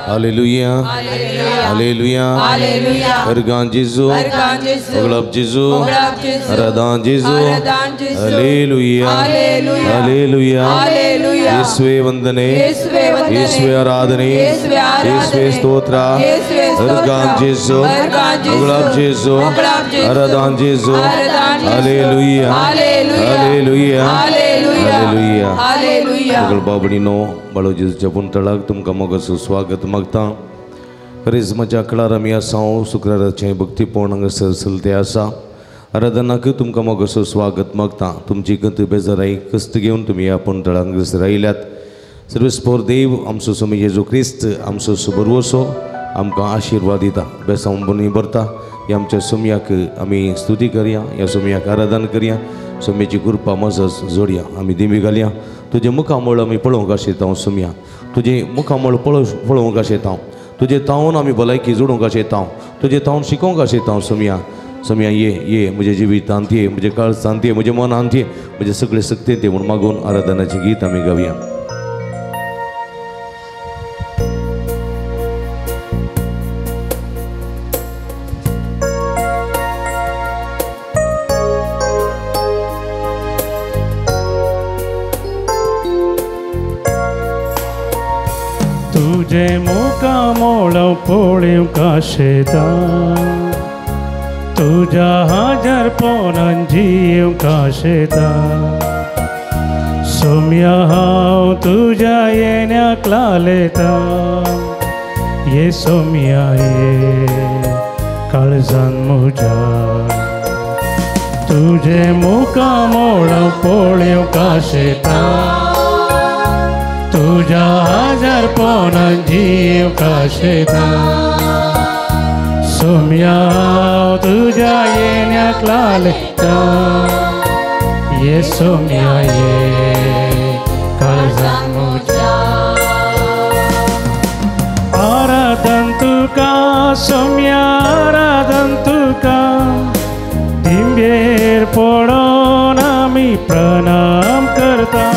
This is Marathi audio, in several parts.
हालेलुया हालेलुया अर्गान जिजू उगलब जिजू आराधन जिजू हालेलुया हालेलुया यीशुवे वंदने यीशुवे आराधने यीशुवे स्तोत्र अर्गान जिजू उगलब जिजू आराधन जिजू हालेलुया हालेलुया हालेलुया उगल बाबडीनो बाळो जिजू जपून तळाक तुमकां मोगाचो स्वागत मागता करिश्माच्या आंकडार आमी आसा शुक्राराचें भक्तीपूर्ण हांगासर चलते आसा आराधनाक तुमकां मोगाचो स्वागत मागता तुमची गत बेजाराई कस्त घेवन तुमी ह्या पंतळाक हांगासर आयल्यात सर्वेस्पोर देव आमचो स्वामी जेजू क्रिस्त आमचो सुबरवसो आमकां आशिर्वाद दिता बेसांबनी भरता ह्या आमच्या सोमयाक आमी स्तुती करया ह्या सोमयाक आराधन करया सोम्याची कृपा मजस जोडया आमी दिमी घालया तुजे मुखामळ आमी पळोवंक आशेता सोम्या तुजे मुखामळ पळोवंक आशेता तुजे तावन आमी भलायकी जोडूंक आशेता तुजे तावन शिकोवंक आशेता सोम्या सोम्या ये म्हजे जिवितांत ये म्हजे काळजांत ये म्हजे मनांत ये म्हजे सगळे सक्तेंत ये म्हूण मागून आराधनाचें गीत आमी गावया तुझे मुखामोळ पोळ्यो काशेता तुझ्या हजार पोनान जीव काशेता सोम्या हांव तुझ्या येण्याक लालेता ये सोम्या ये काळजान म्हज्या तुझे मुखामोळ पोळ्यो काशेता तुझ्या हजार पोनान जीव काशेता सोम्या तुझ्या येण्याक लालेता ये सोम्या ये काळजान म्हज्या आराधन तुका सोम्या आराधन तुका दिंबेर पडोन आमी प्रणाम करता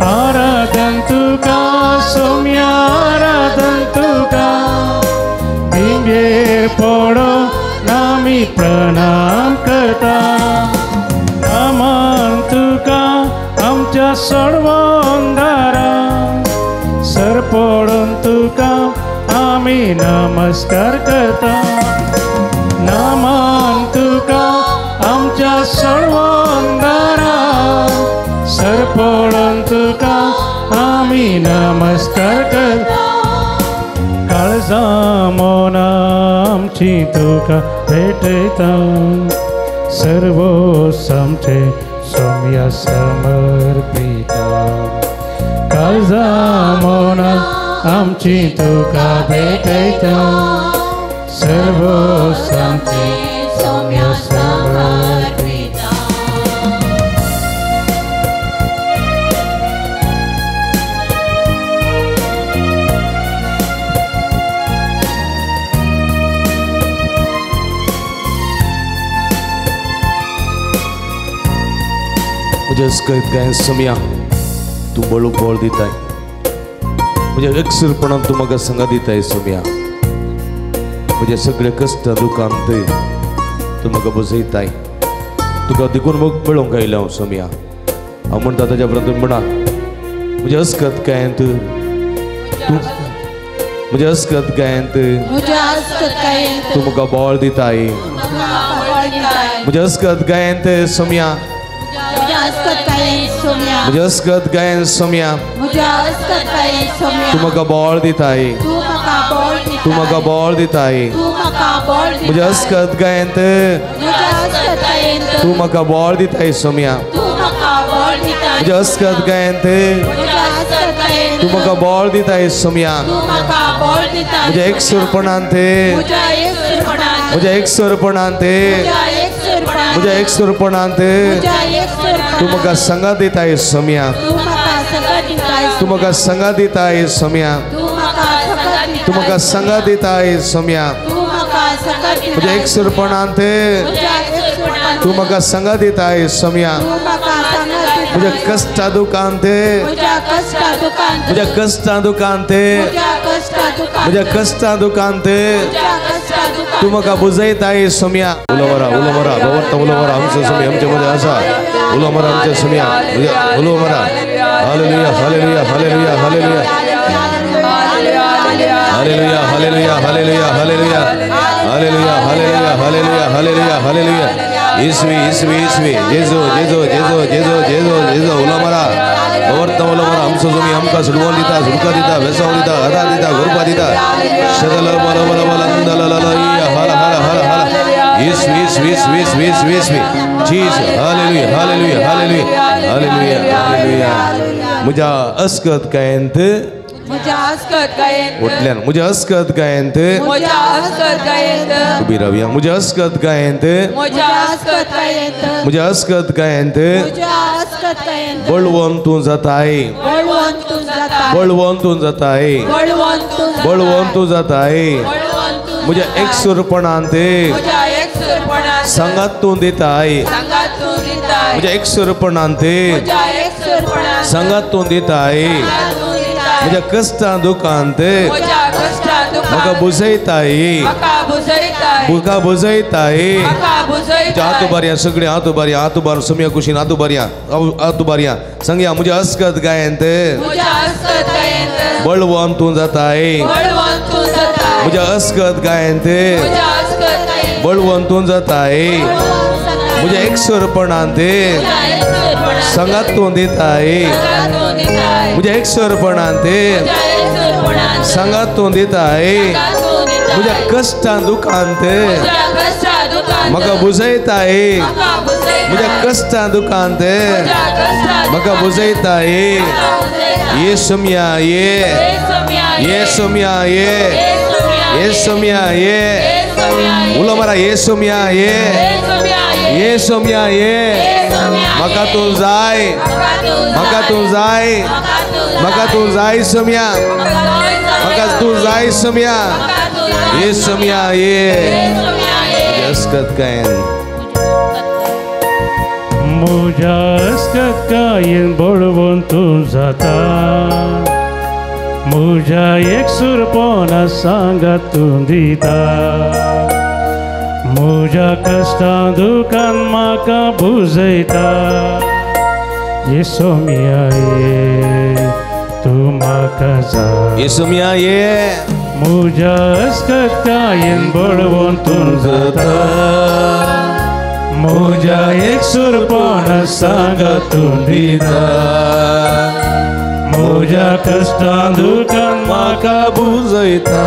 आराधन तुका सोम्या आराधन तुका दिंबेर पडोन आमी प्रणाम करता नामान तुका आमच्या सर्वंदारा सर पडोन तुका आमी नमस्कार करता नामान तुका आमच्या सर्वंदारा सर पडोन तुका आमी नमस्कार करता काळजां मोना आमची तुका भेटयता सर्वोस आमचे सोम्या समर्पिता काळजां मोना आमची तुका भेटयता सर्वोस आमचे सोम्या समर्पिता म्हज्या स्कयत गायन सोम्या तूं बळू बळ दिताय म्हज्या एकसुरपणान तूं म्हाका संगा दिताय सोम्या म्हज्या सगळ्या कश्ट दुखांत तूं म्हाका बसयताय तुका देखून मग पळोवंक आयलो हांव सोम्या हांव म्हणटा ताच्या परत तुमी म्हणा म्हज्या अस्कत गायंत म्हज्या अस्कत गायंत तूं म्हाका बळ दिताय म्हज्या अस्कत गायंत सोम्या म्हज्या अस्कत गायन सोम्या तूं म्हाका बळ दिताय तूं म्हाका बळ दिताय म्हज्या अस्कत गायंत तूं म्हाका बळ दिताय सोम्या म्हज्या अस्कत गायंत तूं म्हाका बळ दिताय सोम्या म्हज्या एकसुरपणांत म्हज्या एकसुरपणांत म्हज्या एकसुरपणांत तूं म्हाका संगा दिताय सोम्या तूं म्हाका संगा दिताय सोम्या तूं म्हाका संगा दिताय सोम्या म्हज्या एकसुरपणांत तूं म्हाका संगा दिताय सोम्या म्हज्या कश्टा दुखांत म्हज्या कश्टां दुखांते म्हज्या कश्टां दुखांते तूं म्हाका बुजयताय सोम्या उलो मरा गवर्ता उलो मरा आमचो सोम्या आमचे मध्ये आसा उलो मरा आमच्या सोम्या उलो मरा hallelujah hallelujah hallelujah hallelujah hallelujah hallelujah hallelujah hallelujah hallelujah hallelujah hallelujah hallelujah hallelujah ईश्वी ईश्वी ईश्वी जेजू जेजू जेजू जेजू जेजू जेजू उलो मरा गवर्ता उलो मरा आमचो सोमी आमकां सुडवून दिता सुडका दिता वेसाव दिता आदार दिता गुरपा दिता शगल बल बल बल हल हल हल हल ईश्वी ईश्वी ईश्वी ईश्वी ईश्वी जीस hallelujah hallelujah hallelujah hallelujah hallelujah म्हज्या अस्कत कायंत उठल्यान म्हज्या अस्कत कायंत उबी रावया म्हज्या अस्कत कायंत म्हज्या अस्कत कायंत बळवंत तूं जाताय बळवंत तूं जाताय बळवंत तूं जाताय म्हज्या एकसुरपणांत संगात तूं दिताय म्हज्या एकसुरपणांत संगात तूं दिताय म्हज्या कश्टां दुखांत म्हाका बुजयताय म्हाका बुजयताय हात उबारया सगळे हात उबारया हात उबार सोम्या कुशीन हात उबारया हात उबारया सांगया म्हज्या अस्कत गायंत बळवंत तूं जाताय म्हज्या अस्कत गायंत बळवंत तूं जाताय म्हज्या एकसुरपणांत संगात तूं दिताय म्हज्या एकसुरपणांत संगात तूं दिताय म्हज्या कश्टां दुखांत म्हाका बुजयताय म्हज्या कश्टां दुखांत म्हाका बुजयताय ये सोम्या ये सोम्या ये सोम्या ये उलो मरा ये सोम्या ये सोम्या ये म्हाका तूं जाय म्हाका तूं जाय म्हाका तूं जाय सोम्या म्हाका तूं जाय सोम्या ये सोम्या ये अस्कत कायन म्हज्या अस्कत कायन बळवंत तूं जाता म्हज्या एकसुरपणा सांगात तूं दिता म्हज्या कश्टां दुखान म्हाका बुजयता ये सोम्या ये तूं म्हाका जाय ये सोम्या ये म्हज्या अस्कत कायन बळवंत तूं जाता म्हज्या एकसुरपणा सांगात तूं दिता म्हज्या कश्टां दुखान म्हाका बुजयता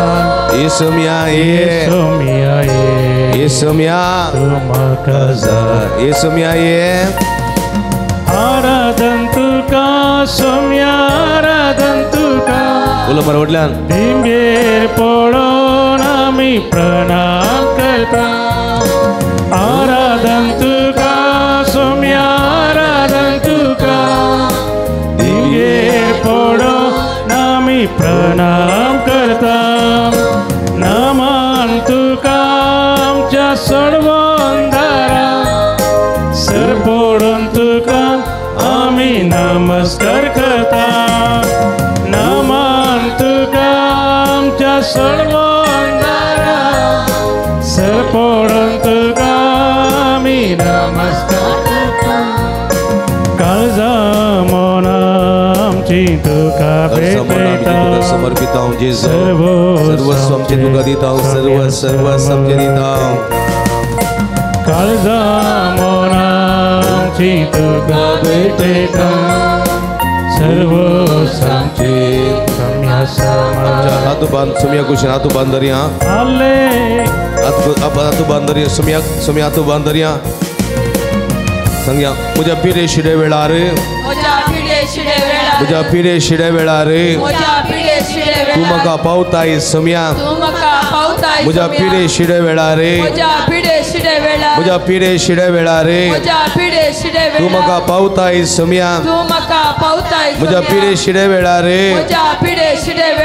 ये सोम्या ये सोम्या ये सोम्या तूं म्हाका जाय ये सोम्या ये आराधन तुका सोम्या आराधन तुका उलो मरा वडल्यान दिंगेर पडोन आमी प्रणाम करता आराधन तुका सोम्या आराधन तुका दिंगेर पडोन आमी प्रणाम करता नामान तुका आमच्या सडवंदारा सर पडोन तुका आमी नमस्कार करता नामान तुका आमच्या सडवंदारा सर पडोन तुका आमी नमस्कार करता काळजा मोना आमची तुका भेटयता समर्पित हांव जेजू सर्व सर्वस्व आमचे तुका दिता हांव सर्व सर्वस्व आमचे दिता हांव काळजा मोना आमची तुका भेटयता सर्व आमचे सोम्या सामा हात बांद सोम्या कुशीन हात बांद दरया हाले हात बांद दरया सोम्या सोम्या हात बांद दरया सांगया म्हज्या पिडे शिडे वेळार म्हज्या पिडे शिडे वेळार तूं म्हाका पावताय सोम्या म्हज्या पिडे शिडे वेळार म्हज्या पिडे शिडे वेळार तूं म्हाका पावताय सोम्या म्हज्या पिडे शिडे वेळार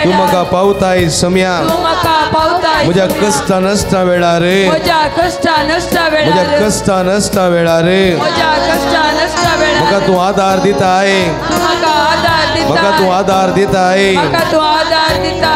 तूं म्हाका पावताय सोम्या म्हज्या कश्टां नश्टां वेळार म्हज्या कश्टां नश्टां वेळार म्हाका तूं आदार दिताय दिता मका तू आधार देता आहे मका तू आधार दिता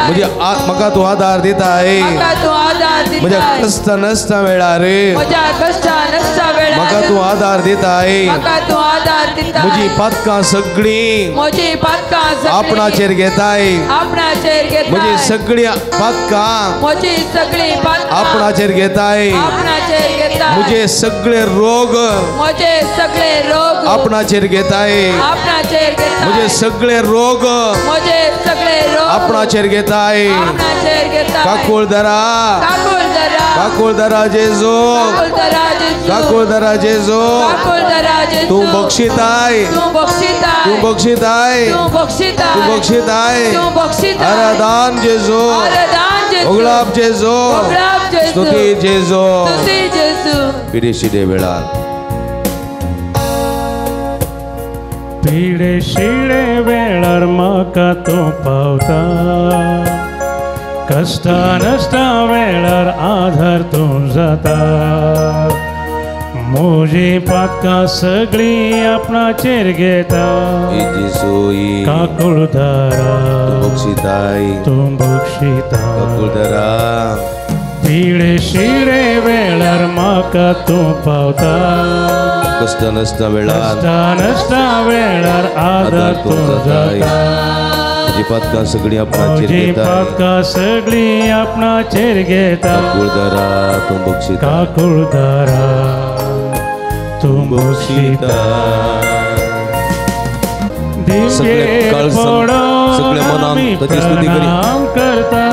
मका तू आधार देता आहे मका तू आधार दिता माझ्या कष्ट नसता वेळा रे माझ्या कष्ट नसता वेळा मका तू आधार देता आहे मका तू आधार दिता मुझी पदका सगळी मुझी पदका आपणाचेर घेताय आपणाचेर घेताय मुझी सगळी पदका मुझी सगळी पदका आपणाचेर घेताय आपणाचेर घेताय मुझे सगळे रोग मुझे सगळे रोग आपणाचेर घेताय आपणाचेर घेताय मुझे सगळे रोग मुझे सगळे रोग आपणाचेर घेताय आपणाचेर घेताय काकुळदरा काकुळदरा काकुळदरा जेजो काकुळदरा जेजू काकुळदरा जेजो काकुळदरा जेजू तू बक्षिताय तू बक्षिताय तू बक्षिताय तू बक्षिताय तू बक्षिताय तू बक्षिताय आराधन जेजो आराधन जेजू ओगळाप जेजो ओगळाप जेजू स्तुती जेजो स्तुती जेजू पिढीशिडे वेळार पिढे शिडे वेळार म्हाका तूं पावता कष्टा नसता वेळार आधार तूं जाता म्हजी पातकां सगळीं आपणाचेर घेता जेजोई काकुळदारा बक्षिताय तूं बक्षिता काकुळदरा पिढे शिडे वेळार म्हाका तूं पावता कष्ट नसता वेळार कष्टा नसता वेळार आधार तूं जाता तुझी पदका सगळी आपणाचेर तुझी घेताय पदकां सगळीं आपणाचेर घेता काकुळदरा तू बक्षिता काकुळदारा तूं बक्षिता सगळे काळजान, सगळे मनान तुझी स्तुती करी. प्रणाम करता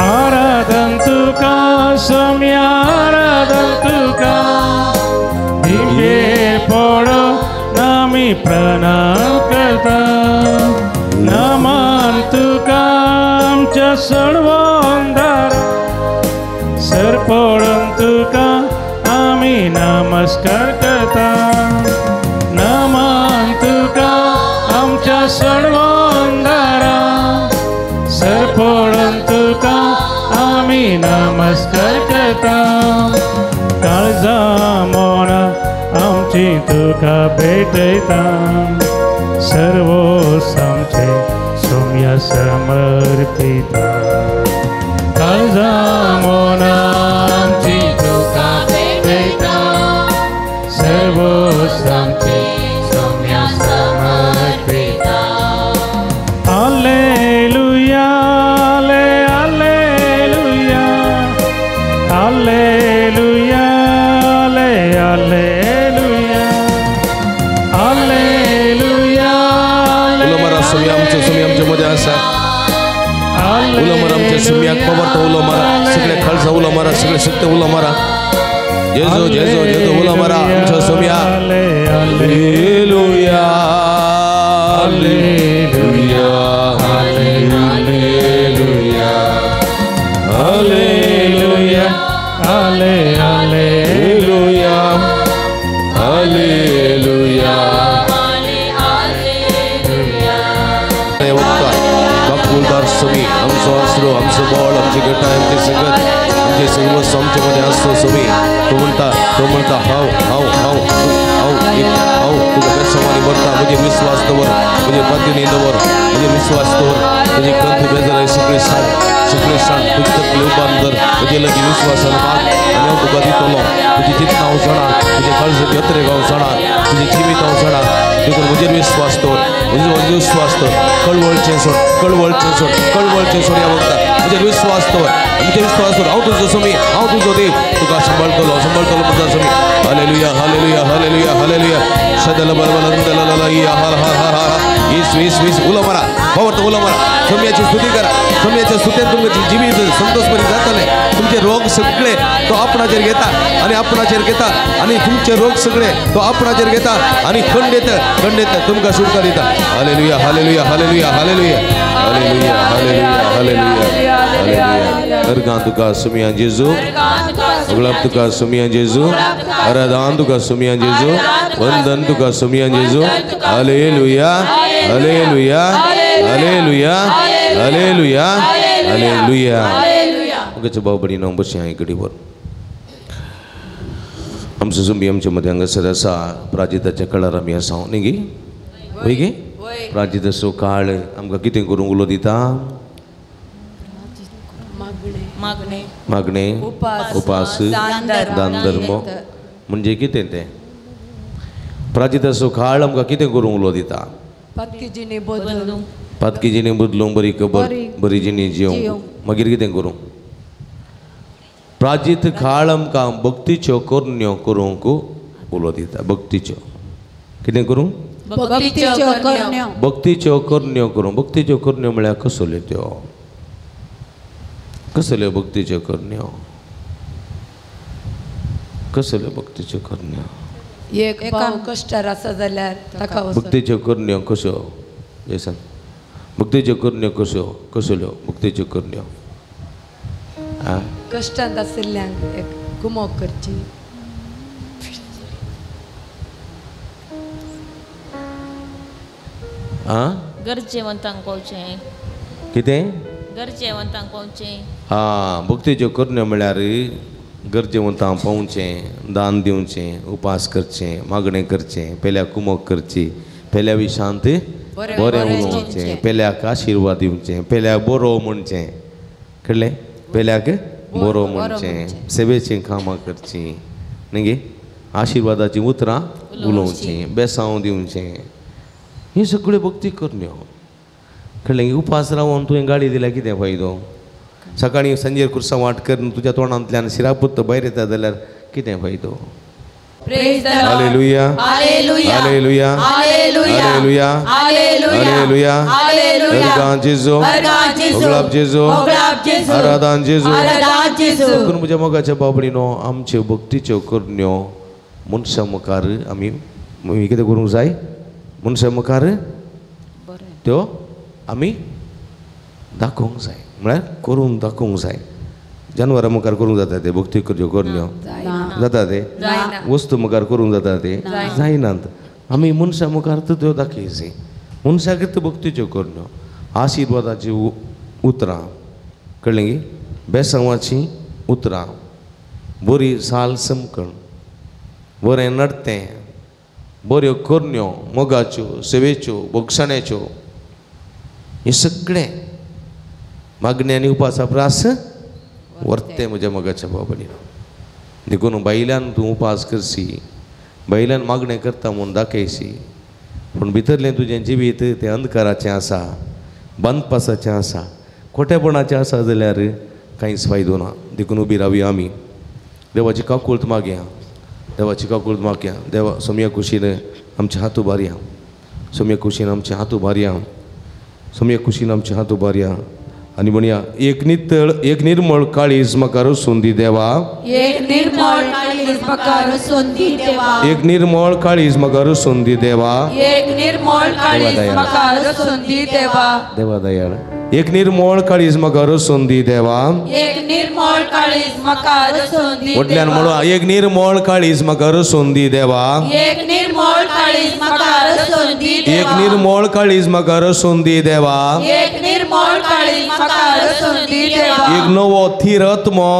आराधन तुका सोम्या आराधन तुका दिव्ये पडो आमी प्रणाम करता नमन तुका आमच्या सर्व अंधार सर पडून तुका आमी नमस्कार करता नमन तुका आमच्या सर्व अंधारा सर पडून तुका आमी नमस्कार करता काळजा मोना आमची तुका भेटयता सर्व आमचे सोम्या समर्पिता काळजा मोना आमची तुका भेटयता सर्व आमचे सोम्या समर्पिता hallelujah hallelujah hallelujah hallelujah hallelujah उलो मारा सुमी आमच्या मध्ये असा उलो मारा आमच्या सुम्याक पवरता उलो मारा सगळे खालसा उलो मारा सगळे सत्य उलो मारा जेजो जेजो जेजो उलो मारा आमच्या सुम्या hallelujah hallelujah hallelujah hallelujah hallelujah hallelujah काकुळदार सुमी आमचो आसरो आमचो बळ आमची गटा आमची संगत आमचे सर्व आमच्या मध्ये असतो सुमी तो म्हणता हाव हाव हाव हाव हाव तुझ्या बेसवानी भरता म्हणजे विश्वास दवर म्हणजे पत्नी दवर म्हणजे विश्वास दवर तुझे ग्रंथ बेजार आहे सगळे सांग तुझी तकली उभार दर म्हणजे लगी विश्वासानं माग आणि तुका दितलो तुझी चिंता हांव जाणा तुझे काळज यत्रेक हांव जाणा तुझी जिवीत हांव जाणा देखून म्हजेर विश्वास दवर म्हजेर विश्वास दवर कळवळचें सोड या वखदार म्हजेर विश्वास दवर हांव तुजो सुमी हांव तुजो देव तुका सांबाळटलो म्हणटा सुमी हालेलुया हालेलुया हालेलुया हालेलुया शदल बलबल या हर हर हर हर वीस उलो मारा पवरता उलो मारा सोम्याची स्तुती करा सोम्याच्या स्तुत्यात तुमचे जिवीत संतोषपरी जातले तुमचे रोग सगळे तो आपणाचेर घेता आणि तुमचे रोग सगळे तो आपणाचेर घेता आणि खंडेत तुमका सुटका दिता hallelujah hallelujah hallelujah hallelujah hallelujah hallelujah hallelujah hallelujah अर्गां तुका सुमिया जेजू उगळप तुका सुमिया जेजू आराधन तुका सुमिया जेजू वंदन तुका सुमिया जेजू hallelujah hallelujah hallelujah hallelujah hallelujah उगच बाबडी नंबर से आहे गडीवर आमचं जुंबी आमच्या मध्ये हांगासर आसा प्राजिताच्या कळार आमी आसा न्ही गे वय गे प्राचित असो काळ आमकां कितें करूंक उलो दिता मागणे उपास दान धर्म म्हणजे कितें तें प्राचित असो काळ आमकां कितें करूंक उलो दिता पातकी जिणी बदलूंक बरी खबर बरी जिणी जिवंक मागीर कितें करूं प्राचित काळ आमकां भक्तीच्यो करण्यो करूंक उलो दिता भक्तीच्यो कितें करूं भक्तीच्यो करण्यो करूं भक्तीच्यो करण्यो म्हळ्यार कसल्यो त्यो कसल्यो भक्तीच्यो करण्यो कसल्यो भक्तीच्यो करण्यो एक भाव कश्टार आसा जाल्यार ताका भक्तीच्यो करण्यो कश्यो जेसन भक्तीच्यो करण्यो कश्यो कसल्यो भक्तीच्यो करण्यो कश्टांत आशिल्ल्यांक एक कुमोक करची गरजेवंतांक पावचें कितें गरजेवंतांक पावचें भक्तीच्यो करण्यो म्हळ्यार गरजेवंतांक पावचें दान दिवचें उपास करचें मागणें करचें पेल्याक कुमोक करची पेल्या विशांत बरें उलोवचें पेल्याक आशिर्वाद दिवचें पेल्याक बरो म्हणचें कळ्ळें पेल्याक बरो म्हणचें सेवेचीं कामां करचीं न्ही आशिर्वादाचीं उतरां उलोवचीं बेसांव दिवचें ही सगळ्यो भक्ती करण्यो कळ्ळें उपास रावन तुवें गाडी दिल्यार कितें फायदो सकाळीं संजेर कुर्सां वाट करून तुज्या तोंडांतल्यान शिरापुत्त भायर येता जाल्यार कितें फायदो हालेलुया हालेलुया हालेलुया हालेलुया अर्गां जेजू ओगलाप जेजू आराधन जेजू देखून म्हज्या मोगाच्या बाबडीनो आमच्यो भक्तीच्यो करण्यो मनशा मुखार आमी कितें करूंक जाय मनशा मुखार त्यो आमी दाखोवंक जाय म्हळ्यार करून दाखोवंक जाय जानवरां मुखार करूंक जाता ते भक्ती करच्यो करण्यो जाता ते वस्तू मुखार करूंक जाता ते जायनात आमी मनशा मुखार त्यो दाखयची मनशाक भक्तीच्यो करण्यो आशिर्वादाची उतरां कळ्ळें गी बेसांवाची उतरां बरी साल समकण बरें नडतें बऱ्यो करण्यो मोगाच्यो सेवेच्यो भक्षणाच्यो हे सगळें मागणी आनी उपासा प्रास वर्ते म्हज्या मोगाच्या बाबडीन देखून बायल्यान तूं उपास करशी बायल्यान मागणें करता म्हूण दाखयशी पूण भितरलें तुजें जिवीत तें अंधकाराचें आसा बंदपासाचें आसा खोटेपणाचें आसा जाल्यार कांयच फायदो ना देखून उबी रावया आमी देवाची काकुळट मागया देवाची काकुळट मागया देवा सोम्या कुशीन आमचे हात उबारया सोम्या कुशीन आमचे हात उबारया सोम्या कुशीन आमचे हात उबारया आनी म्हणया एक नितळ एक निर्मळ काळीज म्हाका रसून दी देवा एक निर्मळ काळीज म्हाका रसून दी देवा एक निर्मळ काळीज म्हाका रसून दी देवा एक निर्मळ काळीज म्हाका रसून दी देवा देवा दयाळ एक निर्मळ काळीज म्हाका रसून दी देवा एक निर्मळ काळीज म्हाका रसून दी म्हटल्यान म्हणो एक निर्मळ काळीज म्हाका रसून दी देवा एक निर्मळ काळीज म्हाका रसून दी एक निर्मळ काळीज म्हाका रसून दी देवा एक निर्मळ काळीज म्हाका रसून दी देवा एक नवो थीर आत्मो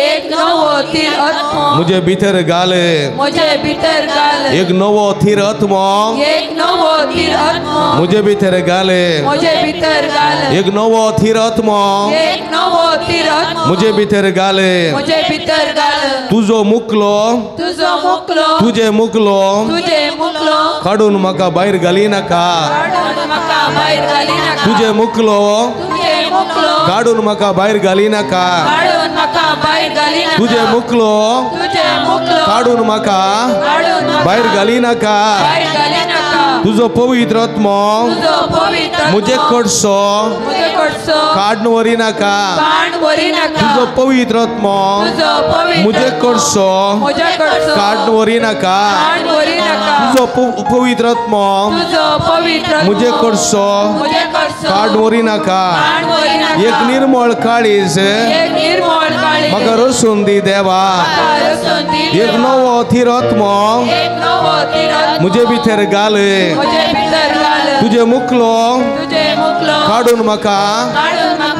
एक नवो थीर आत्मो म्हजे भितर घाल म्हजे भितर घाल एक नवो थीर आत्मो एक नवो थीर आत्मो म्हजे भितर घाल म्हजे भितर घाल एक नवो थीर आत्मो एक नवो थीर आत्मो म्हजे भितर घाल म्हजे भितर घाल तुजो मुकलो तुजो मुकलो तुजे मुकलो तुजे मुकलो काडून म्हाका भायर घाली नाका काडून म्हाका भायर घाली नाका तुजे मुकलो तुजे मुकलो काडून म्हाका भायर घाली नाका काडून म्हाका भायर घाली नाका तुजे मुकलो तुजे मुकलो काडून म्हाका काडून म्हाका भायर घाली नाका भायर घाली नाका तुजो पवित्र आत्मो तुजो पवित्र म्हजे कडसो म्हजे कडसो काडून व्हरी नाका काड व्हरी नाका तुजो पवित्र आत्मो तुजो पवित्र म्हजे कडसो म्हजे कडसो काडून व्हरी नाका काड व्हरी नाका तुजो पवित्र आत्मो तुजो पवित्र म्हजे कडसो म्हजे कडसो काडून व्हरी नाका काड व्हरी नाका एक निर्मळ काळीज एक निर्मळ काळीज म्हाका रसून दी देवा म्हाका रसून दी एक नवो थीर आत्मो एक नवो थीर आत्मो म्हजे भितर घाल म्हजे भितर घाल तुजे मुकलो तुजे मुकलो काडून म्हाका काडून म्हाका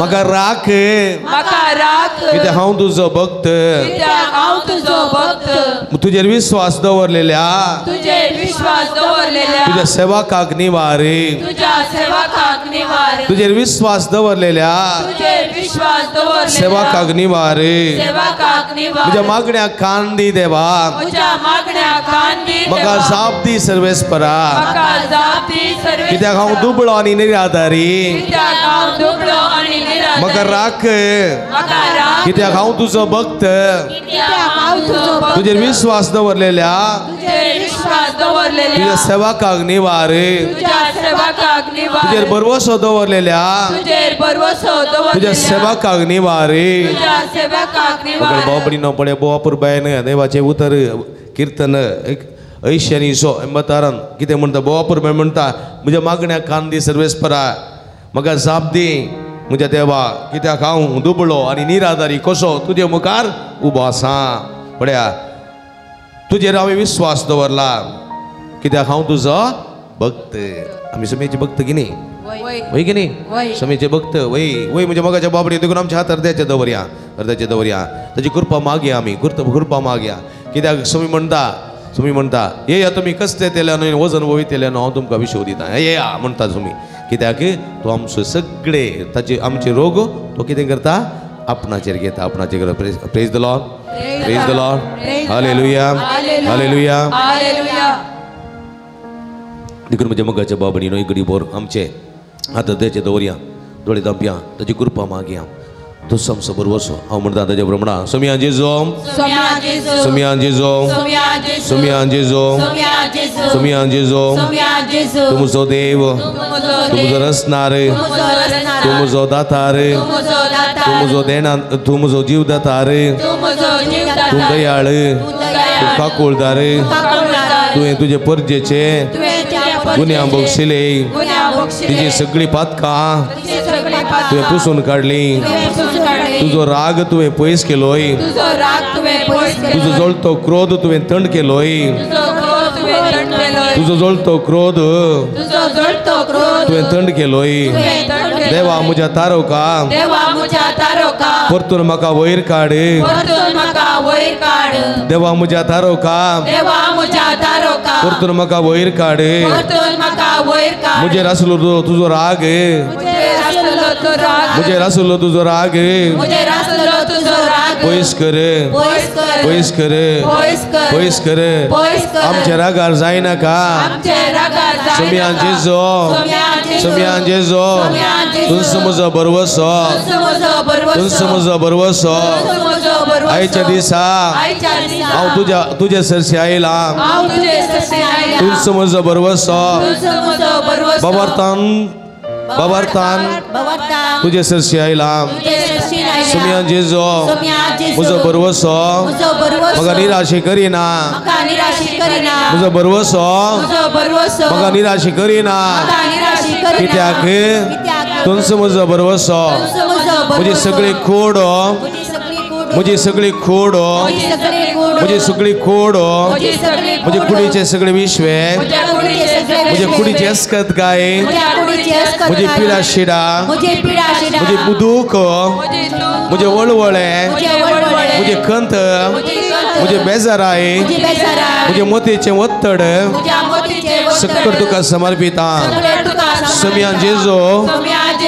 म्हाका राख म्हाका राख कित्याक हांव तुजो भक्त कित्याक हांव तुजो भक्त तुजेर विश्वास दवरलेल्या तुजेर विश्वास दवरलेल्या तुज्या सेवकाक निवार तुज्या सेवकाक निवार तुजेर विश्वास दवरलेल्या तुजेर विश्वास दवरलेल्या सेवकाक निवार सेवकाक निवार म्हज्या मागण्याक कान दी देवा म्हज्या मागण्याक कान दी म्हाका जाप दी सर्वेस्परा म्हाका जाप दी सर्वेस्परा कित्याक हांव दुबळो आनी निराधारी कित्याक हांव दुबळो आनी निराधारी म्हाका राख म्हाका राख कित्याक हांव तुजो भक्त कित्याक हांव तुजो भक्त तुजेर विश्वास दवरलेल्या तुजेर विश्वास दवरलेल्या तुज्या सेवकाक निवार तुज्या सेवकाक निवार तुजेर बरवसो दवरलेल्या तुजेर बरवसो तुज्या दवरलेल्या सेवकाक निवार तुज्या सेवकाक निवार बाबडीनो पडे बोवापूर बायन देवाचे उतर कीर्तन 86 86 कितें म्हणटा बोवापूर बाय म्हणटा म्हज्या मागण्याक कान दी सर्वेस्परा म्हाका जाप दी म्हज्या देवा कित्याक हांव दुबळो आनी निराधारी कसो तुजे मुखार उबो आसा पळया तुजेर हांवें विश्वास दवरला कित्याक हांव तुजो भक्त आमी समेचे भक्त की न्ही वय की न्ही समेचे भक्त वय वय म्हणजे मगाच्या बाबडे देखून आमच्या हात अर्द्याचे दवरया ताची कृपा मागया आमी कृपा मागया कित्याक सुमी म्हणटा ये तुमी कसले तेल्यान वजन वयतल्यान हांव तुमकां विशव दिता ये म्हणटा तुमी कित्याक तो आमचे सगळे ताचे आमचे रोग तो कितें करता आपणाचेर घेता आपणाचेर praise the Lord hallelujah hallelujah hallelujah देखून म्हज्या मगाच्या बाबडीनो एक घडी भर आमचे हात अर्द्याचे दवरया दोळे धांपया ताची कृपा मागया तो समसो बरोवसो हांव म्हणटा ताच्या प्रमाणा सोम्या जेजो सोम्या जेजू सोम्या जेजो सोम्या जेजू सोम्या जेजो सोम्या जेजू सोम्या जेजो सोम्या जेजू तूं म्हजो देव तूं म्हजो रचणार तूं म्हजो दातार तूं म्हजो देणा तूं म्हजो जीव दातार तूं म्हजो जीव तूं दयाळ तूं काकुळदार तुवें तुजे परजेचे गुन्या बक्षिले तिजी सगळी पातकां तुवें पुसून काडली तुजो राग तुवें पयस केलोय तुजो राग तुवें पयस केलो तुजो जळतो क्रोध तुवें थंड केलोय तुजो क्रोध तुवें थंड केलोय तुजो जळतो क्रोध तुजो जळतो क्रोध तुवें थंड केलोय तुवें थंड केलोय देवा म्हज्या तारोका देवा म्हज्या तारोका परतून म्हाका वयर काड परतून म्हाका वयर काड देवा म्हज्या तारोका देवा म्हज्या तारोका परतून म्हाका वयर काड परतून म्हाका वयर काड म्हजेर आसलो तुजो राग म्हजेर आसलो तो राग म्हजेर आसलो तुजो राग म्हजेर आसलो तुजो राग पयस कर पयस कर पयस कर पयस कर पयस कर पयस कर आमच्या रागार जायनाका आमचे रागार जायनाका सोम्या जेजो सोम्या जेजो तुमचो म्हजो बरवसो तुमचो म्हजो बरवसो आयच्या दिसा हांव तुज्या सरशी आयला तुमचो म्हजो बरवसो बाबार्थान तुजे सरशी आयला सोम्या जेजो म्हजो बरवसो म्हाका निराशे करिना म्हजो बरवसो म्हाका निराशे करिना कित्याक तुमचो म्हजो बरवसो म्हजी सगळी खोड म्हजी सगळी खोड म्हजी सगळी खोड म्हजे कुडीचे सगळे विश्वे म्हजे कुडीची अस्कत काय म्हजी पिडा शिडा म्हजे बुदूक म्हजे वळवळे म्हजे खंत म्हजे बेजाराय म्हजे मोतीचें वत्तड सकट तुका समर्पिता सोम्या जेजो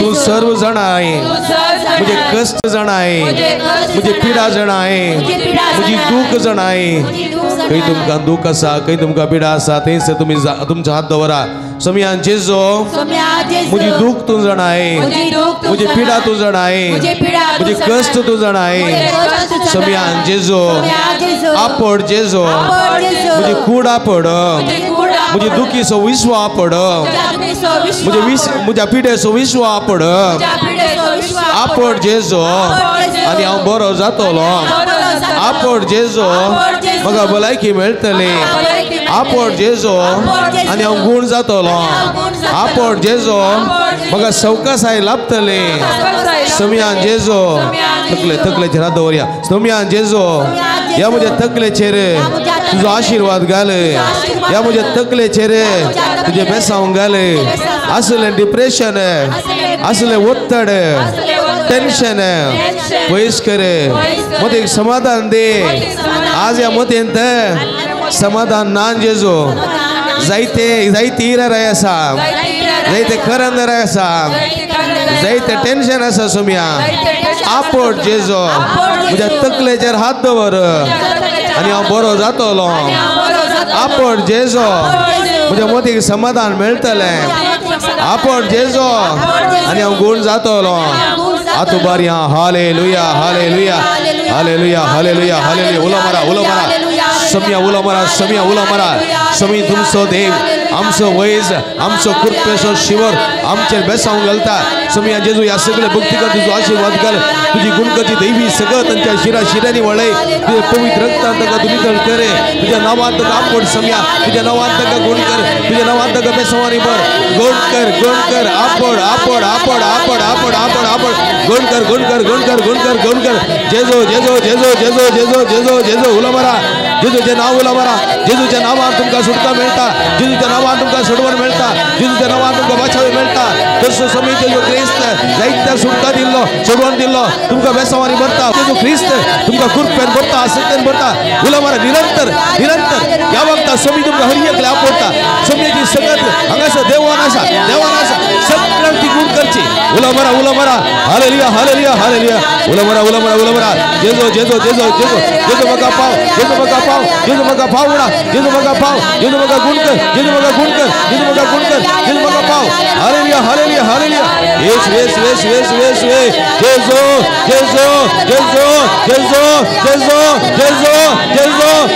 तूं सर्व जाणाय म्हजे कश्ट जाणाय म्हजी पिडा जाणाय म्हजी दूख जाणाय खंय तुमकां दूख आसा खंय तुमकां पिडा आसा थंयच तुमी तुमचो हात दवरा सोम्या जेजो म्हजी दूख तूं जाणाय म्हजी पिडा तूं जाणाय म्हजी कश्ट तूं जाणाय सोम्या जेजो आपड जेजो म्हजी कूड आपड म्हजी दुखीचो विश्व आपड म्हज्या पिडेचो विश्व आपड आपड जेजो आनी हांव बरो जातलो आपड जेजो म्हाका भलायकी मेळटली आपड जेजो आनी हांव गूण जातलो आपड जेजो म्हाका सवकासाय लाभतली सोम्या जेजो तकलेचेर हात दवरया सोम्या जेजो ह्या म्हज्या तकलेचेर तुजो आशिर्वाद घाल ह्या म्हज्या तकलेचेर तुजे बेसांव घाल असलें डिप्रेशन असलें वत्तड टेन्शन पयस करे मते समाधान दे आज या मतेंत समाधान नान जेजो जायते इराय आसा जायते करंद आसा जायते टेन्शन आसा सोम्या आपट जेजो म्हज्या तकलेचेर हात दवर आनी हांव बरो जातलो आपट जेजो म्हज्या मतीक समाधान मेळटलें आपट जेजो आनी हांव गूण जातलो आतू बारी hallelujah hallelujah hallelujah hallelujah hallelujah उलो मारा समिया उलो मारा समी तुमचो देव आमचो वैज आमचो कृपेचो शिवर आमचेर बेसांव घालता समिया जेजू ह्या सगळे भक्तीका तुजो आशीर्वाद घाल तुजी गुणकची दैवी सगळ तांच्या शिरांनी वळय तुजे पवित्र रक्तान ताका दुनिदळ करे तुज्या नांवांत ताका आपट समिया तुज्या नांवांत ताका गुण कर तुज्या नांवांत ताका बेसांवांनी भर गुण कर आपट गुण कर जेजो उलो मारा जेजूचे नांव उलो मारा जेजूच्या नांवान तुमकां सुटका मेळटा जेजूच्या नांवान तुमकां सोडवण मेळटा जेजूच्या नांवान तुमकां वाचाव मेळटा तसो समी जेजू क्रिस्त जायत्या सुटका दिल्लो सोडवण दिल्लो तुमकां बेसांवांनी भरता जेजू क्रिस्त तुमकां कृपेन भरता आसक्तेन भरता उलो मारा निरंतर ह्या वक्ता समी तुमकां हर एकले आपडटा समीची सगत हांगासर देवान आसा सगळ्यांक ती गुण करची उलो मारा हालेलुया उलो मारा जेजू म्हाका पाव उडा जेजू म्हाका गुण कर हालेलुया येस जेजो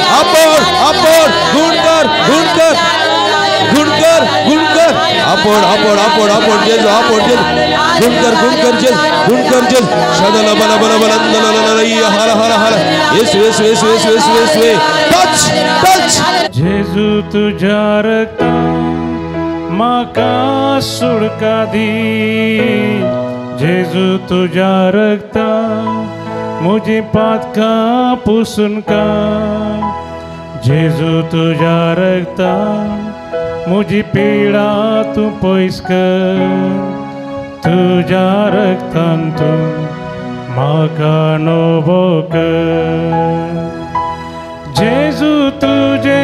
आपड गुण कर आपड जेजो गुण कर जेजो शदल बल हाला येस टच जेजू तुझ्या रक्ता म्हाका सुटका दी जेजू तुझ्या रक्ता म्हजी पातकां पुसून काड जेजू तुझ्या रक्ता म्हजी पिडा तूं पयस कर तुझ्या रक्तान तूं म्हाका नवो कर जेजू तुझे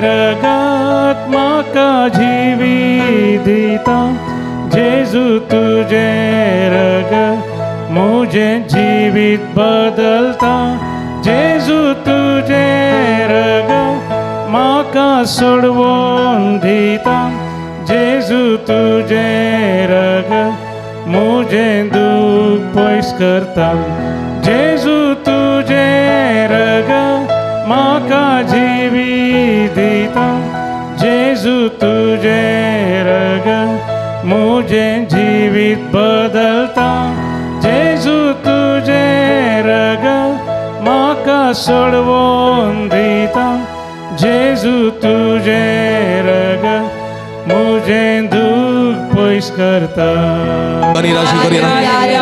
रगत म्हाका जिवीत दिता जेजू तुझे रगत म्हजें जिवीत बदलता जेजू तुझे रगत म्हाका सोडवून दिता जेजू तुझे रगत म्हजें दूख पयस करता जेजू तुझे रगत म्हाका जिवीत दिता जेजू तुझे रगत म्हजें जिवीत बदलता जेजू तुझे रगत म्हाका सोडवून दिता जेजू तुझे रगत म्हजें दूख पयस करता राशी करिना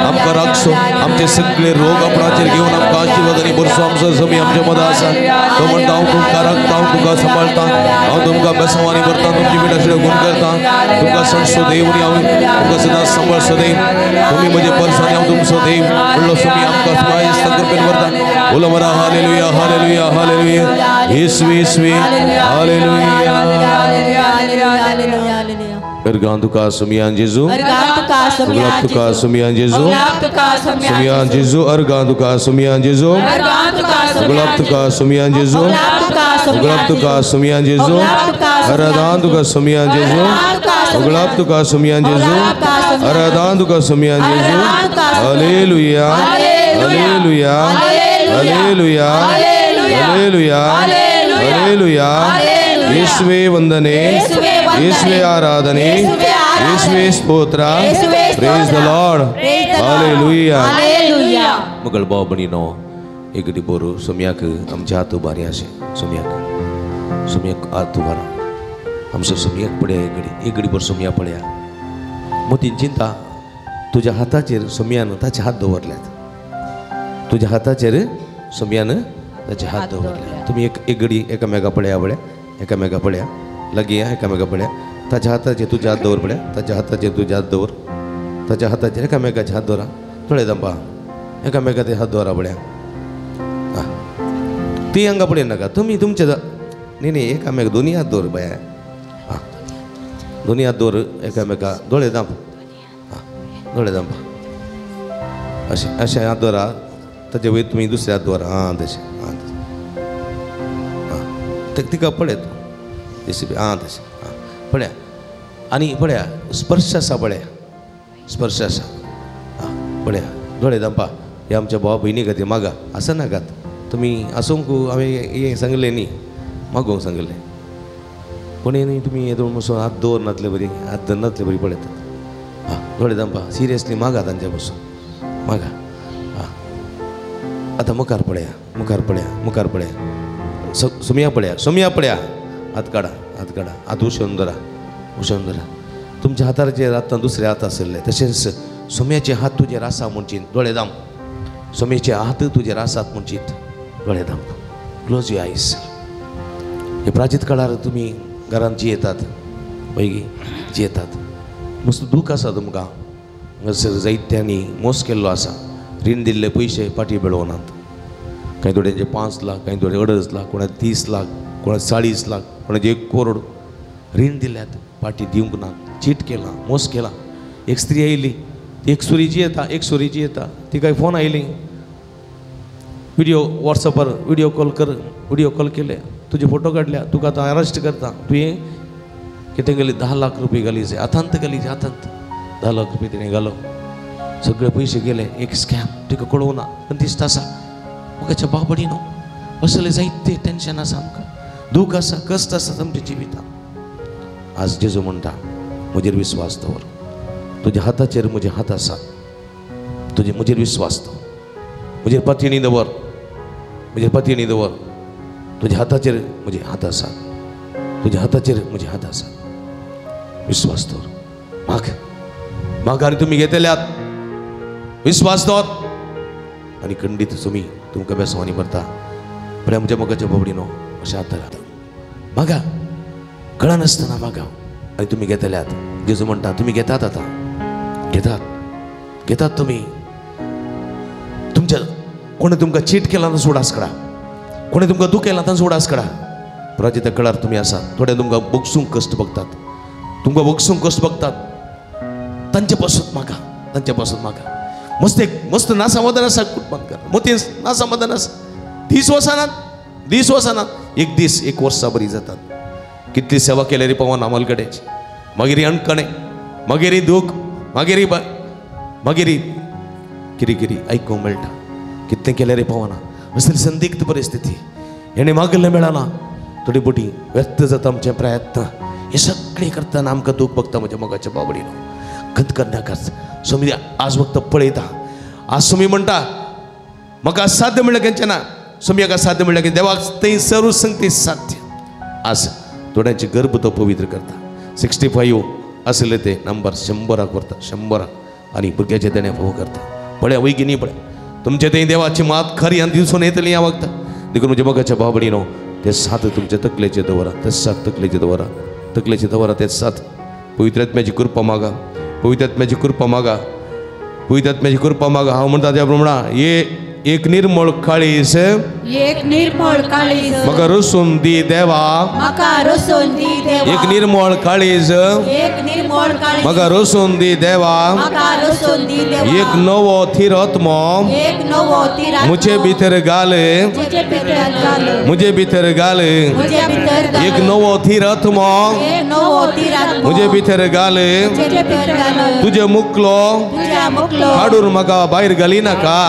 आमकां राखसो आमचे सगळे रोग आपणाचेर घेवन आमकां आशिर्वादांनी भरसो आमचो समी आमच्या मदां आसा तो म्हणटा हांव तुमकां राखता हांव तुमकां सांबाळटा हांव तुमकां बेसांवांनी भरता तुमची मिठाशिरो गुण करता तुमकां सणसो देव आनी हांव तुमकां सदांच सांबाळसो देव तुमी म्हजे परसांनी हांव तुमचो देव म्हणलो समी आमकां सुवायस्त कृपेन भरता उलो मारा हालेलुया येसुवे hallelujah Ergan tuka sumian Jesu, uglap tuka sumian Jesu, sumian Jesu, ergan tuka sumian Jesu, uglap tuka sumian Jesu, uglap tuka sumian Jesu, aradan tuka sumian Jesu, uglap tuka sumian Jesu, aradan tuka sumian Jesu, Haleluya, Haleluya, Haleluya, Haleluya, Haleluya, Yeswe वंदने यीशुवे आराधने यीशुवे स्तोत्र प्रेज द लॉर्ड हालेलुया मगल बाव बनिनो एकडी बोरो सोम्याक आमच्या हात उबारी आशे सोम्याक हात उबारा आमचो सोम्याक पळया एकडी बोर सोम्या पळया मोतीन चिंता तुज्या हाताचेर सोम्यान ताचे हात दवरल्यात तुज्या हाताचेर सोम्यान ताचे हात दवरल्यात तुम्ही एकडी एकामेका पळया लगी एकामेका पळया ताच्या हाताचेर तुजे हात दवर पळया ताच्या हाताचेर तुजे हात दवर ताच्या हाताचेर एकामेकाचे हात दवरा थोडे दंपा एकामेका ते हात द्वारा बड्या ती अंगा पडे नका तुम्ही तुमच्या नाही एकामेक दोन्ही हात दोर बया हां दोन्ही हात दोर एकामेका डोळे दांप हां डोळे दांपा असे अशा हात द्वारा त्याच्या वेळी तुम्ही दुसऱ्या हात द्वारा हां तसे हां हां ते तिका पडेत जसे हां तसे हां पड्या आणि पड्या स्पर्श असा पड्या स्पर्श असा हां पड्या डोळे दांपा हे आमच्या भावा बहिणी का ते मागा असं नाकात तुम्ही असून आम्ही हे सांगले नी मागोंक सांगले कोणी नाही तुम्ही हे दोन बसून हात दोर नातले बरी हात दोन नातले बरी पडत हां डोळे दांपा सिरियसली मागा तांच्या बसून मागा हां आता मुखार पड्या सुमिया पड्या हात काढा हात उशवून धरा तुमच्या हाताचे आतां दुसरे हात आसले तशेंच सुम्याचे हात तुजे रासा म्हणचीत डोळे दाम सुम्याचे हात तुजे रासात म्हणचीत डोळे दाम क्लोज युअर आयज हे प्राचीत काळार तुम्ही घरांत जियेतात पैगी जियेतात मस्त दूख आसा तुमकां हांगासर जायत्यांनी मोस केल्लो आसा रीण दिल्ले पयशे पाटी मेळोवनात कांय थोड्यांचे 5 लाख कांय थोडे 2.5 लाख कोणा 30 लाख कोणा 40 लाख कोणाचे 1 करोड रीण दिल्यात पाटी दिवंक ना चीट केला मोस केला एक स्त्री आयली एक सुरीची येता ती काय फोन आयली व्हॉट्सअपार व्हिडिओ कॉल केले तुझे फोटो काढल्या तुका आतां अरेस्ट करता तुवें कितें घाली 10 लाख रुपये घालीचे हातांत 10 लाख रुपये तिणें घालो सगळे पयशे गेले एक स्कॅम तिका कळोवना पण दिसता आसा म्हाका बाबडी न्हू असले जायते टेन्शन आसा आमकां दूख आसा कश्ट आसा आमच्या जिवितांत आज जेजू म्हणटा म्हजेर विश्वास दवर तुज्या हाताचेर म्हजे हात आसा म्हजेर विश्वास दवर म्हजेर पत्नी दवर तुज्या हाताचेर म्हजे हात आसा विश्वास दवर माग आनी तुमी घेतल्यात विश्वास दवर आनी खंडीत तुमी तुमकां बेसवानी भरता प्रेमच्या मोगाच्या बाबडीनो अशें हाताळात मागा कळना नासतना मागा आनी तुमी घेतल्यात जेजू म्हणटा तुमी घेतात आतां घेतात तुमी तुमच्या कोणी तुमकां चीट केला ना सोडास काडा कोणी तुमकां दुख केला ना सोडास काडा प्राची त्या कळार तुमी आसा थोडे तुमकां बोगसूंक कश्ट बघतात तांचे पासून मागा मस्त नासमाधान आसा कुटुंबांत मोती नासमाधान आसा दीस वचनात एक दीस 1 वर्सां बरी जातात कितली सेवा केल्यारी पवन आमल कडेची मागीर अणकणे मागीर दूख मागीर किरी आयकूंक मेळटा कितलें केल्यारी पवना असली संदिग्ध परिस्थिती हेणे मागलें मेळना थोडी बोटी व्यर्थ जाता आमचे प्रयत्न हे सगळे करतना आमकां दूख बघता म्हज्या मोगाच्या बाबडीन खंत करनाकाच सुमी आज वक्त पळयता आज सुमी म्हणटा म्हाका साध्य म्हणलें केंचें ना सुमी हाका साध्य म्हणलें की देवाक थंय सर्व संगती साध्य आज थोड्यांचे गर्भ तो पवित्र करता 65 असले ते नंबर 100 करता 100 आनी भुरग्याचे देणे फोव करता पळया वैगिनी पळया तुमचे थंय देवाची मात खरी आनी दिवसून येतली ह्या वखदां देखून म्हज्या मोगाच्या बाबडीनो ते साथ तुमच्या तकलेचे दवरा ते साथ तकलेचे दवरा ते साथ पवित्र आत्म्याची कृपा मागा हांव म्हणटा त्या प्रमाणे ये एक निर्मळ काळीज म्हाका रोसून दी देवा एक निर्मळ काळीज म्हाका रोसून दी देवा एक नवो थिरत्म मुझे भितर घाल एक नवो थिरत्म मुझे भितर घाल तुझे मुखलो काडून म्हाका भायर घाली नाका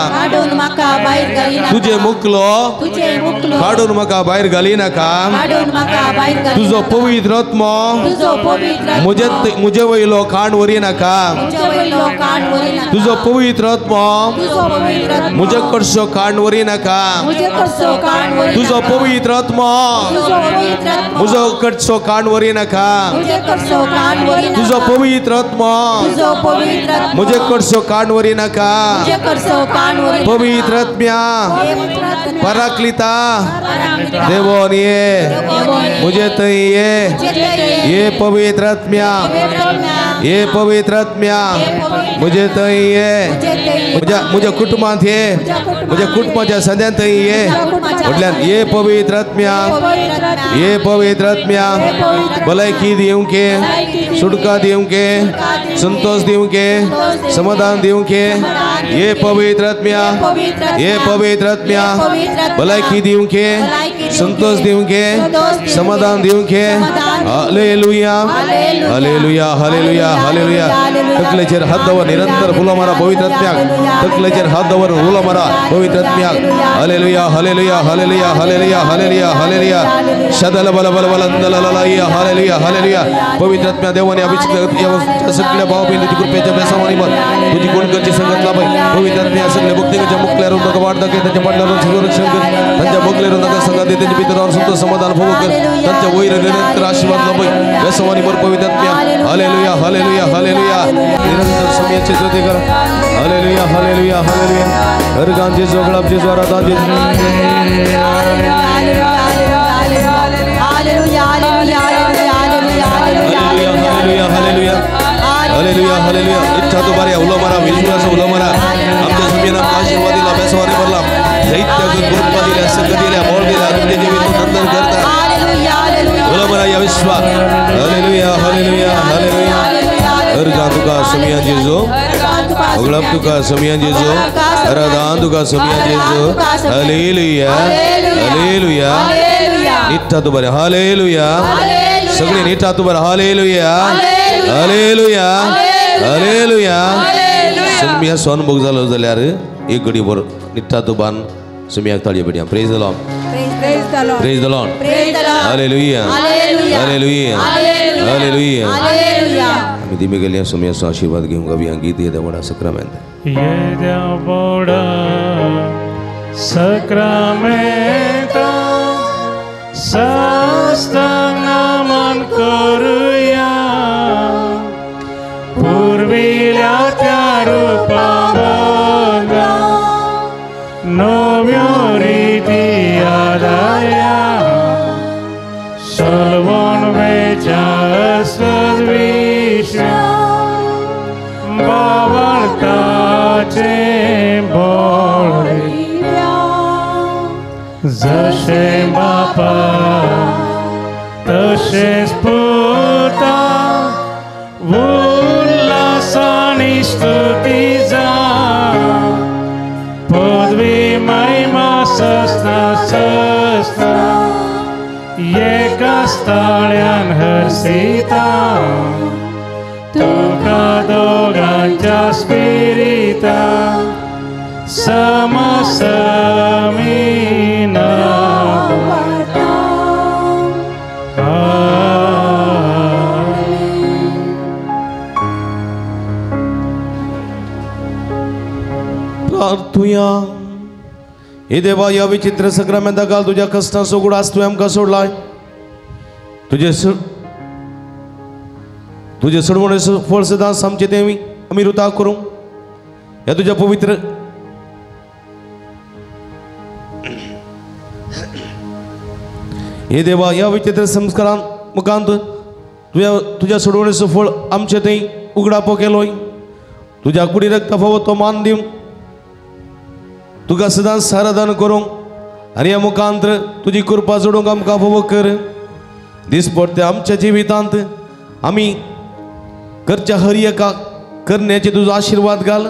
तुझे मुखलो काडून म्हाका भायर घाली नाका तुजो पवित्र आत्मा मुजे वयलो काण व्हरी नाका तुजो पवित्र आत्मा मुजे कडचो काण व्हरी नाका तुजो पवित्र आत्मा मुजो कडचो काण व्हरी नाका तुजो पवित्र आत्मा मुजे कडचो काण व्हरी नाका पवित्र आत्म्या पराक्लिता देवोन मुझे तई ये पवित्र आत्म्या मुझे तई मुझे कुटुंबात मुझे कुटुंबाच्या सद्यात ये पवित्र आत्म्या भलायकी दिवं के सुटका दिवं के संतोष दिवं के समाधान दिवं के ये पवित्र आत्म्या भलायकी दिवं के संतोष दिवं के समाधान दिवं के हालेलुया हालेलुया हालेलुया हालेलुया तकलेचेर हात दवर निरंतर फुला मारा पवित्र आत्म्याक तकलेचेर हात दवर फुला मारा पवित्र आत्म्याक hallelujah hallelujah hallelujah hallelujah hallelujah hallelujah शदल बल बल बल अंदलललया हालेलुया हालेलुया पवित्र आत्म्या देवाने अभिषेक सगळ्या भावबंधूची कृपेच्या बेसावानी बन तुझी गुणगंची संगत लाभ पवित्र आत्म्या सगळ्या भक्तीच्या मुक्ल्यावर नका वाढता के त्याच्या पाडल्यावर संरक्षण कर त्यांच्या भोगल्यावर नका संगत दे त्यांच्या पितरावर संतोष समाधान भोग कर त्यांच्या वैर निरंतर आशीर्वाद लाभ बेसावानी बर पवित्र आत्म्या हालेलुया हालेलुया हालेलुया निरंतर समयाचे स्तुती कर हालेलुया हालेलुया हालेलुया हर गांजे जोगळाप जे द्वारा दाजे हालेलुया हालेलुया इच्छा तो बारी उलो मारा विश्वास उलो मारा आमच्या समीना आशीर्वादीला बेसवारी भरला दैत्य कृपा दिल्या संग दिल्या बोल दिल्या तुझे जीवित नंदन करता उलो मारा या विश्वास हालेलुया हालेलुया हालेलुया हर गांतुका समिया जेजो उगळप तुका समिया जेजो आराधन तुका समिया जेजो हालेलुया हालेलुया इच्छा तो बारी हालेलुया सगळी निठा तू बर हालेलुया हालेलुया हालेलुया समिया सोन भोग झालो जाल्यार एक घडी भर निठा तू बान समियाक ताळी बेडिया praise the Lord praise the Lord hallelujah hallelujah hallelujah आम्ही धीमे गेल्या समियाचा आशीर्वाद घेऊन गावी गीत ये देवडा सक्रमेंट ये देवडा सक्रमेंट सस्तानामान करूया पूर्वील्या त्या रूपा बघा नव्या रीती आदाया सलवण वेच्या सद्विश बावळताचे बोळे जसे बापा तसेच पुता उल्हासाने स्तुती जा पदवी महिमा सस्ता सस्ता एका स्थळ्यान हर्षिता तुका दोघांच्या स्पिरिता समसमीना प्रार्थुया हे देवा या विचित्र सक्रमेंता काल तुझ्या कष्टा सोगुड आज तू आमकां सोडलाय तुझे सोडवण्याचं फळ सदां आमचे देवी आमी रुता करूं या तुझ्या पवित्र हे देवा या विचित्र संस्कारां मुखांत तुझ्या सोडवण्याचं फळ आमचे थंय उगडापो केलोय तुझ्या कुडी रक्त फावो तो मान दिवं तुका सदांच आराधन करूंक आनी ह्या मुखांत तुजी कृपा जोडूंक आमकां फावो कर दिसपट्टे आमच्या जिवितांत आमी करच्या हर एका करण्याचे तुजो आशीर्वाद घाल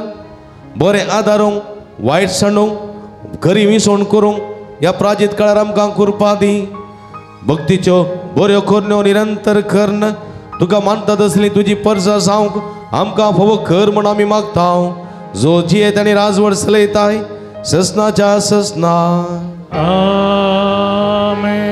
बरें आदारूंक वायट सांडूंक खरी विसवण करूंक ह्या प्राजीत काळार आमकां कृपा दी भक्तीच्यो बऱ्यो करण्यो निरंतर कर्ण तुका मानता तसली तुजी परसा जावंक आमकां फावो कर म्हण आमी मागता जो जियेत आनी राजवट चलयताय ससनाच्या ससना आमेन.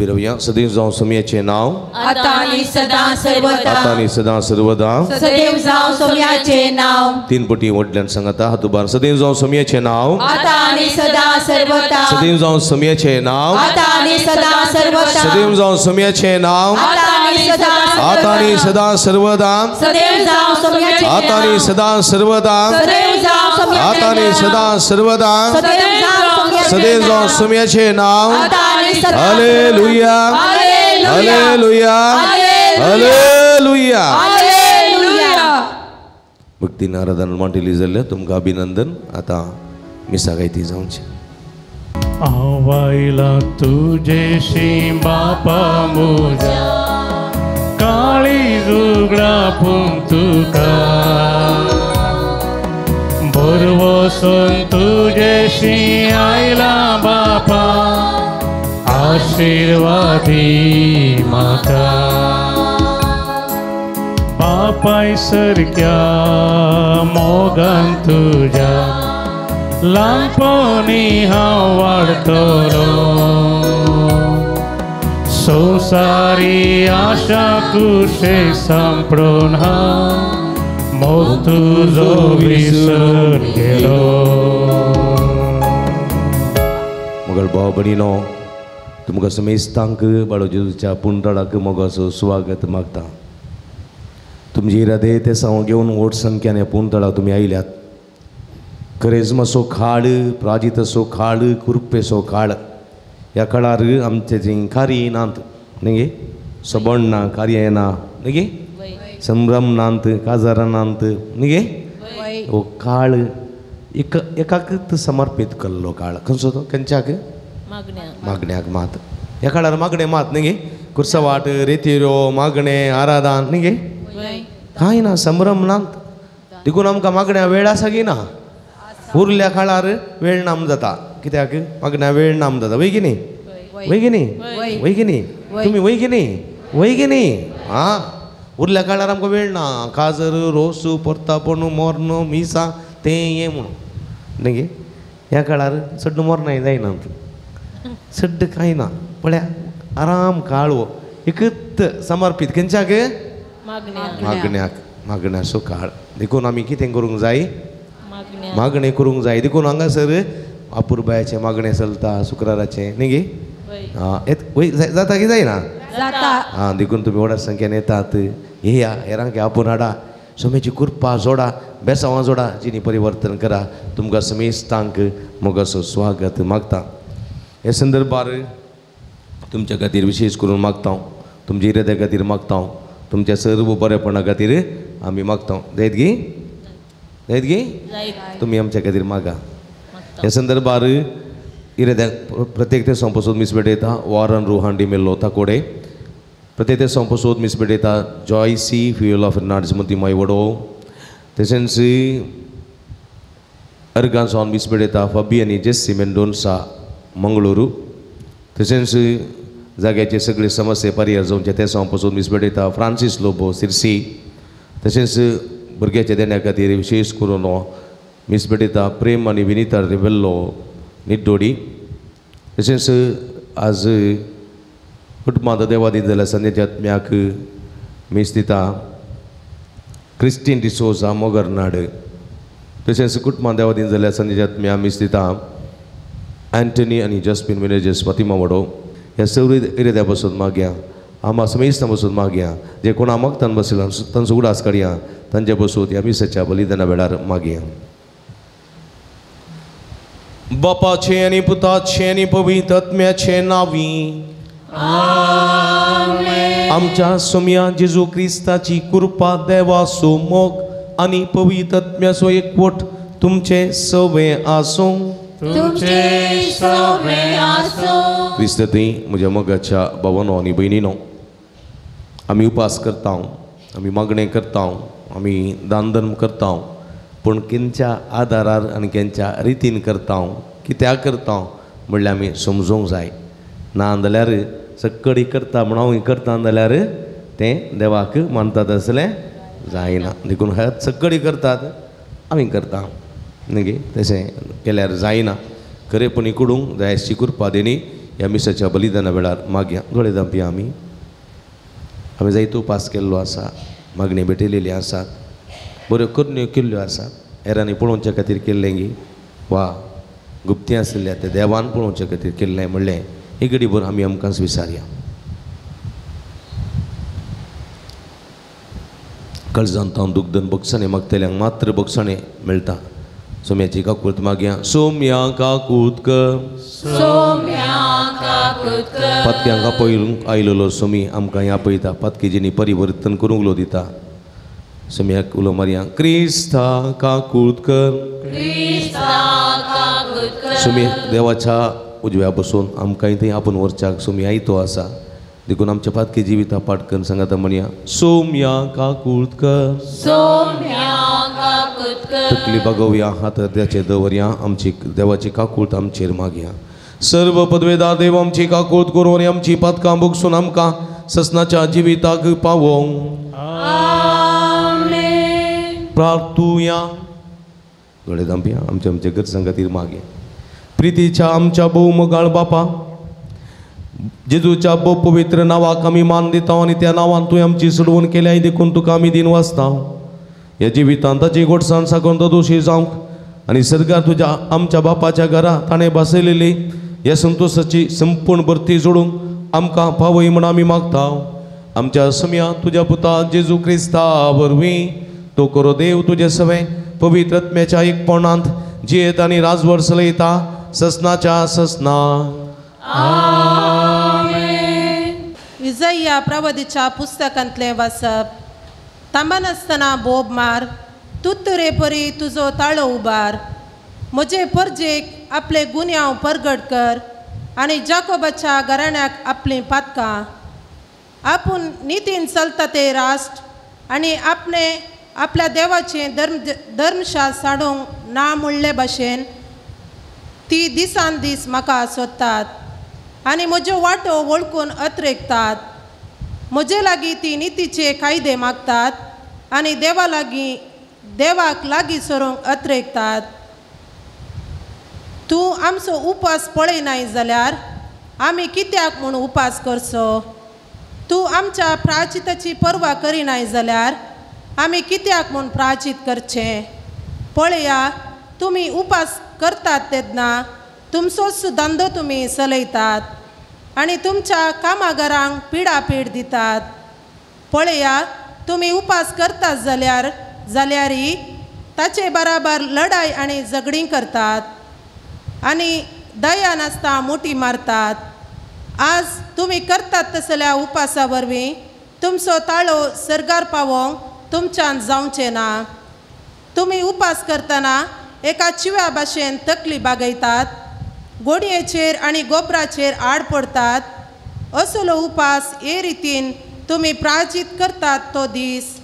उभी राहूया. सदैव जावं सोमयाचें नाव, आता आणि सदा सर्वदा. आता आणि सदा सर्वदा. सदैव जावं सोम्याचे नाव. 3 पटी वडल्यान सांगता हातूबार. सदैव जावं सोमयाचें नाव, आता आणि सदा सर्वदा. सदैव जावं सोमयाचें नाव, आता आणि सदा सर्वदा. सदैव जावं सोमयाचें नाव, आता आणि सदा आता आणि सदा सर्वदा. सदैव जावं सोम्याचे आता आणि सदा सर्वदा. सदैव जावं सोम्याचे आता आणि सदा सर्वदा. सदैव जावं सोम्याचे सदैव जावं सोमयाचें नाव. आता आणि सदा हालेलुया, हालेलुया, हालेलुया. हालेलुया. भक्तीन आराधना मंडळी जाल्ल्या तुमकां अभिनंदन. आता मिसा गायती जावचे. आवायला तुझेशी बापा मुजा काळी जुगडा तुका बरवसून तुझेशी आयला बापा आशीर्वादी माका बापाय सारक्या मोगान तुझ्या ल्हानपणी हांव वाडतलो संवसारी आशा कुशे सांपडून हांव मोग तुजो विसरून गेलो. मोगल भाव भयणीनो तुमकां समेस्तांक बाळो जेजूच्या पुंतळाक मोगाचो स्वागत मागता. तुमची हृदय ते साव घेवन व्हड संख्यान ह्या पुंतळाक तुमी आयल्यात. करेजमाचो खाड, प्राजिताचो खाड, कुरपेचो खाड ह्या काळार आमचे जे कार्य नांत न्ही सबण ना कार्य ना न्ही संभ्रम नांत काजारां नांत न्ही हो काळ एकाक समर्पित केल्लो काळ. खंयचो तो खंयच्याक मागण्याक मात. ह्या काळार मागणे मात न्ही कुर्सवाट रेतीरो मागणे आराधन न्ही कांय ना संभ्रम नांत. देखून आमकां मागण्या वेळ आसा की ना. उरल्या काळार वेळ नाम जाता कित्याक मागण्या वेळ नाम जाता. वय की न्ही वय की न्ही वय की न्ही तुमी वय की न्ही वय की न्ही. हां उरल्या काळार आमकां वेळ ना. काजर रोसू परतापणू मोरणो मिसा तें हें म्हणून न्ही ह्या काळार सड्ड मोरनाय जायना. सड्ड कांय ना पळया आराम काळ हो एकत समर्पीत खंयच्याक मागण्याक. मागण्याचो काळ. देखून आमी कितें करूंक जाय मागणे करूंक जाय. देखून हांगासर अपुरबायाचे मागणे चलता शुक्राराचे न्ही गे जाता की जायना हां. देखून तुमी व्हड संख्येन येतात. येया हेरांक आपूण हाडा सोम्याची कृपा जोडा बेसांवां जोडा जिणी परिवर्तन करा. तुमकां समेस्तांक मोगाचो स्वागत मागता. हे संदर्भार तुमच्या खातीर विशेष करून मागता. तुमच्या हृदया खातीर मागता. तुमच्या सर्व बरेपणा खातीर आमी मागता. जायत गी जायत गी तुमी आमच्या खातीर मागा. ह्या संदर्भार हृदयाक प्रत्येक ते संपसून मीस भेटयता. वारन रुहांडी मेल्लो ताकोडे प्रत्येक ते संपसून मीस भेटयता. जॉयसी फ्युअल ऑफ नार्ड्स मती मायवडो तशेंच अर्गांसोन मीस भेटयता. फबी आनी जेस्सी मेंडोन्सा मंगळूरू तशेंच जाग्याचे सगळे समस्या पर्याय जावचे ते संपसून मीस भेटयता. फ्रांसीस लोबो सिर्सी तशेंच भुरग्याच्या देण्या खातीर विशेष करून मीस भेटयता. प्रेम आनी विनिता रिबेल्लो निड्डोडी तशेंच आज कुटुंबांत देवा दीन जाल्यार संदेच्या आत्म्याक मीस दिता. क्रिस्टीन डिसोजा मोगरनाड तशेंच कुटुंबांत देवा दीन जाल्यार संदेच्या आत्म्याक मीस दिता. एंटनी आनी जस्पिन विनेजस फातिमा वडो ह्या सगळी हृदया बसून मागया. आम्हा समेस्तां बसून मागया. जे कोणा मागतान बसला तांचो उडास काडया. तांचे बसून ह्या मिसाच्या बलिदाना वेळार मागया. बापाचे आनी पुताचे आनी पवित्र आत्म्याचे नांवी आमच्या सोम्या जेजू क्रिस्ताची कृपा देवाचो मोग आनी पवित्र आत्म्याचो एकवट तुमचे सवे आसूं. क्रिस्ती म्हज्या मोगाच्या भावांनो आनी भयणीनो आमी उपास करता. आमी मागणें करता. आमी दान धर्म करता. पूण खंयच्या आदारार आनी खंयच्या रितीन करता कित्याक करता म्हणल्यार आमी समजूंक जाय. ना जाल्यार सक्कडी करता म्हण हांव करता जाल्यार तें देवाक मानतात आसलें जायना. देखून हे सक्कडी करतात आमी करता न्ही तशें केल्यार जायना. खरेपणी कडूंक जायची कृपा देणी ह्या मिसाच्या बलिदाना वेळार मागया गळे दांपया आमी जायतो उपास केल्लो आसा मागणी भेटयलेली आसात बऱ्यो करण्यो केल्ल्यो आसात हेरांनी पळोवच्या खातीर केल्लें गी वा गुप्ती आसलेल्या त्या देवान पळोवच्या खातीर केल्लें म्हणलें ही घडीभर आमी आमकांच विचारया काळजांत हांव दुग्धन बक्षाणें मागतल्यांक मात्र बक्षाणें मेळटा सोम्याची काकूत मागया सोम्या काकूतकर पातक्यांक आपयलूंक आयलोलो सोमी आमकां आपयता पातकेजींनी परिवर्तन करूंक लो दिता सोम्याक उलो मारया क्रिस्ता काकूतकर सोमी देवाच्या उजव्या बसून आमकां थंय आपूण व्हरच्याक सोमी आयतो आसा देखून आमच्या पातकी जिविता पाठ करून सांगाता म्हणया सोम्या काकूतकर तकली बागोवया हात त्याचे दवरया आमची देवाची काकूट आमचेर मागया सर्व पदवेदार देव आमची काकूट करून आमची पातकां बगसून आमकां ससनाच्या जिविताक पावोंक प्रार्थुया गळे दांपया आमच्या आमच्या गरजां खातीर मागया प्रितीच्या आमच्या भोव मोगाळ बापा जेजूच्या भोव पवित्र नांवाक आमी मान दिता आनी त्या नांवान तुवें आमची सोडवण केल्या देखून तुका आमी दिन वाचता ह्या जिवितांत ताची घोटसाण साकून तो दोशी जावंक आनी सरकार तुज्या आमच्या बापाच्या घरा ताणें बसयलेली ह्या संतोशाची संपूर्ण भरती जोडूंक आमकां पावय म्हण आमी मागता आमच्या समया तुज्या पुता जेजू क्रिस्ता वरवीं तो करो देव तुजे सवे पवित्र आत्म्याच्या एकपणांत जियेत आनी राजवट चलयता ससनाच्या ससना इजाइया प्रवादीच्या पुस्तकांतलें वाचप तांबान आसतना बोब मार तुत्तुरे परी तुजो ताळो उबार म्हजे परजेक आपले गुन्यांव परगट कर आनी जाकोबाच्या घराण्याक आपलीं पातकां आपूण नितीन चलता ते राष्ट्र आनी आपल्या देवाचें धर्मशाळ साडूंक ना म्हणले भाशेन ती दिसान दीस म्हाका सोदतात आनी म्हज्यो वाटो वळखून अत्रेकतात म्हजे लागीं ती नितीचे कायदे मागतात आनी देवाक लागीं सरूंक अत्रेकतात तूं आमचो उपास पळयनाय जाल्यार आमी कित्याक म्हूण उपास करचो तूं आमच्या प्राचिताची पर्वा करिनाय जाल्यार आमी कित्याक म्हूण प्राचीत करचें पळया तुमी उपास करतात तेन्ना तुमचोच धंदो तुमी चलयतात आनी तुमच्या कामागारांक पिडापीड दितात पळया तुमी उपास करतात जाल्यारय ताचे बराबर लढाई आनी झगडीं करतात आनी दया नासता मोठी मारतात आज तुमी करतात तसल्या उपासा वरवीं तुमचो ताळो सरगार पावोंक तुमच्यान जावचें ना तुमी उपास करतना एका चिव्या भाशेन तकली बागयतात गोडयेचेर आनी गोबराचेर आड पडतात असलो उपास हे रितीन तुमी प्रायचित करतात तो दीस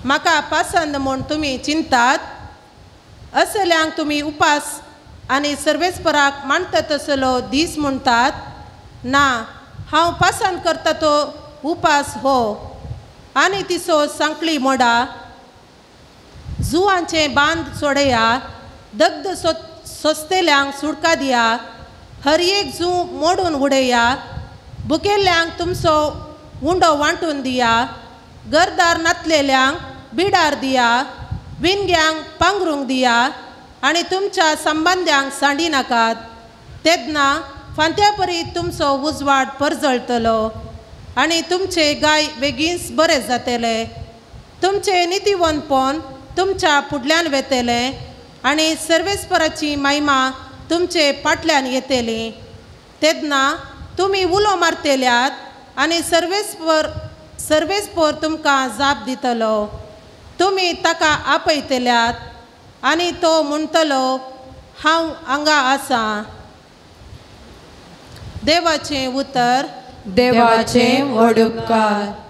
म्हाका पसंद म्हूण तुमी चिंतात असल्यांक तुमी उपास आनी सर्वेस्पराक मानता तसलो दीस म्हणटात ना हांव पसंद करता तो उपास हो आनी तिसो सांकळी मोडा जुवांचे बांद सोडया दग्ध सोंसतेल्यांक सुडका दिया हर एक जू मोडून उडया भुकेल्ल्यांक तुमचो उंडो वांटून दिया गरदार नातलेल्यांक बिडार दिया विणग्यांक पांगरूंक दिया आनी तुमच्या संबंद्यांक सांडी नाकात तेन्ना फांत्या परी तुमचो उजवाड परजळटलो आनी तुमचे गाय बेगीनच बरें जातले तुमचे नितीवंतपण तुमच्या फुडल्यान वेतले आनी सर्वेस्पराची महिमा तुमचे फाटल्यान येतली तेन्ना तुमी उलो मारतेल्यात आनी सर्वेस्पर तुमकां जाप दितलो तुमी ताका आपयतल्यात आनी तो म्हणटलो हांव हांगा आसा देवाचें उतर देवाचें व्हड उपकार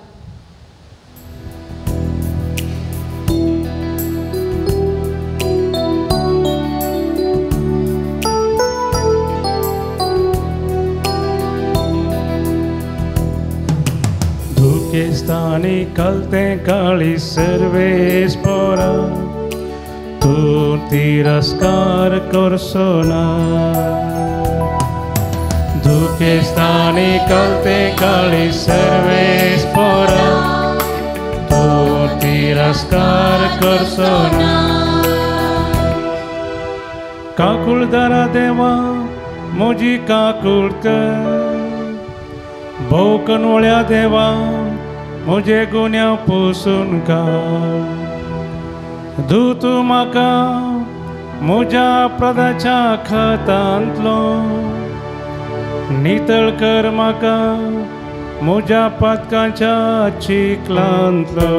Duquestani calten cali servespora tu tirascar corsona दुखे स्थानी कळते काळी सर्वेस पोरा तू तिरस्कार करसो ना काकुळदारा देवा म्हजी काकुळत भोव कनवळ्या देवा म्हजे गुन्या पुसून काड दूत म्हाका म्हज्या अपराधाच्या खतांतलो नितळ कर म्हाका म्हज्या पातकांच्या चिखलांतलो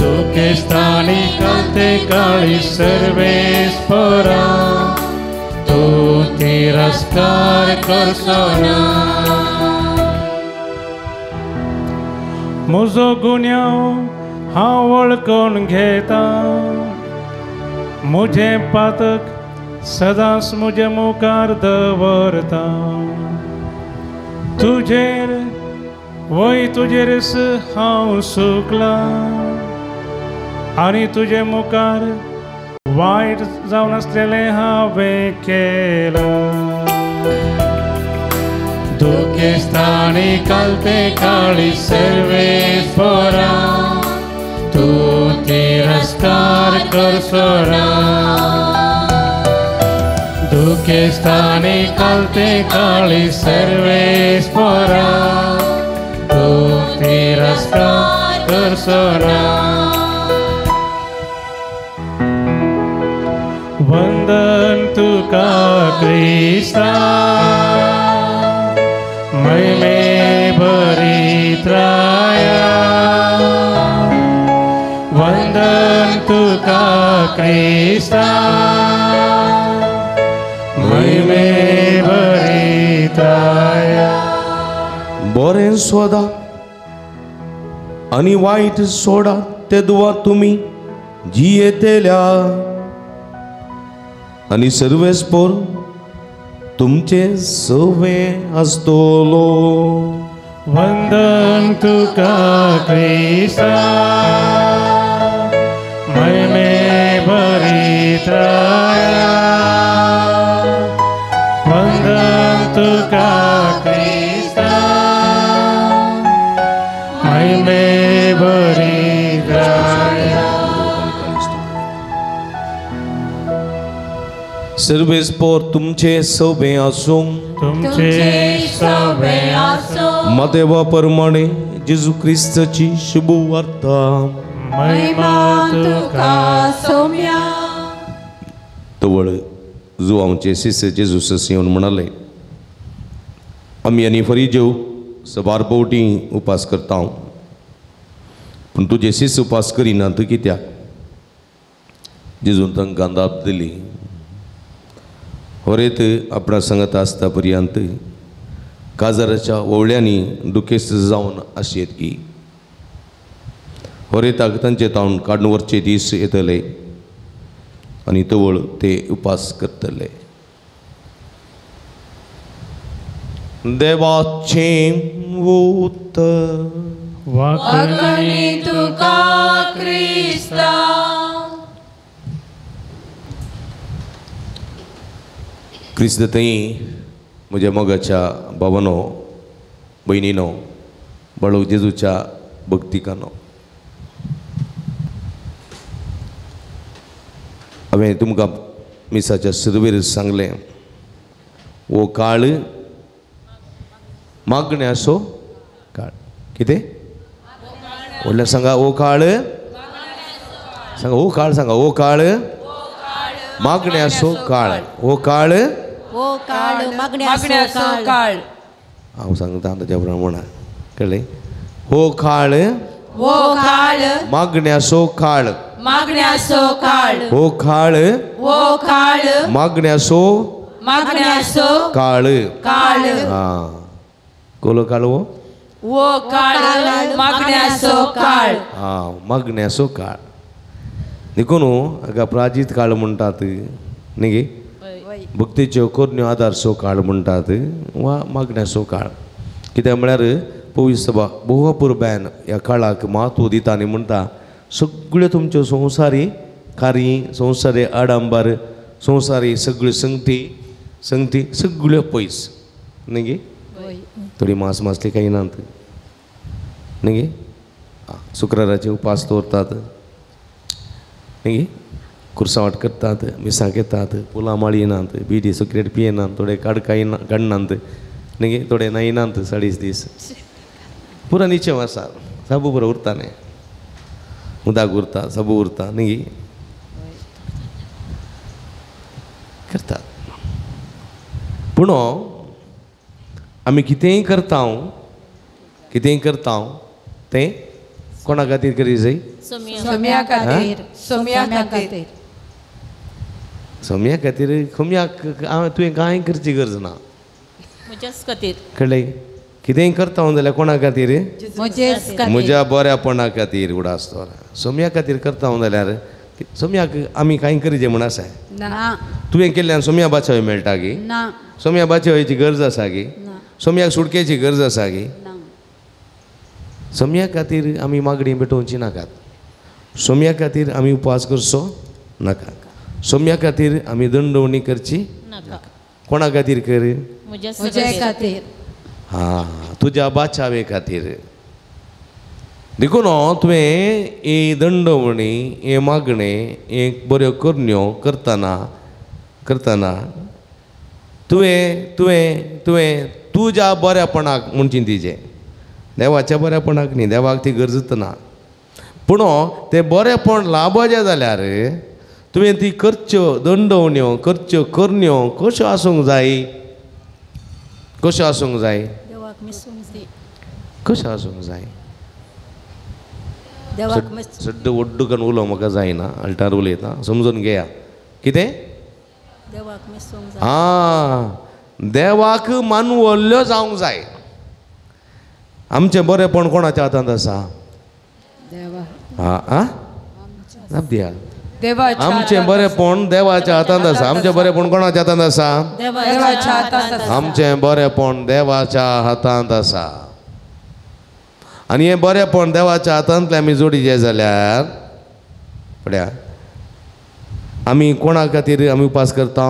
दुखे स्थानी कळते काळी सर्वेस पोरा तू तिरस्कार करसो ना म्हजो गुन्यांव हांव वळखून घेता म्हजें पातक सदांच म्हजे मुखार दवरता तुजेर वय तुजेरच हांव सुकला आनी तुजे मुखार वायट जावन आसलेलें हांवें केलां दुखे स्थानी कळते काळी सर्वेस पोरा तू तिरस्कार करसो ना दुखे स्थानी कळते काळी सर्वेस पोरा तू तिरस्कार करसो ना वंदन तुका क्रिस्ता महिमे भरीत राया वंदन तुका क्रिस्ता महिमे भरीत राया बरें सोदा आनी वायट सोडा तेदुआ तुमी जियेतेल्या आनी सर्वेस्पोर तुमचे सवे आसतलो वंदन तुका क्रिस्ता महिमे भरीत राया वंदन तुका क्रिस्ता महिमे भरीत राया सर्वेस्पोर तुमचे सवे आसूं तुमचे सवे आसो मदेवा प्रमाणे जेजू क्रिस्ताची शुभ वार्ता महिमा तुका सौम्या तवळ जो आमचे शिष्य जेजू येवन म्हणाले आमी आनी फरी जेव सबार पोवटी उपास करता पूण तुजे शिष्य उपास करिनात कित्याक जेजून तांकां दाब दिली होरेत आपणा सांगत आसता पर्यंत काजाराच्या ओवळ्यांनी दुखेस्त जावन आशेत की होरेताक तांचे तावन काडून व्हरचे दीस येतले आनी तवळ ते उपास करतले देवाचें उतर वाकणी तुका क्रिस्ता क्रिस्त थंय म्हज्या मोगाच्या भावानो भयणीनो बाळू जेजूच्या भक्तिकानो हांवें तुमकां मिसाच्या सुरवेर सांगलें वो काळ मागण्याचो काळ कितें व्हडल्यान सांगा ओ काळ सांगा ओ काळ सांगा ओ काळ मागण्याचो काळ ओ काळ ओ काळ मागण्याचो काळ हांव सांगता ताच्या प्रमाण कळ्ळें हो काळ ओ काळ मागण्याचो काळ मागण्याचो काळ हो काळ ओ काळ मागण्याचो काळ काळ हां कोलो काळ वो ओ काळ मागण्याचो काळ हां मागण्याचो काळ देखून हाका प्राजीत काळ म्हणटात न्ही गे भक्तीच्यो कोरण्यो आदारचो काळ म्हणटात वा मागण्याचो काळ कित्याक म्हळ्यार पवित्र सभा बहुपुरब्यान ह्या काळाक म्हत्व दिता आनी म्हणटा सगळ्यो तुमच्यो संवसारी खारी संवसारी आडंबर संवसारी सगळ्यो संगती संगती सगळ्यो पयस न्ही गे थोडी मांस मासली काही ना न्ही गे शुक्राराचे उपास दवरतात न्ही गे कुरसावाट करतात मिसां घेतात पुलां माळयनात बिडी सिगरेट पियेनात थोडे काडकाय काडनात न्ही गे थोडे न्हायनात 40 दीस पुरा निचेव आसा सबू बरो उरता न्ही उदक उरता सबू उरता न्ही गे करतात पूण आमी कितेंय करता तें कोणा खातीर करी जाय सोम्या खातीर सोम्या खातीर खोम्याक तुवें कांय करची गरज ना म्हज्याच खातीर कळ्ळें कितेंय करता जाल्यार कोणा खातीर म्हज्या बऱ्यापणा खातीर उडासतो सोम्या खातीर करता जाल्यार सोम्याक आमी कांय करीचे म्हण आसा तुवें केल्ल्यान सोम्या बाचावी मेळटा गे सोम्या बाचावयची गरज आसा गे सोम्याक सुडकेची गरज आसा गे सोम्या खातीर आमी मागणी भेटोवची नाकात सोम्या खातीर आमी उपवास करचो नाका सोम्या खातीर आमी दंडवणी करची नाका कोणा खातीर कर म्हज्या खातीर हां तुज्या बाचावे खातीर देखून तुवें ही दंडवणी हे मागणे एक बऱ्यो करण्यो करतना तुवें तुज्या बऱ्यापणाक म्हणची तिजें देवाच्या बऱ्यापणाक न्ही देवाक ती गरजच ना पूण तें बरेंपण लाभचें जाल्यार तुवें ती करच्यो दंडवण्यो करच्यो करण्यो कश्यो आसूंक जाय कश्यो आसूंक जाय कश्यो आसूंक जाय सड्ड वड्डूकन उलोवंक म्हाका जायना अल्टार उलयता समजून घेया कितें देवाक मानवल्ल्यो जावंक जाय आमचें बरेंपण कोणाच्या हातांत आसा आमचें बरेंपण देवाच्या हातांत आसा आमचें बरेंपण कोणाच्या हातांत आसा आमचें बरेंपण देवाच्या हातांत आसा आनी हें बरेंपण देवाच्या हातांतलें आमी जोडिचें जाल्यार पळया आमी कोणा खातीर आमी उपास करता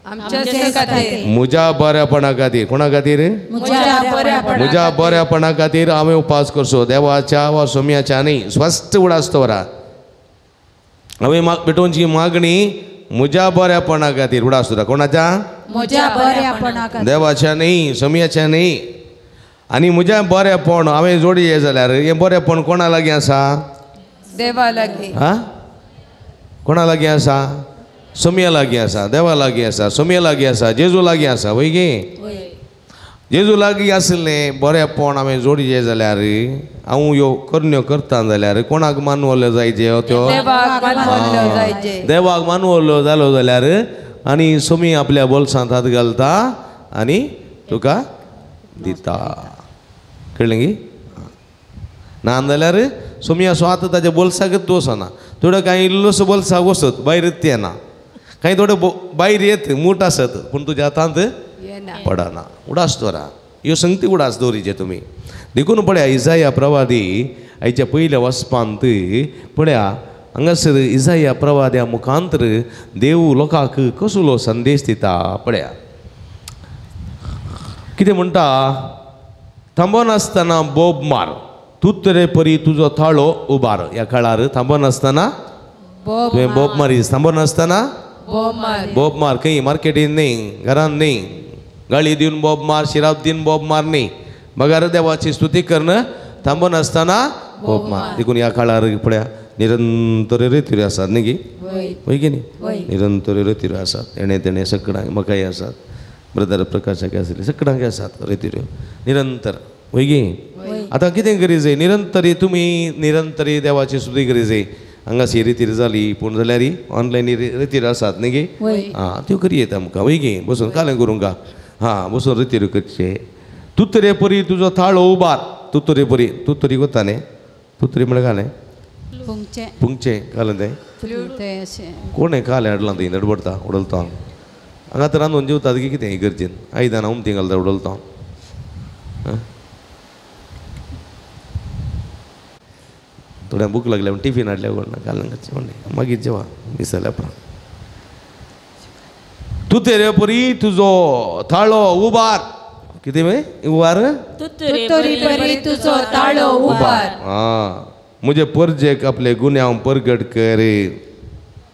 म्हज्या बऱ्यापणा खातीर कोणा खातीर म्हज्या बऱ्यापणा खातीर हांवें उपास करचो देवाच्या वा सोम्याच्या न्ही स्पश्ट उडासतो वरा हांवें भेटोवची मागणी म्हज्या बऱ्यापणा खातीर उडासतो कोणाच्या देवाच्या न्ही सोम्याच्या न्ही आनी म्हज्या बरेंपण हांवें जोडिचें जाल्यार हें बरेंपण कोणा लागीं आसा देवा लागीं कोणा लागीं आसा सोम्या लागीं आसा देवा लागीं आसा सोम्या लागीं आसा जेजू लागीं आसा वय गे जेजू लागीं आसलें बरेंपण हांवें जोडिचें जाल्यार हांव ह्यो करण्यो करता जाल्यार कोणाक मानवल्यो जायच्यो त्यो देवाक मानवल्यो जालो जाल्यार आनी सोमी आपल्या बोल्सांत हात घालता आनी तुका दिता कळ्ळें गे ना जाल्यार सोम्या स्वात ताच्या बोल्साकच वचना थोडो कांय इल्लोसो बोल्साक वसत भायर येना कांय थोडे भायर येत मूठ आसत पूण तुज्या हातांत पडना उडास दवरा ह्यो संगती उडास दवरीचे तुमी देखून पळया इसाया प्रवादी हाच्या पयल्या वचपांत पळया हांगासर इसाया प्रवाद्या मुखांतर देव लोकांक कसलो संदेश दिता पळया कितें म्हणटा थांबोन आसतना बोब मार तुत्रे परी तुजो थाळो उबार ह्या काळार थांबोन आसतना तुवें बोब मारीस थांबोन आसतना बोब मार खंय मार्केटीन न्ही घरान न्ही गाळी दिवन बोब मार शिराप दिवन बोब मार न्ही बगार देवाची स्तुती करण थांबोन आसतना बोब मार देखून ह्या काळार पळया निरंतर रितीऱ्यो आसात न्ही गे वय गे न्ही निरंतर रितीऱ्यो आसात एणे तेणे सगळ्यांक म्हाकाय आसात ब्रदर प्रकाशाक आसले सगळ्यांक आसात रितीऱ्यो निरंतर वय गे आतां कितें करी जाय निरंतरी तुमी निरंतरी देवाची स्तुती करी जाय हांगासी रितीर जाली पूण जाल्यार ऑनलायन रितीर आसात न्ही गे त्यो करी येता आमकां वय गे बसून कालें करूंक बसून रितीर करचे तुतरे परी तुजो थाळो उबार तुतरे परी तुतरी कोता न्ही तुतरी म्हळ्यार घालें पुंगचें घालें तें कोणें कालें हाडलां थंय दडबडता उडलता हांगा तर रांदून जेवतात की कितें गरजेन आयदनां उमथीं घालता उडलता थोड्या भूक लागल्या पूण टिफीन हाडल्या कोण घालून मागीर जेवा दिसल्या तू तेरे परी तुझो थाळो उबार किती माहिती उबार तुतरी परी तुझो ताळो उबार. मुझे परजेक आपले गुन्ह्या परगट करे.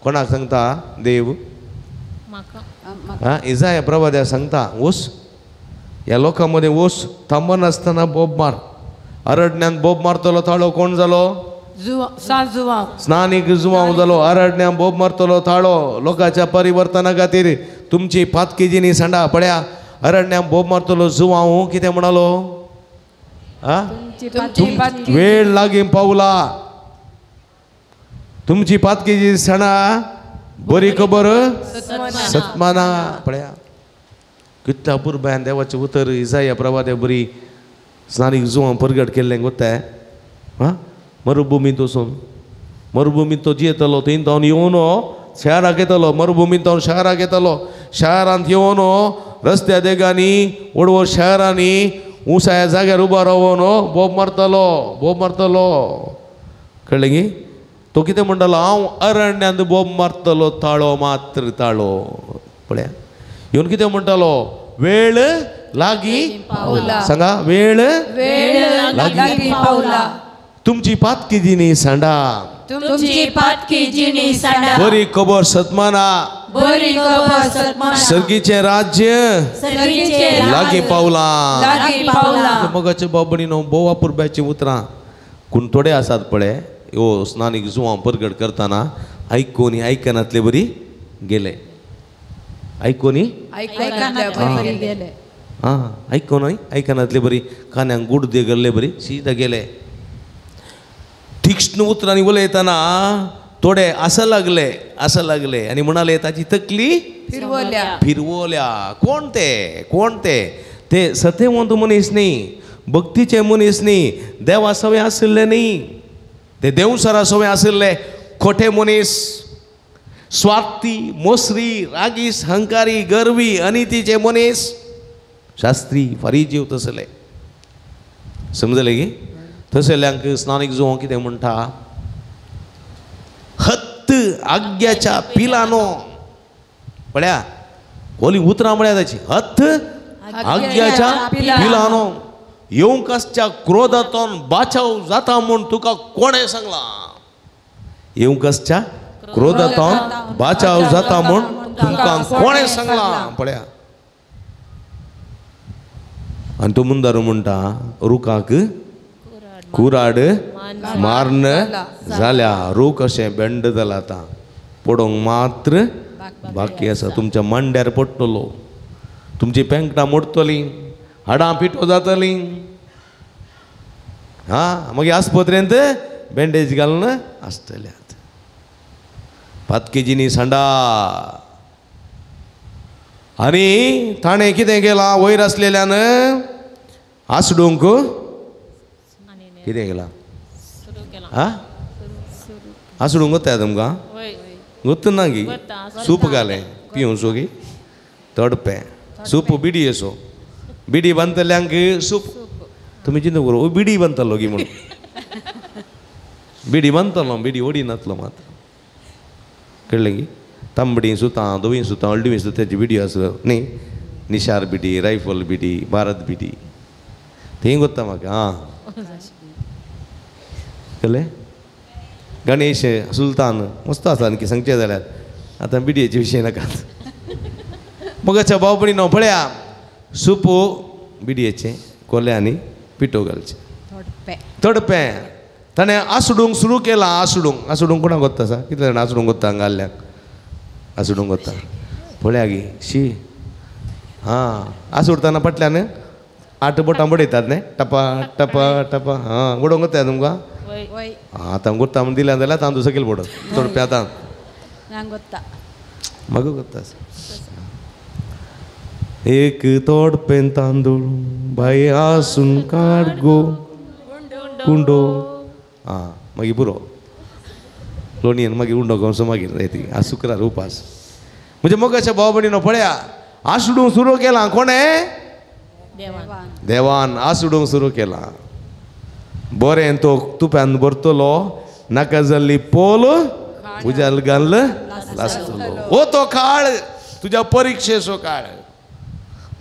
कोणाक सांगता देव? इसाया प्रवाद्या सांगता ओस या लोकांमध्ये ओस थांब नासतना बोब मार. अरण्यांत बोब मारतलो थाळो कोण जालो? स्नानीक जुवांव जालो. अरण्यांत बोब मारतलो थाळो लोकांच्या परिवर्तना खातीर तुमची पातकेजीनी सांडा पड्या. अरण्यांत बोब मारतलो जुवांव कितें म्हणालो? वेळ लागीं पावला. तुमची पातकेजी सणा बरी खबर सत्माना पळया. कितल्या पुरब्यान देवाचें उतर इसाया प्रवाद्या बरी स्नानीक जुवां परगट केल्लें गोताय. मरुभुमींत वचून मरुभुमींत तो जियेतलो थंय जावन येवन शहराक येतलो. मरुभुमींत जावन शहराक येतलो. शहरांत येवन रस्त्या देगांनी ओडवो शहरांनी उंचाया जाग्यार उबो रावन बोब मारतलो बोब मारतलो. कळ्ळें गी? तो कितें म्हणटालो? हांव अरण्यांत बोब मारतलो ताळो मात्र ताळो. पळया येवन कितें म्हणटालो? वेळ लागीं सांगा वेळ लागीं पावला. तुमची पातकेजीनी सांडा. तुमची पातकेजीनी सांडा. बरी खबर सत्माना. बरी खबर सत्माना. सर्गीचे राज्य लागीं पावला. मगाचे बाबडीनो बोवा पुरब्याची उतरां कोण थोडे आसात पळय ह्यो स्नानीक जुवां परगट करतना आयकोनी आयकनातले बरी गेले. आयकोनी गेले. आयकोन आयकनातले बरी कान्यांक गुड दे गेल्ले बरी सीदा गेले. तीक्ष्ण उतरांनी उलयतना थोडे आसा लागले आनी म्हणाले ताची तकली फिरवल्या. कोण ते? ते सत्यवंत मनीस न्ही, भक्तीचे मनीस न्ही, देवा सवे आशिल्ले न्ही. ते देवसरा सवे आशिल्ले खोटे मनीस. स्वार्थी, मोसरी, रागीस, हंकारी, गर्वी, अनितीचे मनीस. शास्त्री फरीजीव तसले. समजले की? तसल्यांक स्नानीक जुवां कितें म्हणटा? हत्त आग्याच्या पिलानो. पळया कोली उतरां म्हळ्यार ताची हत्त आग्याच्या पिलानो. येवंकसच्या क्रोधातून बाचाव जाता म्हूण तुका कोणें सांगला? येवंकसच्या क्रोधातून बाचाव जाता म्हूण तुमकां कोणें सांगला? पळया. आनी तो मुंदारो म्हणटा रुखाक कुराड मारन जाल्या रूख अशें बेंड जाला आतां पडोवंक मात्र बाकी आसा. तुमच्या मांड्यार पडटलो. तुमची पेंकटां मोडटलीं. हाडां पिठो जातलीं. मागीर आस्पत्रेंत बँडेज घालून आसतल्यात. पातकेजीनी सांडा. आनी ताणें कितें केलां? वयर आसलेल्यान आसडूंक कितें केलां? आसडूंक गोत्ता तुमकां? गोत्त ना गी? सूप घालें पिवूं गी तडपें सूप बिडी असो. बिडी बांदतल्यांक सूप. तुमी चिंता करूं बिडी बांदतलो गी म्हणून. बिडी बांदतलो बिडी ओडिनातलो मात. कळ्ळें गी? तांबडी सुतां, धवीं सुतां, हळडुवीं सुतांची बिडी आसल्यो न्ही. निशार बिडी, रायफल बिडी, भारत बिडी तें गोत्ता म्हाका. कळ्ळें? गणेश सुलतान मस्त आसा आणकी सांगचें जाल्यार. आतां बिडयेचे विशय नाकात. मगाच्या भावपणी न्हू पळया सूप बिडयेचें कोल्यांनी पिठो घालचें तडपें. ताणें आसडूंक सुरू केलां. आसडूंक कोणाक गोत्ता आसा? कितले जाण आसडूंक गोत्ता हांगा आल्ल्याक? आसडूंक गोत्ता पळया गी शी. आसडटाना फाटल्यान 8 बोटां बडयतात न्ही. टपा टपा टपा. उडोवंक गोत्ता तुमकां? आतां गोत्ता म्हूण दिल्यां जाल्यार तांदूळ सकयल पडत तडप्या आतां म्हाका गोत्ता. एक तोडपें तांदूळ बाय आसून काड गो कुंडो. मागीर पुरो लोणयेन मागीर उंडो कसो मागीर जायती. आज शुक्रार उपास. म्हणजे मगाच्या भाव भयणीनो पळया आसडूंक सुरू केलां. कोणें? देवान आसडूंक सुरू केलां. बरें तो तुप्यान भरतलो. नाका जाल्ली पोल उजाल घाल लासतलो. ओ तो काळ तुज्या परीक्षेचो काळ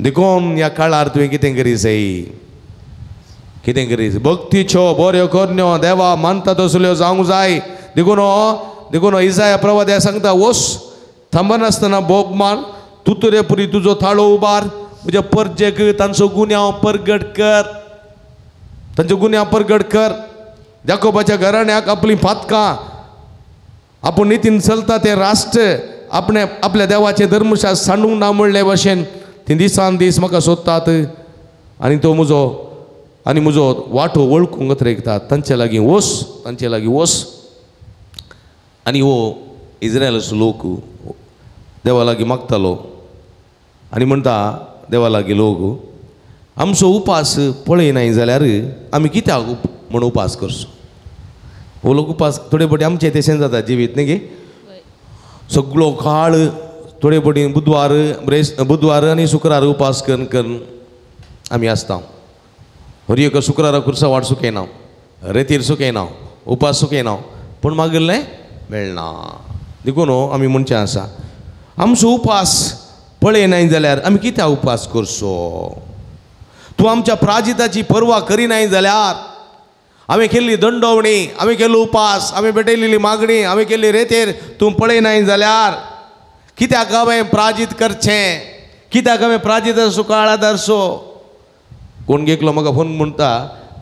देखून ह्या काळार तुवें कितें करीसय कितें करीस भक्तीच्यो बऱ्यो करण्यो देवा मानता तसल्यो जावंक जाय देखून इसाया प्रवाद्या सांगता वस थांबनासतना बोग मान तुतुरे पुरी तुजो थाळो उबार तुज्या परजेक तांचो गुन्यांव परगट कर तांचो गुन्यांव परगट कर याकोबाच्या घराण्याक आपली फातकां आपूण नितीन चलता ते राष्ट्र आपल्या देवाचे धर्मशास्त्र सांडूंक ना म्हणले भशेन ती दिसान दीस म्हाका सोदतात आनी तो म्हजो वाटो वळखूंक रेखतात तांचे लागीं वस आनी हो इज्रायलाचो लोक देवा लागीं मागतालो आनी म्हणटा देवा लागीं लोक आमचो उपास पळयनाय जाल्यार आमी कित्याक म्हूण उपास करचो हो लोक उपास थोडे फावटी आमचे तशें जाता जिवीत न्ही गे सगळो काळ थोडे फावटी बुधवार आनी शुक्रार उपास करून आमी आसता हरी एका शुक्रारा कुर्सा वाट सुकयना रेतीर सुकयना उपास सुकयना पूण मागिल्लें मेळना देखून आमी म्हणचे आसा आमचो उपास पळयनाय जाल्यार आमी कित्याक उपास करचो तूं आमच्या प्राजिताची पर्वा करिनाय जाल्यार हांवें केल्ली दंडवणी हांवें केल्लो उपास हांवें भेटयलेली मागणी हांवें केल्ली रेतेर तूं पळयनाय जाल्यार कित्याक हांवें प्राजीत करचें कित्याक हांवें प्राजिताचो सुकाळ आदारचो कोण गेकलो म्हाका फोन म्हणटा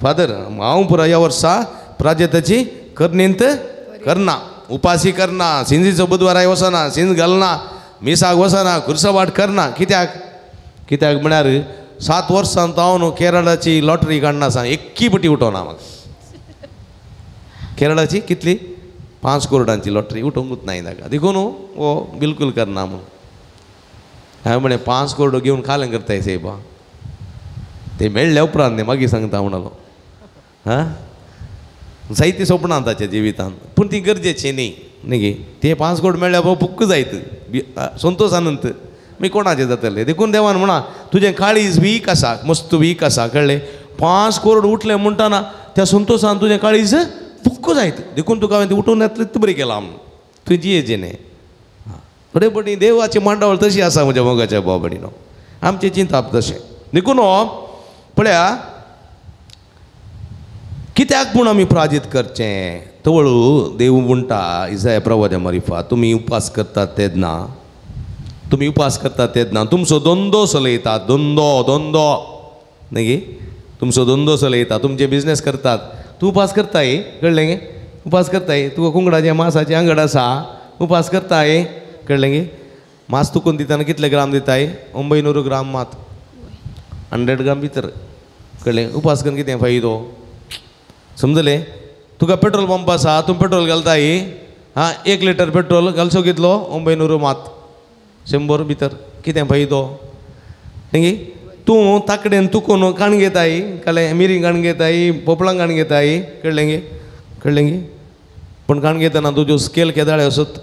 फादर हांव पुरो ह्या वर्सा प्राजिताची करनींत करना उपासी करना सिंजीचो बुधवाराय वचना सिंज घालना मिसाक वचना कुर्सावाट करना कित्याक म्हळ्यार 7 वर्सां हांव न्हू केरळाची लॉटरी काडना सांग एक्की पटी उठोवना म्हाका केरळाची कितली 5 करोडांची लॉटरी उठोवंकूच नाय ताका देखून हो बिलकूल करना म्हणून हांवें म्हळें 5 करोड घेवन खालें करताय साहेबा ते मेळ्ळे उपरांत न्ही मागीर सांगता म्हणलो जायतीं स्वप्नां ताच्या जिवितांत पूण ती गरजेची न्ही गे ते 5 करोड मेळ्ळ्या पुक्क जायत संतोश आनंत मागीर कोणाचें जातलें देखून देवान म्हणा तुजें काळीज वीक आसा मस्त वीक आसा कळ्ळें 5 करोड उठले म्हणटाना त्या संतोशान तुजें काळीज पुक्क जायत देखून तुका हांवें उठोवन येतलें बरें केलां तुवें जियेचें न्ही थोडे फावटी देवाची मांडावळ तशी आसा म्हज्या मोगाच्या बाबडीनो आमचें चिंताप तशें देखून पळया कित्याक म्हूण आमी प्राजीत करचें तवळू देव म्हणटा इसाया प्रवाद्या मारिफा तुमी उपास करतात तेदना तुमचो धंदो चलयतात धंदो न्ही गे तुमचो धंदो चलयता तुमचे बिजनेस करतात तूं उपास करताय कळ्ळें गे उपास करताय तुका कुंगडाचें मांसाचें आंगड आसा उपास करताय कळ्ळें गे मांस तुकून दितना कितले ग्राम दिताय 900 ग्राम मात 100 ग्राम भितर कळ्ळें उपास करून कितें फायदो समजलें तुका पेट्रोल पंप आसा तूं पेट्रोल घालताय 1 लिटर पेट्रोल घालचो कितलो 900 मात 100 भितर कितें फायदो न्ही तूं ताकडेन तुकून काण घेताय कळ्ळें मिरी काण घेताय पोपळां काण घेताय कळ्ळें गे पूण काण घेतना तुज्यो स्केल केदाळे आसत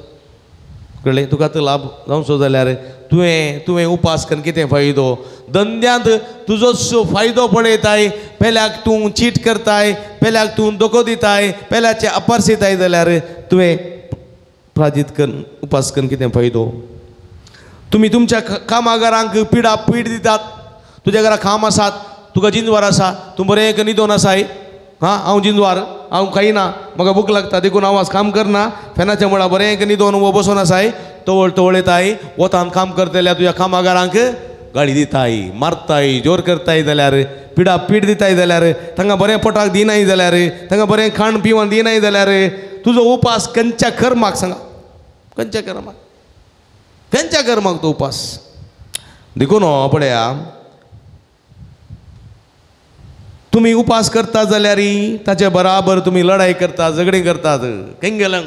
कळ्ळें तुका तो लाभ जावचो जाल्यार तुवें उपास करून कितें फायदो धंद्यांत तुजोच फायदो पळयताय पेल्याक तूं चीट करताय पेल्याक तूं दोको दिताय पेल्याचे अपारसिताय जाल्यार तुवें प्राजीत करून उपास करून कितें फायदो तुमी तुमच्या कामागारांक पीड दितात तुज्या घरा काम आसात तुका जिंजवार आसा तूं बरें न्हिदोन आसाय हांव जिंजवार हांव खायना म्हाका भूक लागता देखून हांव आज काम करना फॅनाच्या मुळा बरें न्हिदोन वो बसून आसाय तवळ येताय वतान काम करतल्या तुज्या कामागारांक गाळी दिताय मारताय जोर करताय जाल्यार पीड दिताय जाल्यार तांकां बरें पोटाक दिनाय जाल्यार तांकां बरें खाण पिवण दिनाय जाल्यार तुजो उपास खंयच्या कर्माक सांगा खंयच्या कर्माक तो उपास देखून पळया तुमी उपास करता जाल्यार ताचे बराबर तुमी लढाई करता झगडीं करतात खंय गेले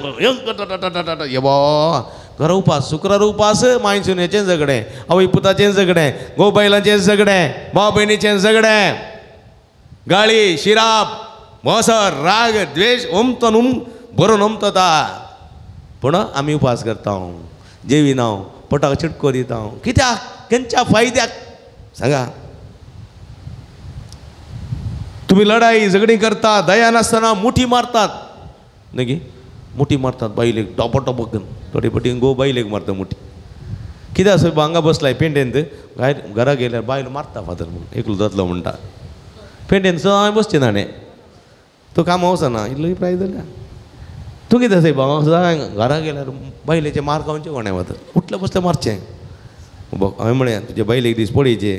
घरा उपास शुक्रार उपास माय सुनेचें झगडें आवय पुताचें झगडें घोव बायलांचें झगडें भाव भयणीचें झगडें गाळी शिराप मोसर राग द्वेश ओमतन बरोवन ओमतता पूण आमी उपास करता जेविना पोटाक चिटको दिता कित्याक खंयच्या फायद्याक सांगा तुमी लढाई झगडी करता दया नासतना मुठी मारतात न्ही मुठी मारतात बायलेक टोपो करून थोडे फावटी गो बायलेक मारता मुठी कित्याक असं हांगा बसलाय पेंटेंत भायर घरा गेल्यार बायल मारता फादर म्हणून एकलो जातलो म्हणटा पेंटेंत सवाय बसचें ना तो काम वचना इल्लो प्रायज जाल्या तूं कितें साहेब हांगा घरा गेल्यार बायलेचे मार खावचे कोणें वता उठलें बसलें मारचें हांवें म्हळें तुजे बायलेक दीस पळयचे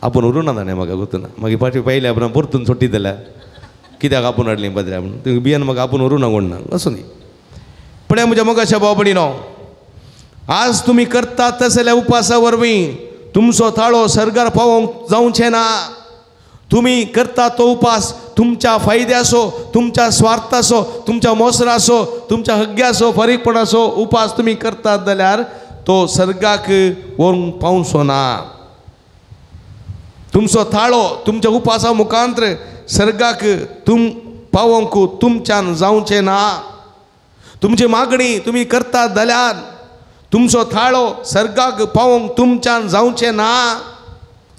आपूण उरूं ना ताणें म्हाका गुर्तना मागीर फाटीं पयल्या उपरांत परतून सुट्टी जाल्यार कित्याक आपूण हाडली बद्र्या म्हणून तुका बियान म्हाका आपूण उरूं ना कोण ना असो न्ही पण म्हज्या मोगाच्या भावभयणीनो आज तुमी करतात तशें जाल्यार उपासा वरवीं तुमचो ताळो सर्गार पावोवंक जावचें ना तुमी करता तो उपास तुमच्या फायद्याचो तुमच्या स्वार्थाचो तुमच्या मोसराचो तुमच्या हग्ग्याचो फरीकपणाचो उपास तुमी करतात जाल्यार तो सर्गाक व्हरूंक पावचो ना तुमचो ताळो तुमच्या उपासा मुखांतर सर्गाक पावोवंक तुमच्यान जावचें ना तुमची मागणी तुमी करतात जाल्यार तुमचो थाळो सर्गाक पावोवंक तुमच्यान जावचें ना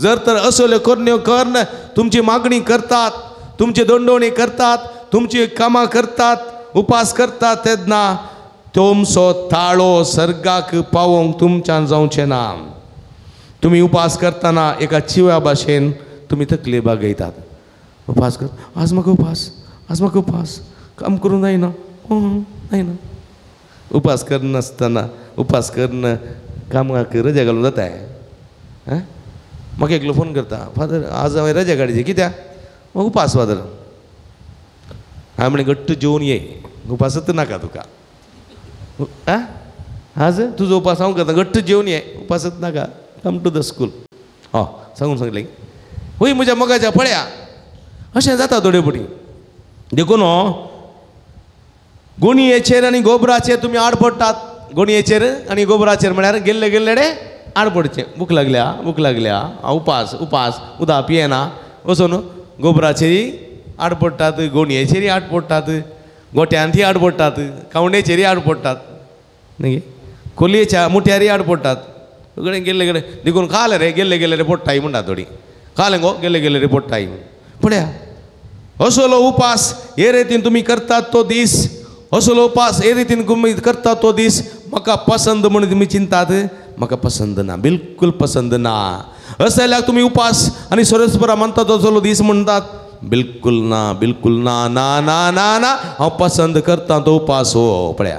जर तर असल्यो करण्यो कर्ण तुमची मागणी करतात तुमची दंडोवणी करतात तुमची कामां करतात उपास करतात तेन्ना तुमचो थाळो सर्गाक पावोवंक तुमच्यान जावचें ना तुमी उपास करतना एका चिव्या भाशेन तुमी तकली बागयतात उपास कर आज म्हाका उपास काम करूं जायना जायना उपास करनासतना उपास करन कामाक रजा घालून जाता हां म्हाका एकलो फोन करता फादर आज हांवें रजा काडची कित्याक उपास फादर हांवें म्हणलें घट्ट जेवन ये उपासच नाका तुका आं आज तुजो उपास हांव करता घट्ट जेवन ये उपासच नाका कम टू द स्कूल सांगून सांगलें वय म्हज्या मोगाच्या पळया अशें जाता थोडे पटी देखून गोणयेचेर आनी गोबराचेर तुमी आड पडटात गोणयेचेर आनी गोबराचेर म्हळ्यार गेल्ले गेल्ले आड पडचें भूक लागल्या उपास उदक पियेना वचून गोबराचेरय आड पडटात गोणयेचेरय आड पडटात गोट्यांतय आड पडटात कावंडेचेरय आड पडटात न्ही कोलयेच्या मुठ्यारय आड पडटात सगळें गेल्ले गेले देखून खाले रे गेल्ले पडटाय म्हणटा थोडी खाले गो गेल्ले रे पडटाय पळया असलो उपास हे रितीन तुमी करतात तो दीस असलो उपास हे रितीन तुमी करतात तो दीस म्हाका पसंद म्हणून तुमी चिंतात म्हाका पसंद ना बिलकुल पसंद ना अशें जाल्यार तुमी उपास आनी सरस्वरा म्हणटात असलो दीस म्हणटात बिलकुल ना ना ना ना ना हांव पसंद करता तो उपास हो पळया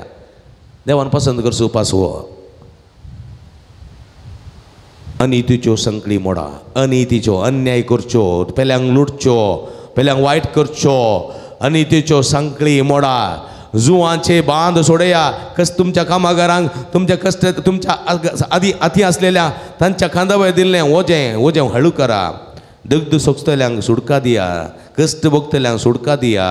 देवान पसंद करचो उपास हो अनितीच्यो संकळी मोडा अनितीच्यो अन्याय करच्यो पेल्यांक लुटच्यो पेल्यांक वायट करच्यो अनितीच्यो संकळी मोडा जुवांचे बांद सोडया तुमच्या कामागारांक तुमच्या कश्ट तुमच्या आदी असलेल्या तांच्या खांदावयर दिल्लें वजें हळू करा दगद सोंसतल्यांक सुडका दिया कश्ट भोगतल्यांक सुडका दिया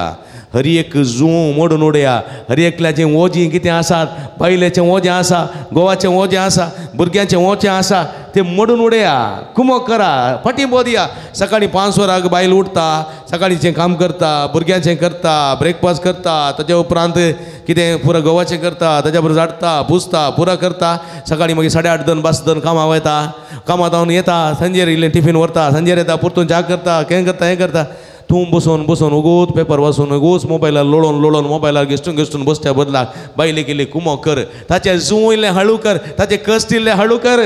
हर एक जूं मोडून उडया हर एकल्याचें वोजी कितें आसात बायलेचें वोजें आसा गोवाचें वोजें आसा भुरग्यांचें वोजें आसा तें मोडून उडया कुमो करा फाटीं दिया सकाळीं 5 वरांक बायल उठता सकाळींचें काम करता भुरग्यांचें करता ब्रेकफास्ट करता ताच्या उपरांत कितें पुरो गोवाचें करता ताच्या बरोबर झाडटा पुसता पुरा करता सकाळीं मागीर 8:30 दन 5 दन कामां वयता कामां जावन येता सांजेर इल्लें टिफीन व्हरता सांजेर येता परतून च्या करता हें करता तूं बसून उगोत पेपर वाचून उगोच मोबायलार लोळोन मोबायलार गेश्टून बसच्या बदलाक बायले गेले कुमो कर ताचें जूं इल्लें हळू कर ताचें कश्ट इल्लें हळू कर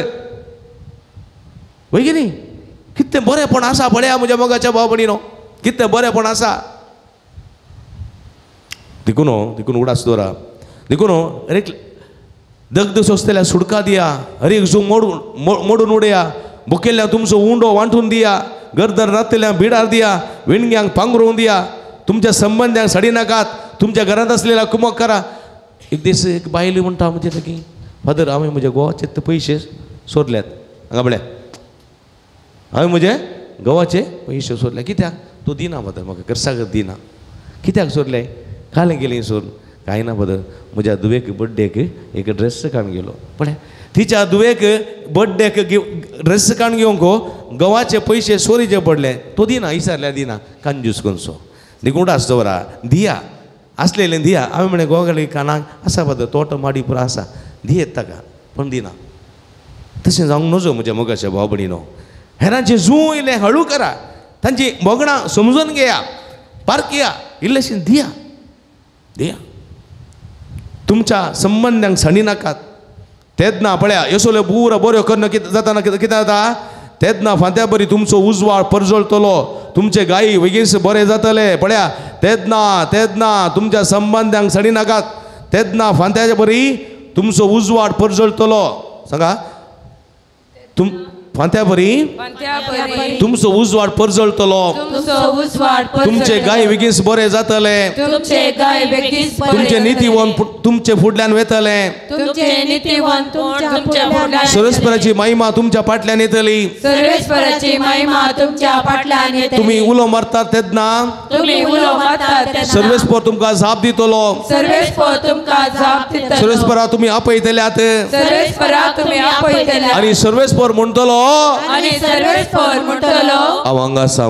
वय की न्ही कितें बरेंपण आसा पळया म्हज्या मोगाच्या भाव भयणीनो कितें बरेंपण आसा देखून उडास दवरा देखून हर एक दगद सोंसतल्या सुडका दिया हर एक जूं मोडून उडया भुकेल्यांक तुमचो उंडो वांटून दिया गरदर नातल्यांक बिडार दिया विणग्यांक पांघरूंक दिया तुमच्या संबंध्यांक सडी नाकात तुमच्या घरांत असलेल्या कुमक करा एक दीस एक बायली म्हणटा म्हणजे की फादर हांवें म्हज्या गोवाचे पयशे सोदल्यात हांगा म्हळ्यार हांवें म्हजे गोवाचे पयशे सोदल्या कित्याक तो दिना फादर म्हाका कर्सागर दिना कित्याक सोदले कालें गेलीं सोद कांय ना फादर म्हज्या दुवेक बड्डेक एक ड्रेस काडून गेलो पळय तिच्या दुवेक बड्डेक ड्रेस काडून घेवंक गवाचे पयशे सोरीचे पडले तो दिना विचारल्यार दिना कंजूस कसो देखून आसता बरा दिया आसलेलें दिया हांवें म्हळें गोगाली कानाक आसा फादर तोटो माडी पुरो आसा दियेत ताका पण दिना तशें जावंक नजो म्हज्या मोगाच्या भाव भयणीनो हेरांचें जूं इल्लें हळू करा तांची मोगणां समजून घेया पारकिया इल्लेशें दिया तुमच्या संबंधांक सणी नाकात तेदना पळया यसोले पुरा बऱ्यो करणं जाताना कितें जाता तेदना फांत्या बरी तुमचो उजवाड परजळटलो तुमचे गायी बेगीन बरे जातले पळया तेदना तुमच्या संबंधांक सडी नाकात तेदना फांत्याच्या बरी तुमचो उजवाड परजळटलो सांगा फांत्या बरी तुमचो उजवाड परजळटलो तुमचे गाय बेगीन बरे जातले तुमचे नीतिवन तुमचे फुडल्यान वेतले सर्वेस्पराची महिमा तुमच्या फाटल्यान येतली तुम्ही उलो मारतात तेदना सर्वेस्पर तुमकां जाप दितलो सर्वेस्परा तुम्ही आपयतल्यात आणि सर्वेस्पर म्हणटलो हांव हांगा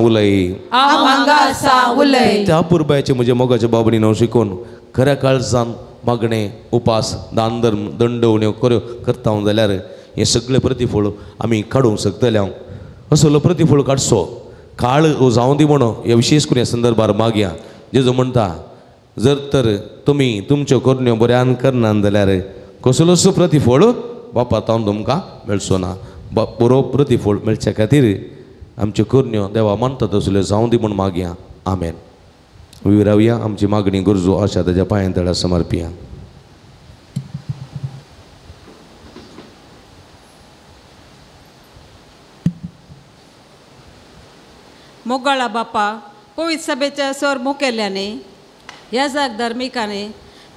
उलय त्या पुरबायचे म्हजे मोगाच्या बाबडी नांव शिकोवन खऱ्या काळजान मागणे उपास दान धर्म दंडवण्यो करता जाल्यार हे सगळे प्रतिफळ आमी काडूंक शकतले असलो प्रतिफळ काडचो काळ जावं दी म्हणो हे विशेष करून ह्या संदर्भार मागया जेजो म्हणटा जर तर तुमी तुमच्यो करण्यो बऱ्यान करनात जाल्यार कसलोच प्रतिफळ बापा तावन तुमकां मेळचो ना बरो प्रतिफळ मेळचे खातीर आमच्यो करण्यो देवा मानता तसल्यो जावं दी म्हूण मागया आमेन विरावया आमची मागणी गरजो आशा ताच्या पांयां तळ्यार समर्पिया मोगाळा बापा पवित्र सभेच्या सर मुखेल्याने ह्या धार्मिकांनी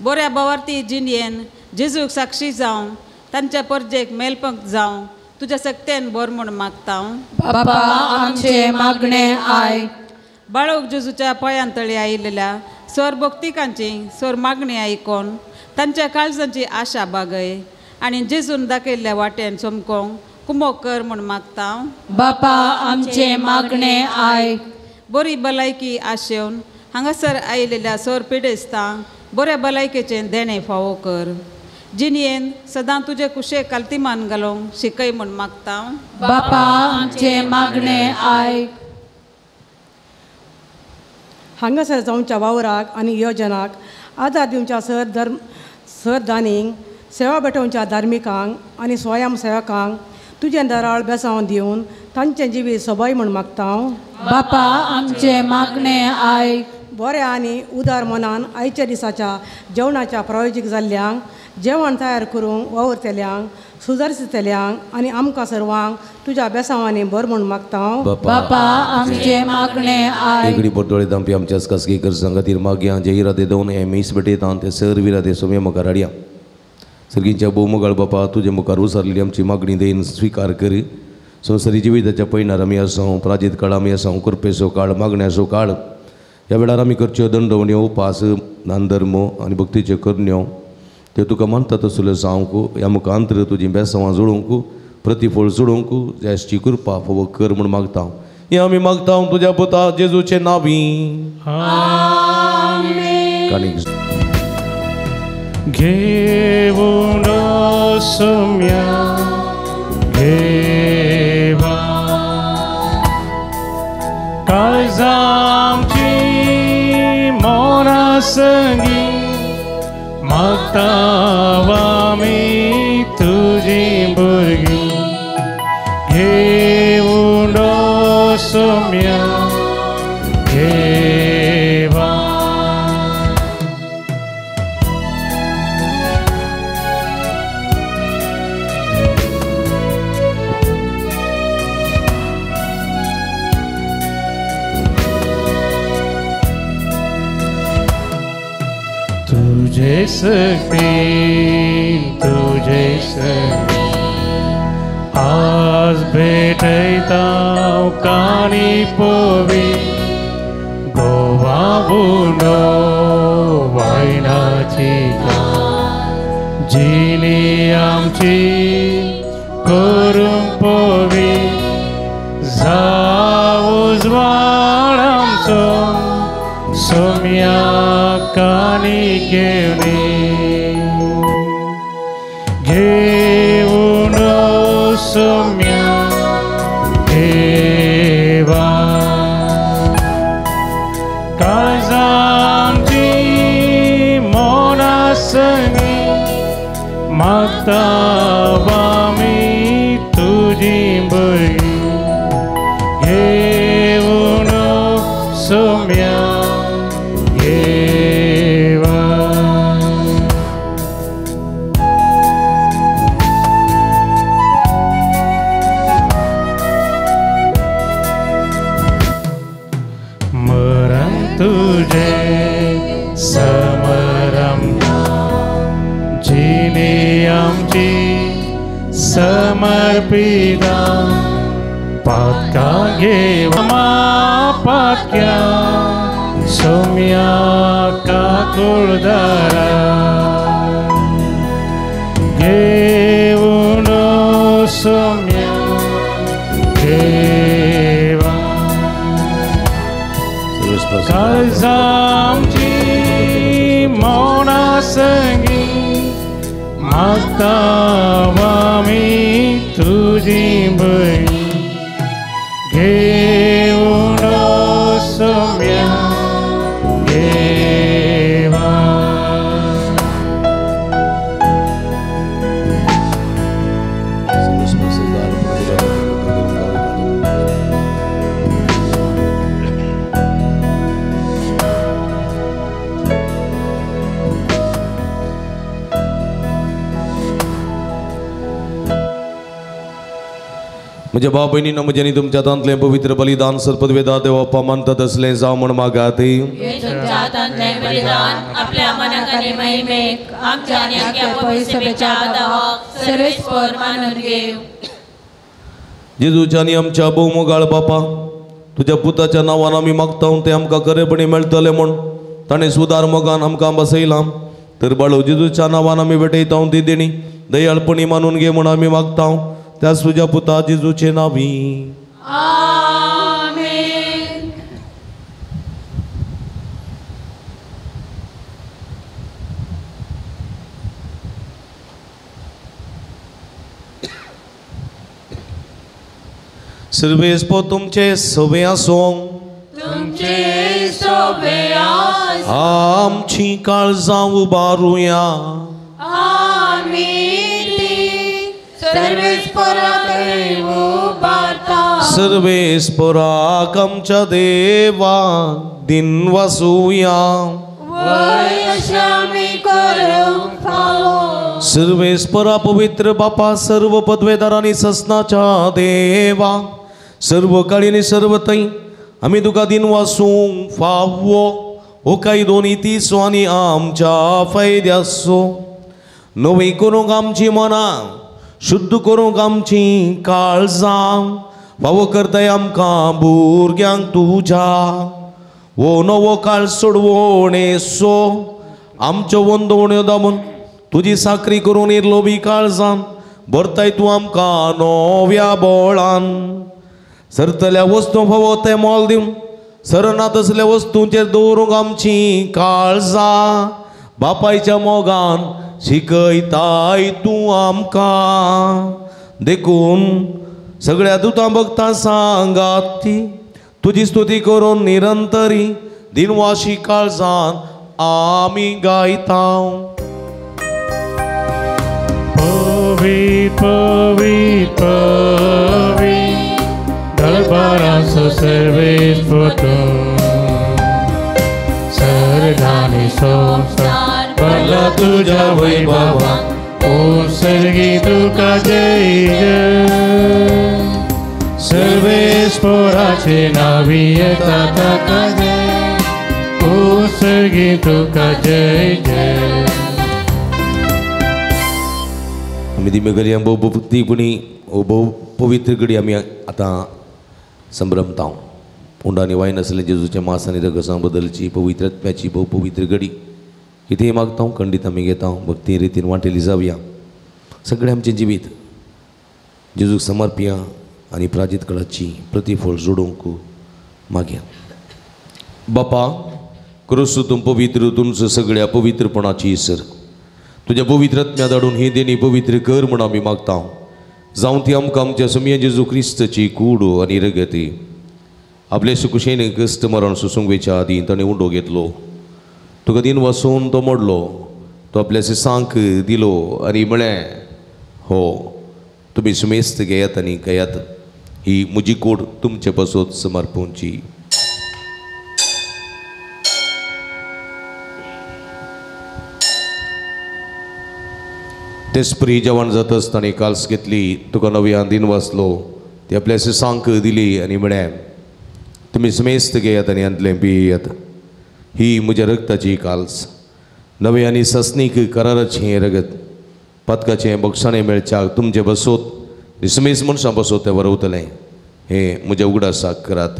बऱ्या बवार्थी जिणयेन जेजूक साक्षी जावं तांच्या परजेक मेलपंक जावं तुझ्या सक्तेन बोर म्हूण मागता बापा आमचे मागणे आयक बाळोक जेजूच्या पांयांतळी आयिल्ल्या सर भक्तिकांची सर मागणी आयकोन तांच्या काळजांची आशा बागय आनी जेजून दाखयल्ल्या वाटेन चमकोंक कुमोक कर म्हूण मागता बापा आमचे मागणे आयक बरी भलायकी आशेवन हांगासर आयिल्ल्या सर पिडेस्तांक बऱ्या भलायकेचें देणे फावो कर जिणयेन सदां तुजे कुशे काल्तिमान घालूंक शिकय म्हूण मागता बापा आमचे मागणे आयक हांगासर जावच्या वावराक आनी योजनाक आदार दिवच्या सर दानींक सेवा भेटोवच्या धार्मिकांक आनी स्वयं सेवकांक तुजें दराळ बेसांव दिवन तांचे जिवी सोबाय म्हूण मागता बापा आमचे मागणे आयक बऱ्या आनी उदार मनान आयच्या दिसाच्या जेवणाच्या प्रायोजीक जाल्ल्यांक जेवण तयार करूंक वावरतल्यांक सुदारतल्यांक आनी आमकां सर्वांक तुज्या बेसांवांनी बर म्हूण मागता बापा आमचे मागणे आयक एगडी पोटोळे दांपी आमच्याच खासगीकर संगतीर मागया जे इरादे दोन हे मीस भेटयता ते सर विरादे सोमे मुखार हाडया सर्गींच्या भोवमुगाळ बापा तुजे मुखार उसारलेली आमची मागणी देन स्विकार कर संवसारी जिविताच्या पैनार आमी आसां प्राजीत काळ आमी आसां कृपेचो काळ मागण्याचो काळ ह्या वेळार आमी करच्यो दंडवण्यो उपास दान धर्म आनी भक्तीच्यो करण्यो ते तुका मानता तसल्यो जावंक ह्या मुखांतर तुजी बेसांवां जोडूंक प्रतिफळ जोडूंक जास्ती कृपा फावो कर म्हूण मागता हे आमी मागता तुज्या पुता जेजूचे नांवी आमेन घेऊन सोम्या घेवा काळजांची मोना संगी मागताव आमी तुजी भुरगीं घेऊन सोम्या घेवा तुझे सकते तुझे सकते आज भेटता कानी पोवी गोवा बुनो वायनाची जिनी आमची करून पोवी जाऊज वाळ आमचो सोम्या कानी घेऊन सोम्या घेवा काळजांची मोना संगी माग मागतावामी तुझी बळी घेऊन सोम्या घेवा. मरण तुझे समरम जिने आमची समर्पिता पातका घेवा पातक्या सोम्या काकुळदारा घेऊन सोम्या घेवा. काळजामची मौना संगी मागतावामी तुझी बळी घेऊन सोम्या घेवा. म्हणजे भाव बहिणींना म्हणजे तुमच्या हातांतले पवित्र बलिदान सर्पद्वेदा देवा मानतात असले जावं म्हण मागाते. तुमच्या हातांतले बलिदान आपल्या मनाकाने महिमेक आमच्या आणि आमच्या पवित्र सभेच्या दावाक सर्वेस्पर मानून घेव. जेजूच्या आणि आमच्या बहुमोगाळ बापा तुझ्या पुताच्या नावान आमी मागता ते आमकां खरेपणी मेळटले म्हण ताणें सुदार मोगान आमकां बसयलां. तर बाळू जेजूच्या नावान आमी भेटयता ती देणी दयाळपणी मानून घे म्हण आमी मागता त्या तुझ्या पुता जेजूचे नावी. आमेन. सर्वेस्पो तुमचे सोबे आसूं तुमचे सोबे आसूं आमची काळजां उबारुया. सर्वेस्पराक आमच्या देवा दिन वासूया. सर्वेस्परा पवित्र बापा सर्व पदवेदारांनी ससनाच्या देवा सर्व काळीनी सर्व तई आम्ही तुका दिन वासूंक फावो हो काही दोन्ही तीसो आनी आमच्या फायद्यासो. नवी करूंक आमची मनां शुद्ध करूंक आमची काळजां फावो करताय आमकां भुरग्यांक तुज्या. वो नवो काळ सोडवणेसो आमच्यो वंदवण्यो दामून तुजी साखरी करून इरलोबी काळजान भरताय तूं आमकां नव्या बोळान. सरतल्या वस्तू फावो ते मोल दिवन सरना तसल्या वस्तूंचेर दवरूंक आमची काळजां बापायच्या मोगान शिकयताय तूं आमकां. देखून सगळ्या दुतां भक्तां सांगात ती तुजी स्तुती करून निरंतरी दिनवाशी काळजान आमी गायता. पवित्र पवित्र पवित्र दरबारांचो सर्वेस्पतो सर्गांनी संसार भरला तुझ्या वैभवान. ओ सर्गी तुका जय जय सर्वेस्पराचे नावी येता ताका जय. ओ सर्गी तुका जय जय. आम्ही दिमे घरी भोव भक्तीपणी भोव पवित्र घडी आमी आतां संभ्रमता. उंडानी वायन आसलें जेजूच्या मांस आनी रगसां बदलची पवित्र आत्म्याची भोव पवित्र घडी कितेंय मागता खंडीत आमी घेता. भक्ती रितीन वांटेली जावया. सगळें आमचें जिवीत जेजूक समर्पया आनी प्राजीत काळाची प्रतिफळ जोडूंक मागया. बापा क्रोस्तू तूं पवित्र तुमचो सगळ्या पवित्रपणाची इसर तुझ्या पवित्र आत्म्या धाडून ही देणी पवित्र कर म्हण आमी मागता. जावं ती आमकां आमच्या सम्या जेजू क्रिस्ताची कूड आनी रगती आपले सुकुशेन कश्ट मरण सुसुंगेच्या आदी ताणें उंडो घेतलो. तुका दिन वासून तो मोडलो तो आपल्या सिसांक दिलो आनी म्हळें हो तुम्ही सुमेस्त घेयात आणि गयात ही मुजी कोड तुमचे बसोत समर्पूंची. तेच प्री जेवण जात असताना काल्स घेतली तुका नवी आंदीन वाचलो ती आपल्या सांक दिली आणि म्हणे तुम्ही समेस्त घेयात आणि अंतले पियात ही म्हज्या रक्ताची काल्स नवे आनी ससनीक कराराचें रगत पदकाचें बक्षाणें मेळच्याक तुमचे बसोत समेस्त मनशां बसोत तें वरवतलें हे म्हज्या उगडासाक करात.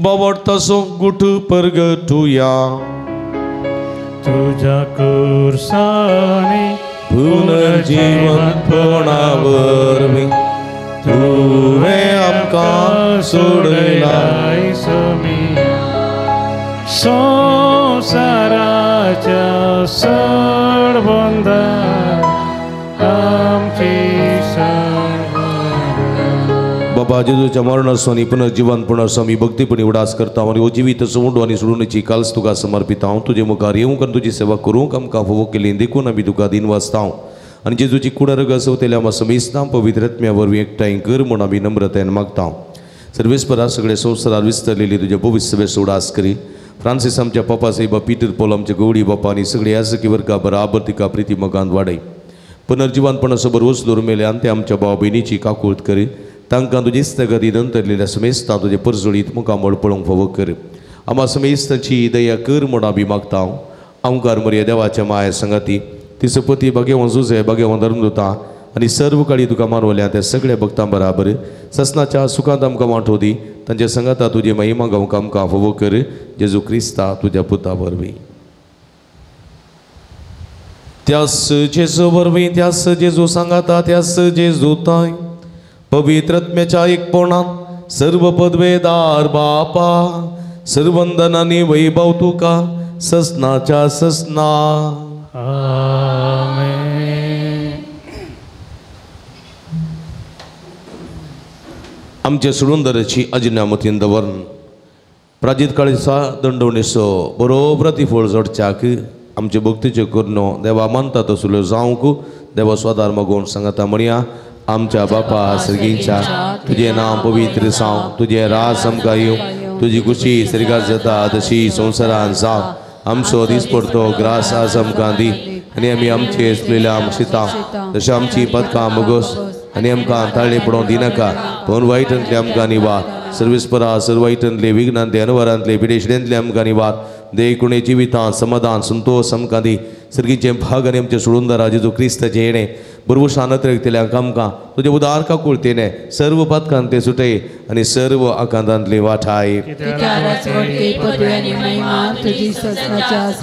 बावडतासो गुट परगटुया तुझ्या कुर्साने पुनर्जीवनपणावर मी तुवें आमकां सोडलाय. संसाराच्या सडबंदार आमची बाबा जेजूच्या मरणासो आनी पुनर्जीवनपणासो आमी भक्तीपणी उडास करता आनी हो जिवीत सोडून आनी सोडूनची काल्स तुका समर्पिता. हांव तुजे मुखार येवंक आनी तुजी सेवा करूंक आमकां फोव केली देखून आमी तुका दिन वाचता आनी जेजूची कुडर गसवतेल्या आमकां समेस्तां पवित्र आत्म्या वरवीं एकठांय कर म्हूण आमी नम्रतेन मागता. सर्वेस्परा सगळे संवसारार विस्तरलेली तुजे पवित्र सभेस उडास करी. फ्रांसीस आमच्या पप्पा साहेब पिटर पॉल आमच्या गवडी बापा आनी सगळे याजकी वर्गा बराबर तिका प्रिती मगांत वाडय. पुनर्जीवनपणासो बरोबर उचलून मेल्यान ते आमच्या भाव भयणीची काकूळट करी. तांकां तुजी इस्तगती नंतरलेल्या समेस्तां तुजे परजोळीत मुखामळ पळोवंक फावो कर. आम्हा समेस्तांची दया कर म्हूण आमी मागता. आमकार मर्या देवाच्या माया संगती तिचो पती भगवान जुजे भगवान धर्मदूता आनी सर्व काळी तुका मानवल्या त्या सगळ्या भक्तां बराबर ससनाच्या सुखांत आमकां वांटो दी. तांच्या संगता तुजी महिमा गावंक आमकां फावो कर. जेजू क्रिस्ता तुज्या पुता वरवीं. त्यास जेजू वरवीं त्यास जेजू सांगाता त्यास जेजू ताय पवित्रत्म्याच्या एकपणान सर्व पदवेदार बापा सर्वंदन आनी वैभव तुका ससनाच्या ससना. आमच्या सुडुंदराची अजिनामतीन दवरून प्राजीत काळीचा दंडवणेसो बरो प्रतिफळ जोडच्याक आमचे भक्तीचे करुणो देवा मानता तसलो जावंक देवा स्वदार मागोवन सांगता म्हणया. आमच्या बापा सर्गीच्या तुझे नाम पवित्र जावं तुझे राज आमकां येवं तुजी खुशी स्वर्गार जाता तशी संवसारान जावं. आमचो दीस पडतो ग्रास आज आमकां दी आनी आमी आमचे चुकलेल्या आमशिता तशें आमची पदकां मोगोस आनी आमकां ताळ्ळे पडोवंक दिनाका पण वायटांतले आमकां निवार. सर्वेस्परा सर्व वायटांतले विघ्नांतले अनवरांतले पिडेशडेंतले आमकां निवार. देखुणे जिवितां समाधान संतोष आमकां दी. सर्गीचे भाग आनी आमचे सुडुंदरा जेजू क्रिस्ताचे येणे बरोबर शानत रक्तल्याक आमकां तुजे उदार काकुळतेने सर्व पदकांतले सुटय आनी सर्व आकांतांतले वाठाय.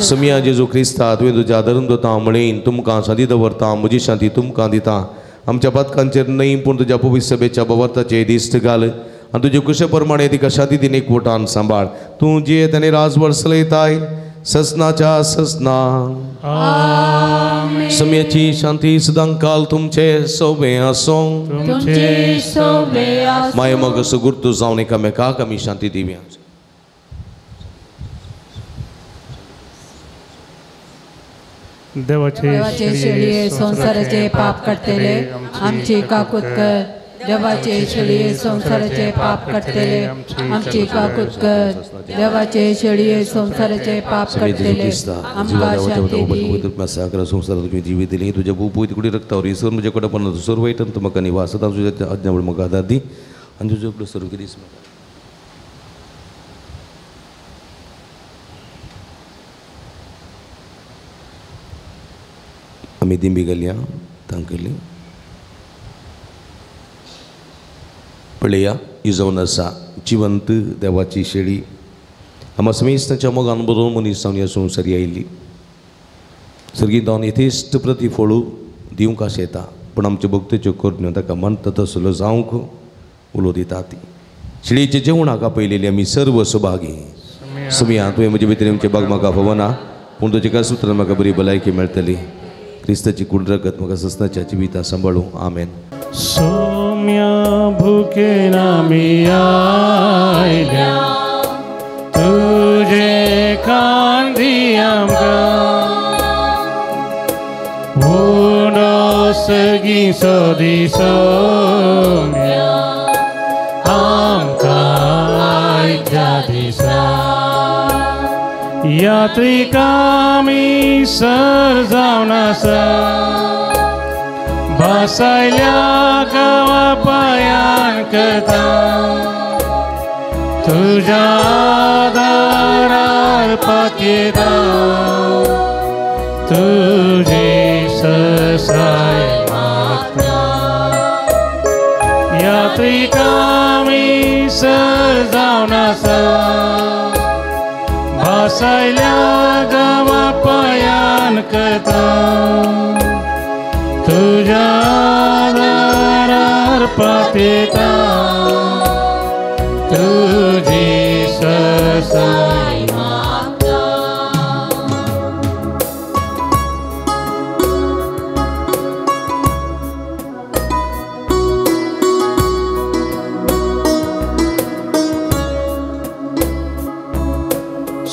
समिया जेजू क्रिस्ता तुवें तुज्या धर्मदूतां म्हणीन तुमकां शांती दवरता म्हजी शांती तुमकां दिता. आमच्या पदकांचेर न्हय पूण तुज्या पवित्र सभेच्या बवरताचे दिश्ट घाल आनी तुजे कुशे प्रमाणे तिका शांती दिन एकवटान सांबाळ. तूं जियेत आनी राजभर चलयताय ससनाच्या ससना. समयाची शांती सदां काल तुमचे सोबे आसो. माया मग असो गुर्तू जावन एकामेकाक आमी शांती दिवया. देवाचे शेळये संसाराचे पाप काडटले आमची काकूत कर. देवाचे शेळये संसाराचे पाप काडटले आमची काकूत कर. देवाचे शेळये संसाराचे पाप काडटले आमकां शांती दी. संसारात तुवें जिवीत दिली तुज्या बुपू कुडी रक्तावर इसर म्हजे कडेन पण सर्व वायटान तूं म्हाका निवास सदां तुज्या आज्ञा म्हाका आदार दी आनी तुजो आपलो सर्व दीस म्हाका. आमी दिंबी गेल्या तांकेली पळया ही जावन आसा जिवंत देवाची शेळी. आम्हा समेस्ताच्या मोगान बरोवन मनीस जावन ह्या संवसारी आयिल्ली. सर्गीत हांव यथेश्ट प्रतिफळू दिवंक आशेता पण आमचे भक्तीच्यो करण्यो ताका म्हणटा तसलो जावंक उलो दिता ती. शेळयेचे जेवणाक आपयलेली आमी सर्व सुभागी. समिया तुवें म्हजे भितर आमचे बाग म्हाका फवना पूण तुजे कांय सुत्रान म्हाका बरी भलायकी मेळटली. क्रिस्ताची कुड रगत म्हाका ससनाच्या जिवितां सांबाळूं. आमेन. सौम्या भुकेन आमी आयल्या तुझे आमकां उडसगी सोदिसोम्या आमकां आयच्या दिसा यात्रिकामी सर जावन आसा भासायल्या गांवा पायान करता तुझ्या दारार पातयेता तुझी ससाय मागता यात्रिकामी सर जावन आसा भासायल्या गांवा पायान करता तुझ्या दारार पातयेता तुझी ससाय मागता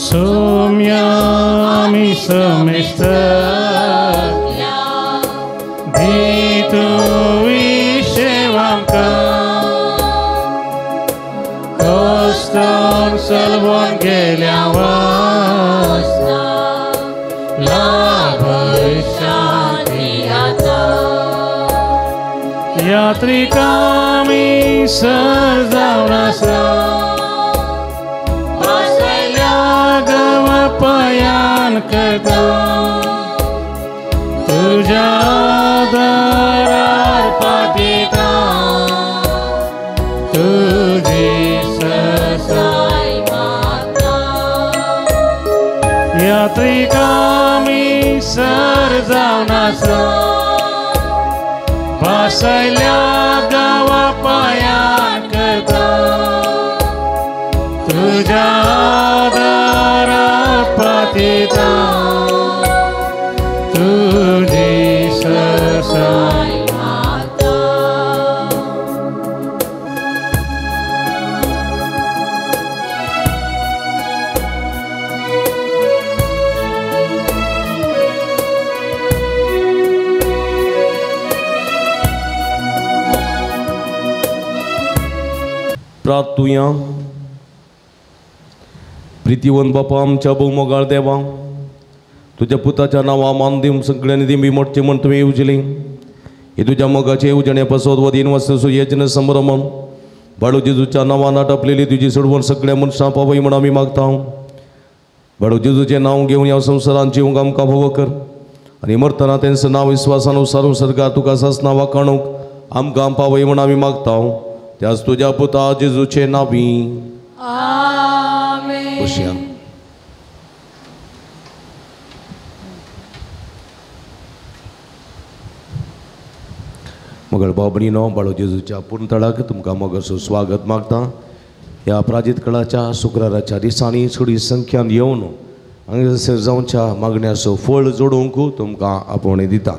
सोम्या आमी समेस्तल्या दितू विशेव आमकां कस्तान सलवून गेल्या वास्ता लाभय शांती आता यात्रिकामी सर जावन आसा पायान करता तुझ्या दारार पातयेता तुझी ससाय मागता यात्रिकामी सर जावन आसा भासायल्या गांवा पायान करता तुझ्या पातयेता तुझी ससाय मागता प्रार्थुया प्रितीवन बापा आमच्या बहुमोगाळ देवा तुझ्या पुताच्या नांवा मान दिवन सगळ्यांनी दिंबी मोडचे म्हण तुवें येवजली हे तुझ्या मोगाचे येवजणे पासत वदीन वस्तू सुयेजन संभ्रमण बाळू जेजूच्या नांवान आटपलेली तुजी सोडवण सगळ्या मनशां पावय म्हण आमी मागता बाळू जेजूचें नांव घेवन ह्या संवसारांत जिवंक आमकां फोव कर आनी मरतना तेंचं नांव विस्वासान उसारून सरकार तुका सासना वाकाणूक आमकां पावय म्हण आमी मागता त्याच तुज्या पुता जेजूचे नांवी आमेन. मगळ बाबणीनो बाळू जेजूच्या पुणतळाक तुमकां मोगाचो स्वागत मागता ह्या प्राजीत काळाच्या शुक्राराच्या दिसांनी थोडी संख्यान येवन हांगासर जावच्या मागण्याचो फळ जोडूंक तुमकां आपोवणी दिता.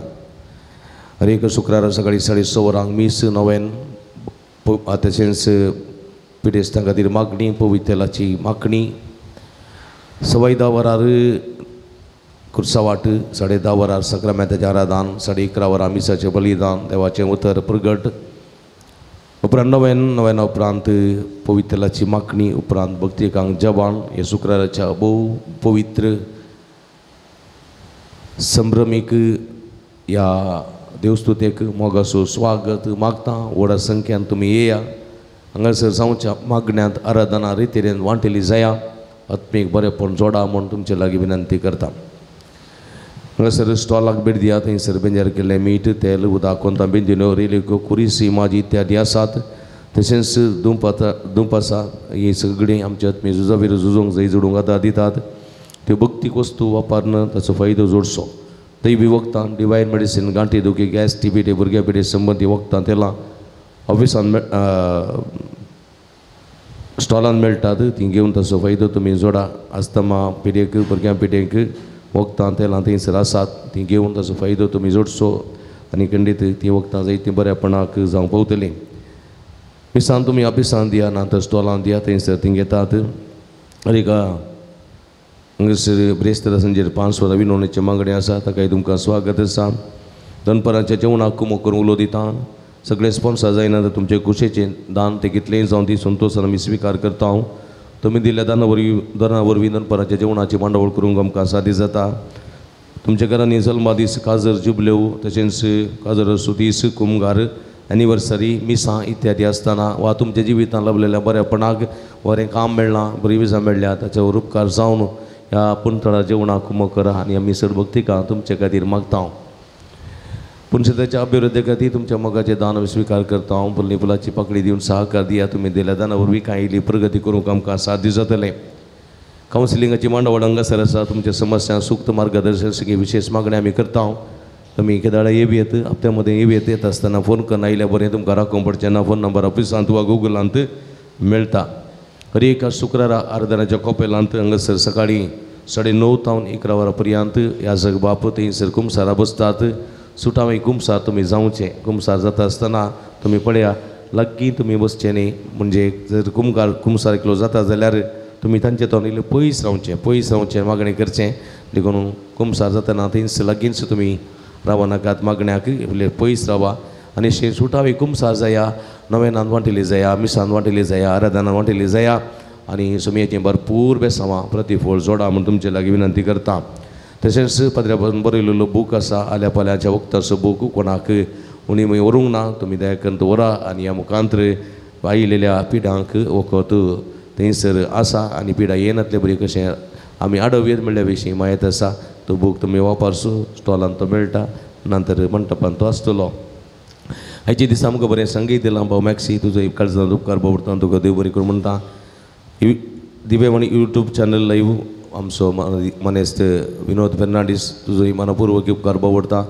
हर एक शुक्रारा सकाळी 6:30 वरांक मीस नवेन तशेंच पिडेस्तां खातीर मागणी पवित्र तेलाची मागणी 10:15 वरार कुर्सावाट 10:30 वरार सक्रामेंताचें आराधन 11:30 वरार मिसाचें बलिदान देवाचें उतर प्रगट उपरांत नव्यान उपरांत पवित्र तेलाची मागणी उपरांत भक्तिकांक जबान हे शुक्राराच्या भोव पवित्र संभ्रमीक ह्या देवस्तुतेक मोगाचो स्वागत मागता. व्हडा संख्यान तुमी येया हांगासर जावच्या मागण्यांत आराधना रितीन वांटेली जाया आत्मीक बरेपण जोडा म्हूण तुमचे लागीं विनंती करता. हांगासर स्टॉलाक भेट दियात. थंयसर बेंजार केल्लें मीठ तेल उदक कोंता बेंजिन्यो रेलिको कुरिसी माजी इत्यादी आसात. तशेंच दुंप आसा. ही सगळीं आमच्या आत्मी झुजा भितर झुजोवंक जाय जोडूंक आदार दितात. त्यो भक्तीक वस्तू वापरन ताचो फायदो जोडचो. दैवी वखदां डिवायन मेडिसीन गांठी दुखी गॅस टीबी भुरग्या पिडे संबंदी वखदां तेलां ऑफिसान स्टॉलान मेळटात. ती घेवन ताचो फायदो तुमी जोडा. आस्तमा पिडेक भुरग्यां पिडेक वखदां तेलां थंयसर आसात. ती घेवन ताचो फायदो तुमी जोडचो आनी खंडीत ती वखदां जाय ती बऱ्यापणाक जावं पावतलीं. मिसान तुमी ऑफिसान दिया ना तर स्टॉलान दिया थंयसर ती घेतात. आनी हांगासर ब्रेस्तारा संजेर 5 वरां विनवणेचें मागणें आसा ताकाय तुमकां स्वागत आसा. दनपाराच्या जेवणाक कुमक करून उलो दिता. सगळे स्पॉन्सर जायना तुमचे कुशेचें दान ते कितलेंय जावं ती संतोशान आमी स्विकार करता. तुमी दिल्ल्या दाना वरवीं दनपाराच्या जेवणाची मांडावळ करूंक आमकां सादी जाता. तुमच्या घरांनी जल्मा दीस काजर जुबल्यो तशेंच काजर सुदीस कुमगार एनिवर्सरी मिसां इत्यादी आसतना वा तुमच्या जिवितांत लाभलेल्या बऱ्यापणाक बरें काम मेळ्ळां बरी विजा मेळ्ळ्या ताचेवर उपकार जावन ह्या पुंतळा जेवणाक कुमक करा आनी आमी सरभक्तिका तुमचे खातीर मागता. पुणसिद्धाच्या अभिवृद्धी खातीर तुमच्या मोगाचें दान स्विकार करता. फुलनी फुलाची पाकळी दिवन सहकार दिया. तुमी दिल्या दाना वरवीं कांय इल्ली प्रगती करूंक आमकां साध्य जातलें. कावन्सिलिंगाची मांडावळ हांगासर आसा. तुमच्या समस्या सूक्त मार्गदर्शन सगळी विशेष मागणी आमी करता. तुमी केदाळा येवयेत हप्त्या मदें येत आसतना फोन करना आयल्या बरें तुमकां राखूंक पडचें ना. फोन नंबर ऑफिसांत वा गुगलांत मेळटा. हर एक शुक्रारा आराधनाच्या कॉपेलांत हांगासर सकाळीं 9:30 तावन 11 वरां पर्यंत ह्या जग बाप थंयसर कुमसारां बसतात. सुटावे कुमसार तुमी जावचें. कुमसार जाता आसतना तुमी पळया लागीं तुमी बसचें न्ही. म्हणजे जर कुमसार एकलो जाता जाल्यार तुमी तांचे तोंड इल्लें पयस रावचें मागणें करचें. देखून कुमसार जातना थंयच लागींच तुमी रावा नाकात. मागण्याक इल्लें पयस रावा. आनी अशें सुटावे कुमसार जाया नवेनान वांटिली जाया मिसान वांटिली जाया आराधनान वांटिली जाया आनी सुमयेचें भरपूर बेसांवां प्रतिफळ जोडा म्हूण तुमचे लागीं विनंती करता. तशेंच पदऱ्या पासून बरयलेलो बूक आसा आल्या पाल्याच्या वक्ताचो बूक कोणाक उणी मय व्हरूंक ना. तुमी दया करून तो व्हरा आनी ह्या मुखांतर आयिल्ल्या पिडांक वखद थंयसर आसा आनी पिडा येनातले बरी कशें आमी आडव्येत म्हणल्या विशीं माहीत आसा. तो बूक तुमी वापरचो. स्टॉलांत तो मेळटा. नंतर मंडपांत तो आसतलो. आयचे दिसा आमकां बरें संगीत दिलां. भाऊ मॅक्सी तुजो काळजांत उपकार भोवता. तुका देव बरी करूं म्हणटा. दिव्यवाणी यूट्यूब चॅनल लायव्ह आमचो मनेस्त विनोद फेर्नांडीस तुजो मनपूर्वक उपकार भोवता.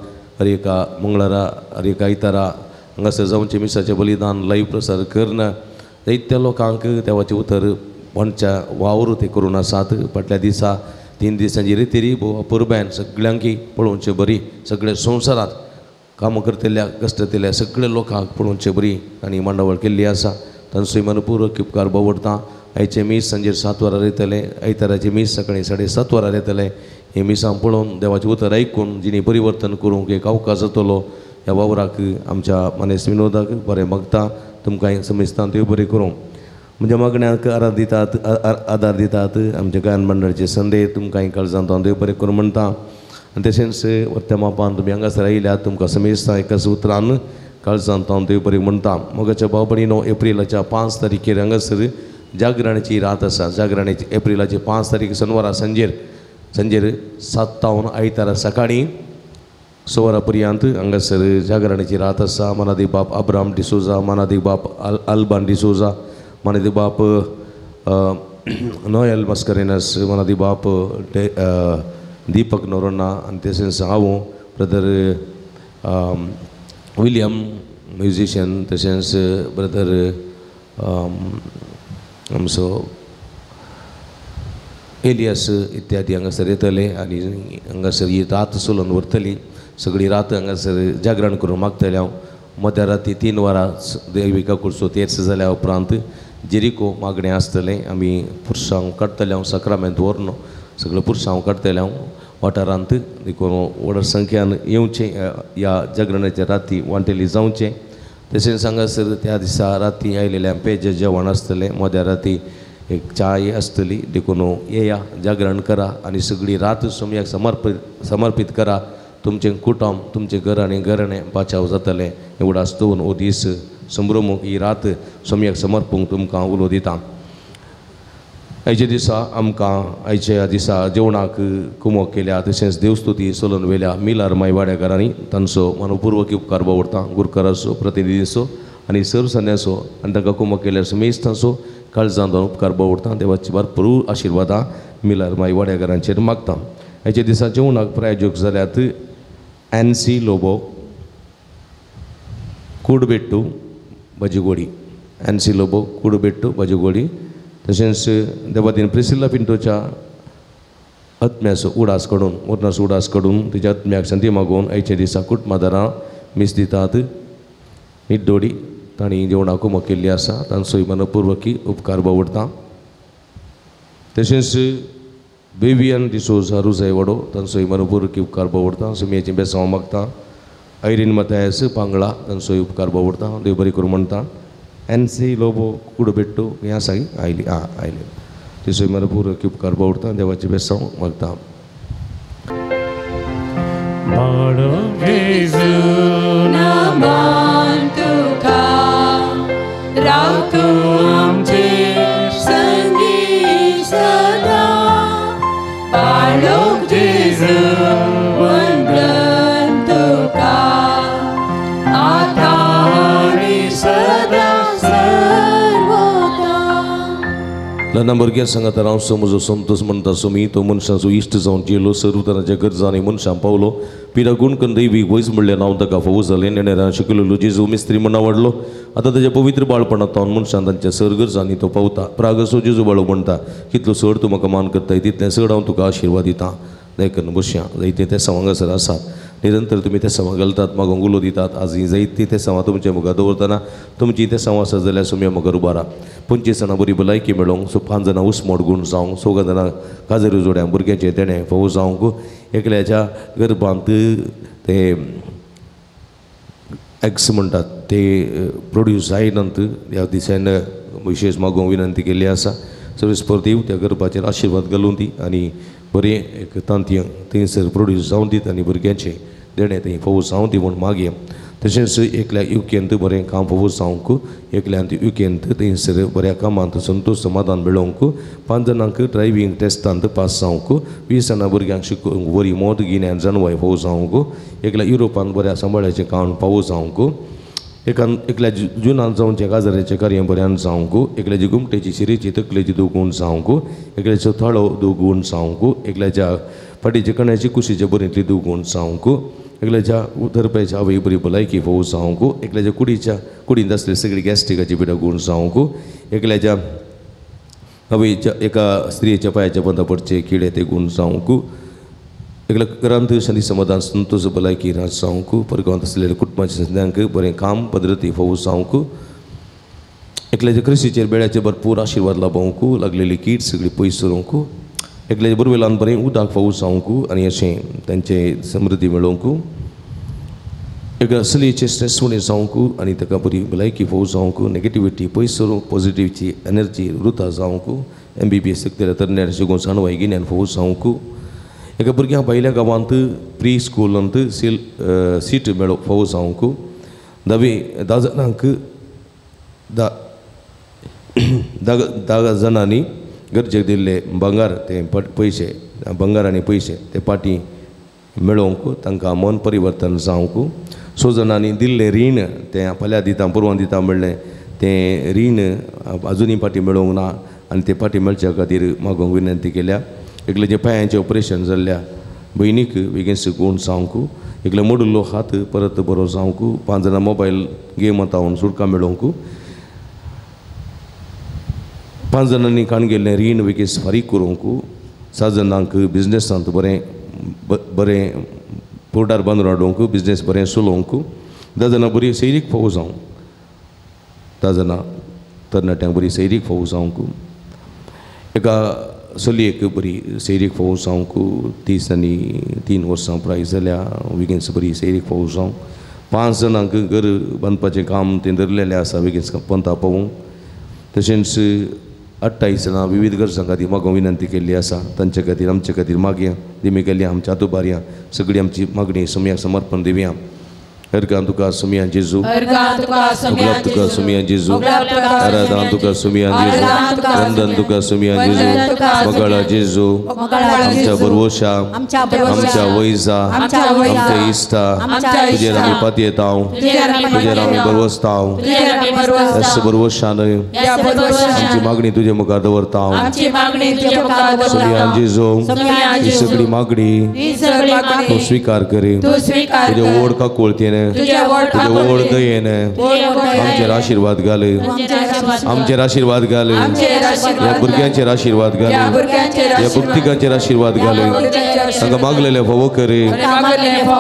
हर एका मंगळारा हर एका आयतारा हांगासर जावचें मिसाचें बलिदान लायव्ह प्रसार करना. जायत्या लोकांक देवाचें उतर पणच्या वावर ते करून आसात. फाटल्या दिसा 3 दिसांची रितीरी पुरब्यान सगळ्यांक पळोवचें बरी. सगळे संवसारांत कामां करतल्या कश्टतल्या सगळ्या लोकांक पळोवचें बरी आनी मांडावळ केल्ली आसा. तांचोय मनपूर्वक उपकार भोवता. आयचे मीस सांजेर 7 वरां येतले. आयताराचे मीस सकाळीं 7:30 वरार येतले. हे मिसां पळोवन देवाचें उतर आयकून जिणी परिवर्तन करूंक एक अवकाश जातलो. ह्या वावराक आमच्या मनेस विनोदाक बरें मागता. तुमकां समेस्तान देव बरें करूं. म्हणजे मागण्याक आदार दितात. आमच्या गायन मंडळाचे संदेश तुमकां काळजांत देव बरें करूं म्हणटा. आनी तशेंच वर्त्या मापान तुमी हांगासर आयल्यात तुमकां समेस्तां एकाच उतरान काळजांत देव बरें म्हणटा. मोगाच्या भावभयणीनो एप्रिलाच्या 5 तारखेर हांगासर जागरणाची रात आसा. जागरणाची एप्रिलाची 5 तारीख शनिवारा संजेर 7 तावन आयतारा सकाळीं 6 वरां पर्यंत हांगासर जागरणाची रात आसा. मनादी बाप अब्राम डिसोजा मानादी बाप आल्बान डिसोजा मनादी बाप नोयल मस्करेनस मनादी बाप दीपक नोरोना आनी तशेंच हांव ब्रदर विलियम म्युजिशियन तशेंच ब्रदर आमचो एलियास इत्यादी हांगासर येतले आनी हांगासर ही रात चलोवन व्हरतली. सगळी रात हांगासर जागरण करून मागतले हांव. मध्या राती 3 वरां देविका कुर्सो तेर्स जाल्या उपरांत जेरिको मागणें आसतलें. आमी पुरसांव काडटले हांव सक्रामेंत व्हरून सगळें पुरसांव काडटले हांव वाठारांत. देखून व्हड संख्यान येवचें ह्या जागरणाच्या राती वांटेली जावचें. तशेंच हांगासर त्या दिसा राती आयलेल्या पेज जेवण आसतलें. मध्या राती एक चाय आसतली. देखून येया जागरण करा आनी सगळी रात सोमयाक समर्पीत करा. तुमचें कुटुंब तुमचें घर आनी घराणें बाचाव जातलें एवढा आसतून हो दीस संभ्रमूंक ही रात सोमयाक समर्पूंक तुमकां उलो दिता. आयच्या दिसा आमकां आयच्या दिसा जेवणाक कुमक केल्या तशेंच देवस्तुती चलोवन वेल्या मिलार माय वाड्याकारांनी तांचो मनपूर्वक उपकार भोवता. गुरकाराचो प्रतिनिधीचो आनी सर्वसान्याचो आनी तांकां कुमक केल्यार समेस्तांचो काळजांत उपकार भोवता. देवाची भरपूर आशिर्वादां मिलार माय वाड्याकारांचेर मागता. आयच्या दिसा जेवणाक प्रायोजक जाल्यात एनसी लोबो कूडबेट्टू बजीगोडी. एनसी लोबो कूडबेट्टू बजीगोडी. तशेंच देवादीन प्रिसिल्ला पिंटोच्या आत्म्याचो उडास काडून मोरनाचो उडास काडून तिच्या आत्म्याक शांती मागून आयच्या दिसा कुटुंबादारां मीस दितात. निड्डोडी तांणी जेवणाक कुमक केल्ली आसा. तांचोय मनपूर्वकी उपकार भोवता. तशेंच बेबियन डिसोजा रुजाय वडो तनसोय मनपूर की उपकार बावडता सुमियाची बेसांव मागता आयरीन मतायस पांगळा तनसोय उपकार बावडता देव बरी करूं म्हणटा एनसी लोबो कुडबेट्टू ह्या साई आयली आयली तिसोय मनपूर की उपकार बावडता देवाची बेसांव मागता बाळो जेजू नमन तुका राव तूं आमचे संगी सदा बाळोक जेजू वंदन तुका आता आनी सदा सर्वदा ल्हान भुरग्यां सांगात रावचो म्हजो संतोश म्हणटा सुमी तो मनशाचो इश्ट जावन जियेलो सर्व तरांच्या गरजांनी मनशां पावलो पिरा गुण करून दैवी वयस म्हणलें नांव ताका फावो जालें नेणेरां शिकलेलो जेजू मिस्त्री म्हणा वाडलो आतां ताच्या पवित्र बाळपणांत तावन मनशां तांच्या सर गरजांनी तो पावता प्रागसो जेजू बाळो म्हणटा कितलो चड तूं म्हाका मान करताय तितलें चड हांव तुका आशिर्वाद दितां देखून बसया जायते ते सांगासर आसात निरंतर तुमी ते सवां घालतात मागोंक उलो दितात आजूय जायती ते सवां तुमच्या मुखार दवरतना तुमची ते सवां आसा जाल्यार सुम्या मुखार उबारा 25 जाणां बरी भलायकी मेळोंक 5 जाणां उसमोड गूण जावंक 6 जाणां काजर जोड्या भुरग्यांचे तेणे फावो जावंक एकल्याच्या गर्भांत ते एग्स म्हणटात ते प्रोड्यूस जायनात ह्या दिसांनी विशेश मागोवंक विनंती केल्ली आसा सर्वेस्पर देव त्या गर्भाचेर आशिर्वाद घालून दी आनी बरें एक तांतयां थंयसर प्रोड्यूस जावन दीत आनी भुरग्यांचे देणे थंय फावो जावं दी म्हूण मागया तशेंच एकल्या युकेंत बरें काम फावो जावंक एकल्यांत युकेंत थंयसर बऱ्या कामांत संतोश समाधान मेळोवंक 5 जाणांक ड्रायव्हिंग टेस्टांत पास जावंक 20 जाणां भुरग्यांक शिकोवंक बरी मोद गिन्यान जानवाय फावो जावंक एकल्या युरोपांत बऱ्या सांबाळ्याचें काम फावो जावंक एकल्या जुनांत जावन जे काजाराचें कार्य बऱ्यान जावंक एकल्याची गुमटेची शिरेची तकलेची दोगूण जावंक एकल्याचो थळो दोगूण जावंक एकल्याच्या फाटीचे कण्याची कुशीचे बरेंतली दोगूण जावंक एकल्याच्या उदरप्याच्या आवय बरी भलायकी फावो जावंक एकल्याच्या कुडींत आसलेली सगळी गॅस्ट्रिकाची पिडा गूण जावंक एकल्याच्या आवयच्या एका स्त्रियेच्या पांयाच्या बंदा पडचे किडे ते गूण जावंक एकल्या घरांत शांती समाधान संतोश भलायकी राज जावंक परगांवांत आसलेल्या कुटुंबाच्या सदस्यांक बरें काम पद्दती फावो जावंक एकल्याच्या कृषीचेर बेळ्याचेर भरपूर आशिर्वाद लाभोवंक लागलेली कीड सगळी पयस सरोवंक एकल्याच्या बोरवेलांत बरें उदक फावो जावंक आनी अशें तांचे समृद्धी मेळोवंक एका चलयेचें स्ट्रेस उणें जावंक आनी ताका बरी भलायकी फावो जावंक नेगेटिविटी पयस सरोवंक पॉझिटिव्हची एनर्जी वृथा जावंक MBBS तरण्यार शिकून जाणवाय गिन्यान फावो जावंक एका भुरग्यांक भायल्या गांवांत प्री स्कुलांत सीट मेळोवंक फावो जावंक 10 जाणांक 10 जाणांनी गरजेक दिल्ले भांगार ते पयशे भांगार आनी पयशे ते पाटी मेळोवंक तांकां मन परिवर्तन जावंक 6 जाणांनी दिल्लें रीण तें फाल्यां दिता परवां दिता म्हणलें तें रीण आजुनी पाटी मेळोवंक ना आनी ते पाटी मेळच्या खातीर मागोवंक विनंती केल्या एकल्याचें पांयाचें ऑपरेशन जाल्ल्या भयणीक बेगीन गूण जावंक एकलो मोडिल्लो हात परत बरो जावंक 5 जाणां मोबायल गेमांत हांवन सुटका मेळोवंक 5 जाणांनी काण गेल्लें रीण बेगीन फारीक करूंक 7 जाणांक बिजनेसांत बरें पोर्टार बांदून हाडूंक बिजनेस बरें चलोवंक 10 जाणां बरी सैरीक फावो जावंक 10 जाणां तरणाट्यांक बरी सैरीक फावो जावंक एका चलयेक बरी सैरीक फावो जावंक 30 आनी 3 वर्सां प्राय जाल्या बेगीन बरी सैरीक फावो जावंक 5 जाणांक घर बांदपाचें काम तें धरलेलें आसा बेगीन पंथा पावूंक तशेंच 28 जाणां विविध गरजां खातीर मागोवंक विनंती केल्ली आसा तांचे खातीर आमचे खातीर मागया दिमी केल्या आमच्या हातूबारया सगळी आमची मागणी सुमयाक समर्पण दिवया अर्गां तुका सुमया जेजू उगलाब तुका सुमया जेजू आराधना तुका सुमया जेजू वंदन तुका सुमया जेजू वगळा जेजू आमच्या बरवोशा आमच्या वैजा आमच्या इश्टा तुजेर आमी पातयेताव तुजेर आमी बरवस्ताव अशें बरवशान आमची मागणी तुजे मुखार दवरताव सुमया जेजू ही सगळी मागणी तूं स्वीकार करी तुजे ओड का कोळतेने तुझ्या ओढ दयेन आमचेर आशीर्वाद घाल आमचेर आशीर्वाद घाल या भुरग्यांचेर आशीर्वाद घाल या भक्तिकांचेर आशीर्वाद घाल तांकां मागलेले फोव कर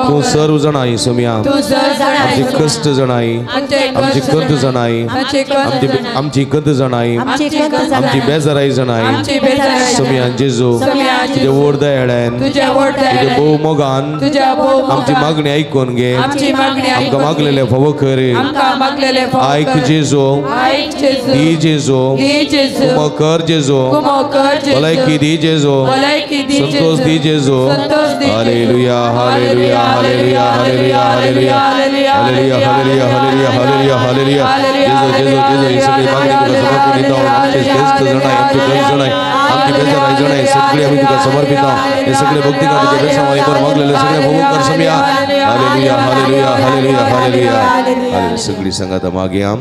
तूं सर्व जाणाय सोम्या आमचे कश्ट जाणाय आमची कंत जाणाय आमची कंत जाणाय आमची बेजाराय जाणाय सोम्या जेजू तुझे ओढ दयाळ्यान तुझे भोव मोगान आमची मागणी आयकून घे आमकां मागलेले फोव कर आयक जेजू दी जेजू कुमो कर जेजू भलायकी दी जेजू संतोष दी जेजू hallelujah hallelujah hallelujah hallelujah hallelujah hallelujah hallelujah hallelujah hallelujah जेजू जेजू जेजू ही सगळी मागणी तुका समर्पित आहोत आमचे कष्ट जाणाय आमचे गरज जाणाय आमची बेजाराय जाणाय सगळी आम्ही तुका समर्पित आहोत हे सगळे भक्ती का तुझ्या बेसामाई पर मागलेले सगळे भोग कर समया hallelujah hallelujah hallelujah hallelujah hallelujah सगळी संगत मागया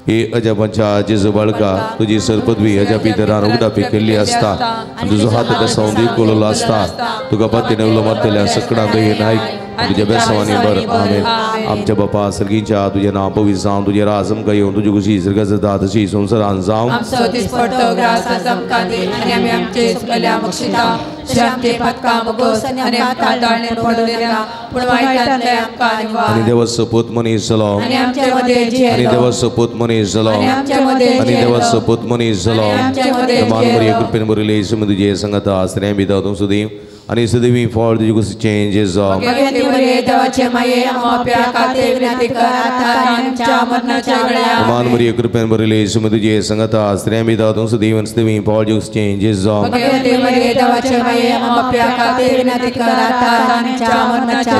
हे अजापांच्या जेजू बाळका तुझी सर पदवी अजापी दरान उगडापी केल्ली आसता तुजो हात बेसावन दिवलो आसता तुका पातीने उलो मारतल्या सकडां दये नायक तुझ्या बेसावानी बर आमेन आमच्या बापा सर्गीच्या तुझे नाव पवित्र जावं तुझे राज आमकां येवन तुजी खुशी सर्गाच जाता तशी संवसारान जावं आणि देवाचो पूत मनीस जालो आणि देवाचो पूत मनीस जालो आणि देवाचो पूत मनीस जालो मान बरी कृपेन बरयले येशू तुझे संगता आश्रय बिदा तूं सुदी आणि सदैवी फॉर तुझी कुशी चेंजेस जावं मान बरी कृपेन बरयले येशू तुझे संगता आश्रय बिदा तूं सदैव सदैवी फॉर तुझी कुशी चेंजेस जावं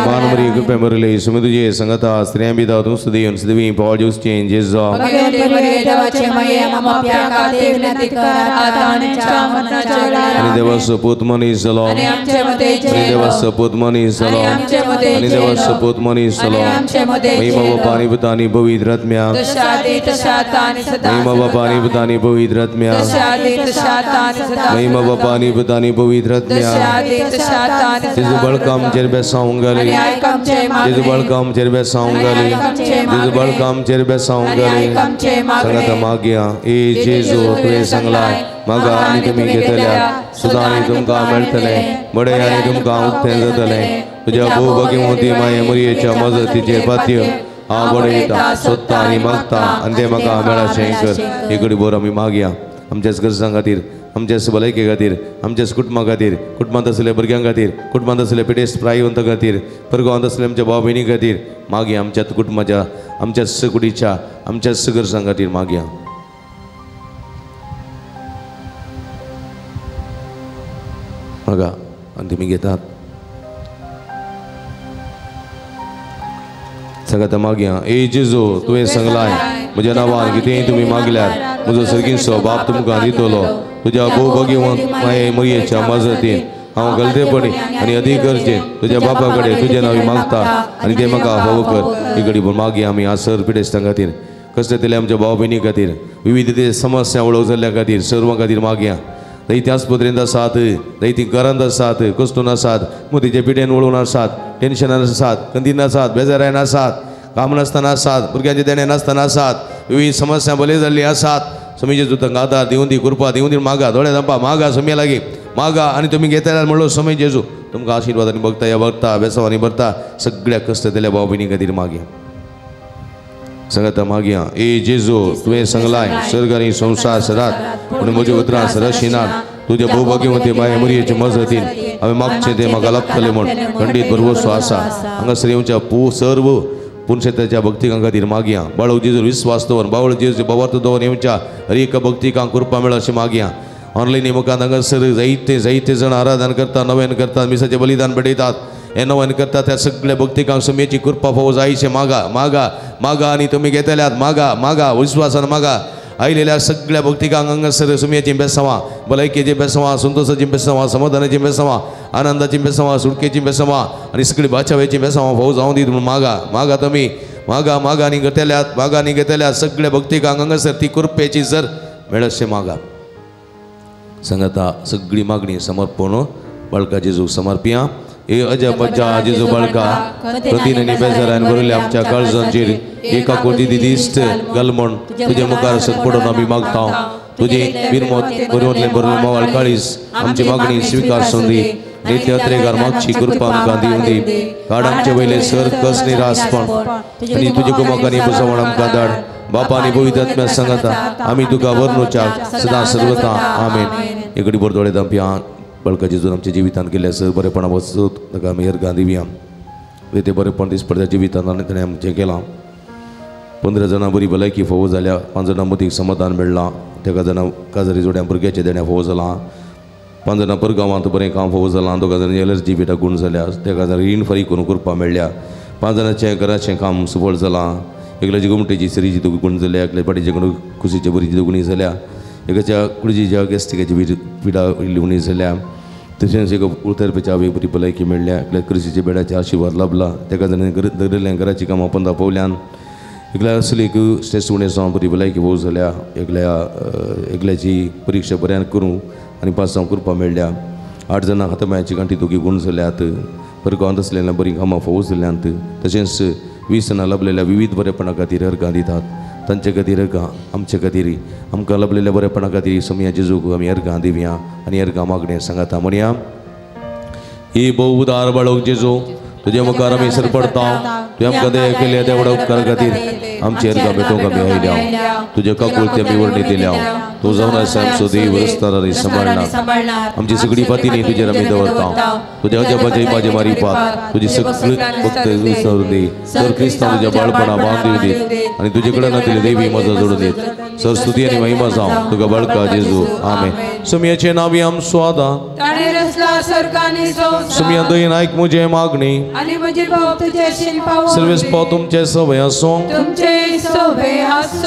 मान बरी कृपेन बरयले येशू तुझे संगता आश्रय बिदा तूं सदैव सदैवी फॉर तुझी कुशी चेंजेस जावं आणि देवाचो पूत मनीस जालो आणि देवाचो पूत मनीस जालो आणि देवाचो पूत मनीस जालो महिमा बापानी पितानी पवित्र आत्म्या महिमा बापानी पितानी पवित्र आत्म्या महिमा बापानी पितानी पवित्र आत्म्या जेजू बाळका आमचेर बेसावंक घाली जेजू बाळका आमचेर बेसावंक घाली जेजू बाळका आमचेर बेसावंक घाली संगत मागया ए जेजू तुवें सांगलाय मागा आनी तुमी घेतल्या सुदानी तुमकां मेळटले बडे आनी तुमकां उक्तें जातले तुज्या भोव भगिवंती माये मरयेच्या मजतीचेर पातय हांव बडयता सोदता आनी मागता आनी तें म्हाका मेळचें कर एक घडी भर आमी मागया आमच्याच गरजां खातीर आमच्याच भलायके खातीर आमच्याच कुटुंबा खातीर कुटुंबांत आसलेल्या भुरग्यां खातीर कुटुंबांत आसलेल्या पिडेस्त प्रायवंत खातीर परगांवांत आसलेल्या आमच्या भाव भयणी खातीर मागया आमच्याच कुटुंबाच्या आमच्याच कुडीच्या आमच्याच गरजां खातीर मागया मागा आनी तुमी घेतात सांगात मागया ए जेजू तुवें सांगलाय म्हज्या नांवान कितेंय तुमी मागल्यार म्हजो सर्गीचो बाप तुमकां दितलो तुज्या भोव भगिवंत माये मरयेच्या मजतीन हांव गलतेपणी आनी अधिक गरजेन तुज्या बापा कडेन तुजें नांव मागता आनी तें म्हाका फावो कर एक घडी पूण मागया आमी आसर पिडेस्तां खातीर कश्ट दिले आमच्या भाव भयणी खातीर विविध समस्या वळख जाल्ल्या खातीर सर्वां खातीर मागया दैती आस्पत्रेंत आसात दैती घरांत आसात कश्टून आसात मोतीचे पिडेन वळून आसात टेन्शनान आसात कंदीन आसात बेजारायन आसात काम नासतना आसात भुरग्यांचे देणे नासतना आसात विविध समस्या बले जाल्ली आसात समी जेजू तांकां आदार दिवन दी कृपा दिवन दी मागा दोळे धांपा मागा समी लागीं मागा आनी तुमी घेतल्यार म्हणलो समी जेजू तुमकां आशिर्वाद आनी भक्ता या भक्ता बेसावानी भरता सगळ्या कश्ट दिल्या भाव भयणी खातीर मागया सांगता मागया ए जेजू तुवें सांगलाय सर्ग आनी संवसार सदांच पूण म्हज्या उतरां सरशिनान तुज्या भोव भगिवंती माये मरयेचे मजतीन हांवें मागचें तें म्हाका लाभतलें म्हूण खंडीत भरवसो आसा हांगासर येवच्या सर्व पुणशेताच्या भक्तिकां खातीर मागया बाळू जेजू विस्वास दवर बावळ जेजू बाबार्थ दवर येवच्या हर एक भक्तिकांक कृपा मेळ अशें मागया ऑनलायन मुखांत हांगासर जायते जाण आराधन करतात नवेन करतात मिसाचें बलिदान पेटयतात हे नवेन करतात त्या सगळ्या भक्तिकांक समेची कृपा फावो जायचे मागा मागा मागा आनी तुमी घेतल्यात मागा मागा विश्वासान मागा आयलेल्या सगळ्या भक्तिकांक हांगासर सुमयेची बेसावां भलायकेची बेसावां संतोशाची बेसावां समाधानाची बेसावां आनंदाची बेसावां सुटकेची बेसावां आनी सगळी बाचावेची बेसावां फावो जावं दी म्हूण मागा मागा तुमी मागा मागा आनी घेतल्यात सगळ्या भक्तिकांक हांगासर ती कृपेची जर मेळशें मागा सांगता सगळी मागणी समर्पण बाळका जेजूक समर्पिया हे अजब बच्चा जेजू बाळका प्रतिदिन बेजारान भरले आमच्या काळजांचेर एका कोटी दिदिश्ट घाल म्हण तुझ्या मुखार सत पडून आमी मागता तुझे बिरमोत बरोवरले बरोवले मोवाळ काळीस आमची मागणी स्वीकार संदी नित्य अत्रेकार मागची कृपा आमकां दिवन दी काड आमचे वयले सर कस निरासपण आनी तुजे कुमकांनी बुजवण आमकां धाड बापा आनी पवित्र आत्म्या सांगता आमी तुका वर्णुच्या सदां सर्वता आमेन. एकडी बरदोळे दांपिया बळका जेजून आमच्या जिवितान केल्या सर बरेपणा वचत ताका आमी हेर दिवया ते बरेपण दीस पडल्या जिवितान आनी ताणें आमचें केलां. 15 जाणां बरी भलायकी फोव जाल्या 5 जाणां मदीक समाधान मेळ्ळां 13 जाणां काजारी जोड्या भुरग्याचे देण्या फोव जालां 5 जाणां परगांवांत बरें काम फोव जालां 2 जाणांनी एलर्जी बिटा गूण जाल्या 13 जाणां रीण फारी करून करपा मेळ्ळ्या 5 जाणांचें घराचें काम सफळ जालां एकल्याची गुमटेची सरीची दोग गूण जाल्या एकल्या पाटीचे कडून खुशीचे बरीची दोगुणी जाल्या एकाच्या कुडीच्या गॅस्ट्रिकाची पिडा उणी जाल्या तशेंच एक उतरपेच्या आवे बरी भलायकी मेळ्ळ्या एकल्या कृषीचे बेडाचे आशिर्वाद लाभला 13 जाणांनी धरिल्ल्या घराची कामां 15 पवल्यान एकल्या असलीक स्ट्रेस उणें जावन बरी भलायकी भोव जाल्या एकल्याची परिक्षा बऱ्यान करूं आनी पास जावं करपा मेळ्ळ्या 8 जाणां हातामायाची गांठी दोगी गूण जाल्यात परगांवांत असलेल्या बरी कामां फोव जाल्यांत तशेंच 20 जाणां लाभलेल्या विविध बरेपणा खातीर अर्घां दितात तांचे खातीर अर्घां आमचे खातीर आमकां लाभलेल्या बरेपणा खातीर समया जेजूक आमी अर्घां दिवया आनी अर्घां मागणें सांगाता म्हणया ही भोव उदार बाळोक जेजू तुझ्या मुखार आमी सरपडता तुवें आमकां दया केल्या देवडा उपकार खातीर आमची अर्घां भेटोवंक आमी आयल्या तुज्या काकुळती आमी वर्णी दिल्या तूं जावन आसा आमचो देव रस्तार सांबाळना आमची सगळी पातीनी तुजेर आमी दवरता तुज्या अजबाचे पाजे मारी पात तुजी सगळी भक्त विसरून दी सर क्रिस्तांव तुज्या बाळपणा बांदून दी आनी तुजे कडेन आशिल्ली देवी मजा जोडून दी सर स्तुती आनी महिमा जावं तुका बाळका जेजू आमेन. सुमयाचें नांव आम स्वादा सुमया दयेन आयक म्हजे मागणी सर्वेस्पो तुमचे सवय आसूं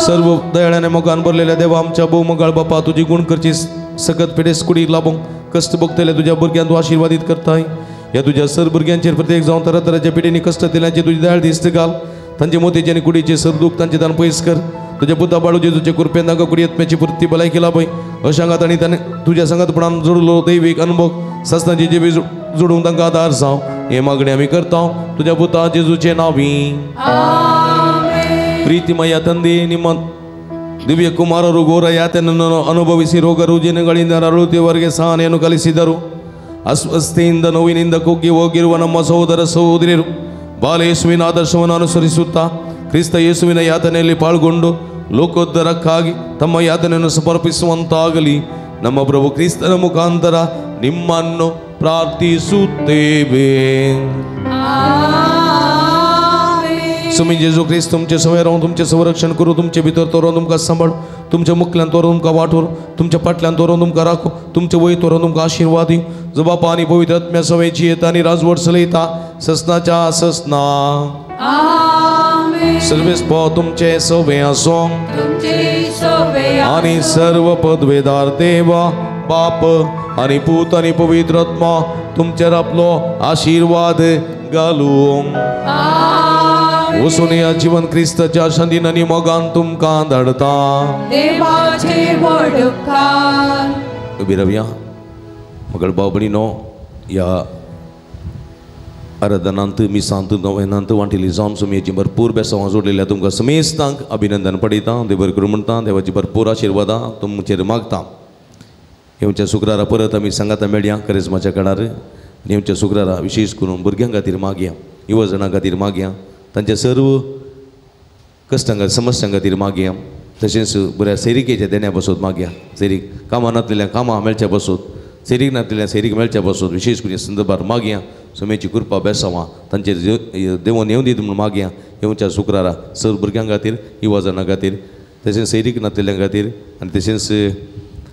सर्व दयाळ्याने मोगान भरलेल्या देवा आमच्या भोव मोगाळ बापा तुजी गुण करची सकत पेडेस कुडी लाभूंक कश्ट भोगतले तुज्या भुरग्यांक तूं आशिर्वादीत करताय ह्या तुज्या सर भुरग्यांचेर प्रत्येक जावन तरातरांच्या पिढींनी कश्ट दिल्यांचे तुजी दयाळ दिश्ट घाल तांचे मोतीचे आनी कुडीचे सरदूख तांचे दान पयस कर तुज्या बुद्धा बाळू जेजूचे कृपेन तांकां कुडी आत्म्याची पुर्ती भलायकी लाभय अशांगात आनी ताणें तुज्या संगतपणान जोडलो दैवीक अनुभव सस्तांची जिवी जोडूंक तांकां आदार जावं हे मागणी आमी करता तुज्या पुता जेजूचे नांवी प्रीतिमय ತಂದೆ ನಿಮ್ಮ ದಿವ್ಯ ಕುಮಾರರು ಘೋರ ಯಾತನೆಯನ್ನು ಅನುಭವಿಸಿ ರೋಗ ರುಜಿನಗಳಿಂದ ನರಳುತ್ತಿಯವರೆಗೆ ಸಹನೆಯನ್ನು ಕಲಿಸಿದರು ಅಸ್ವಸ್ಥತೆಯಿಂದ ನೋವಿನಿಂದ ಕುಗ್ಗಿ ಹೋಗಿರುವ ನಮ್ಮ ಸಹೋದರ ಸಹೋದರಿಯರು ಬಾಲಯೇಸುವಿನ ಆದರ್ಶವನ್ನು ಅನುಸರಿಸುತ್ತಾ ಕ್ರಿಸ್ತ ಯೇಸುವಿನ ಯಾತನೆಯಲ್ಲಿ ಪಾಲ್ಗೊಂಡು ಲೋಕೋದ್ಧಾರಕ್ಕಾಗಿ ತಮ್ಮ ಯಾತನೆಯನ್ನು ಸಮರ್ಪಿಸುವಂತಾಗಲಿ ನಮ್ಮ ಪ್ರಭು ಕ್ರಿಸ್ತನ ಮುಖಾಂತರ ನಿಮ್ಮನ್ನು ಪ್ರಾರ್ಥಿಸುತ್ತೇವೆ. सुमी जेजू ख्रिस्त तुमचे सवय राहून तुमचे संरक्षण करू तुमचे भितर तोरून तुमकां सांबाळ तुमच्या मुखल्यान तोरून तुमकां वाठोर तुमच्या फाटल्यान तोरून तुमकां राखो तुमचे वय तोरून तुमकां आशिर्वाद दिवं जो बापा आनी पवित्र आत्म्या सवयची येता आनी राजवट चलयता ससनाच्या ससना सर्वेस्पो तुमचे सवय आसूं आनी सर्व पदवेदार देवा बाप आनी पूत आनी पवित्र आत्मा तुमचेर आपलो आशिर्वाद घालूं वसून या जीवन क्रिस्ताच्या शांतीन आनी मोगान तुमकां धाडता उबी रावया मगळ भाव भयणीनो ह्या आराधनांत मिसांत नव्यानांत वांटिल्ली जावन सुमयेची भरपूर बेसांवां जोडलेल्या तुमकां समेस्तांक अभिनंदन पडयता देव बरें करूं म्हणटा देवाची भरपूर आशिर्वादां तुमचेर मागता. येवच्या शुक्रारा परत आमी सांगाता मेळया करिस्माच्या काळार येवच्या शुक्रारा विशेश करून भुरग्यां खातीर मागया युवा जाणां खातीर मागया तांच्या सर्व कश्टां समस्यां खातीर मागया तशेंच बऱ्या सैरिकेच्या देण्या बसत मागया सैरीक कामां नासलेल्या कामां मेळच्या बसत सैरीक नासलेल्या सैरीक मेळच्या बसत विशेष करून संदर्भार मागया सुमयेची कृपा बेसांवां तांचेर देवून येवं दीत म्हूण मागया येवच्या शुक्रारा सर भुरग्यां खातीर युवा जाणां खातीर तशेंच सैरीक नासलेल्या खातीर आनी तशेंच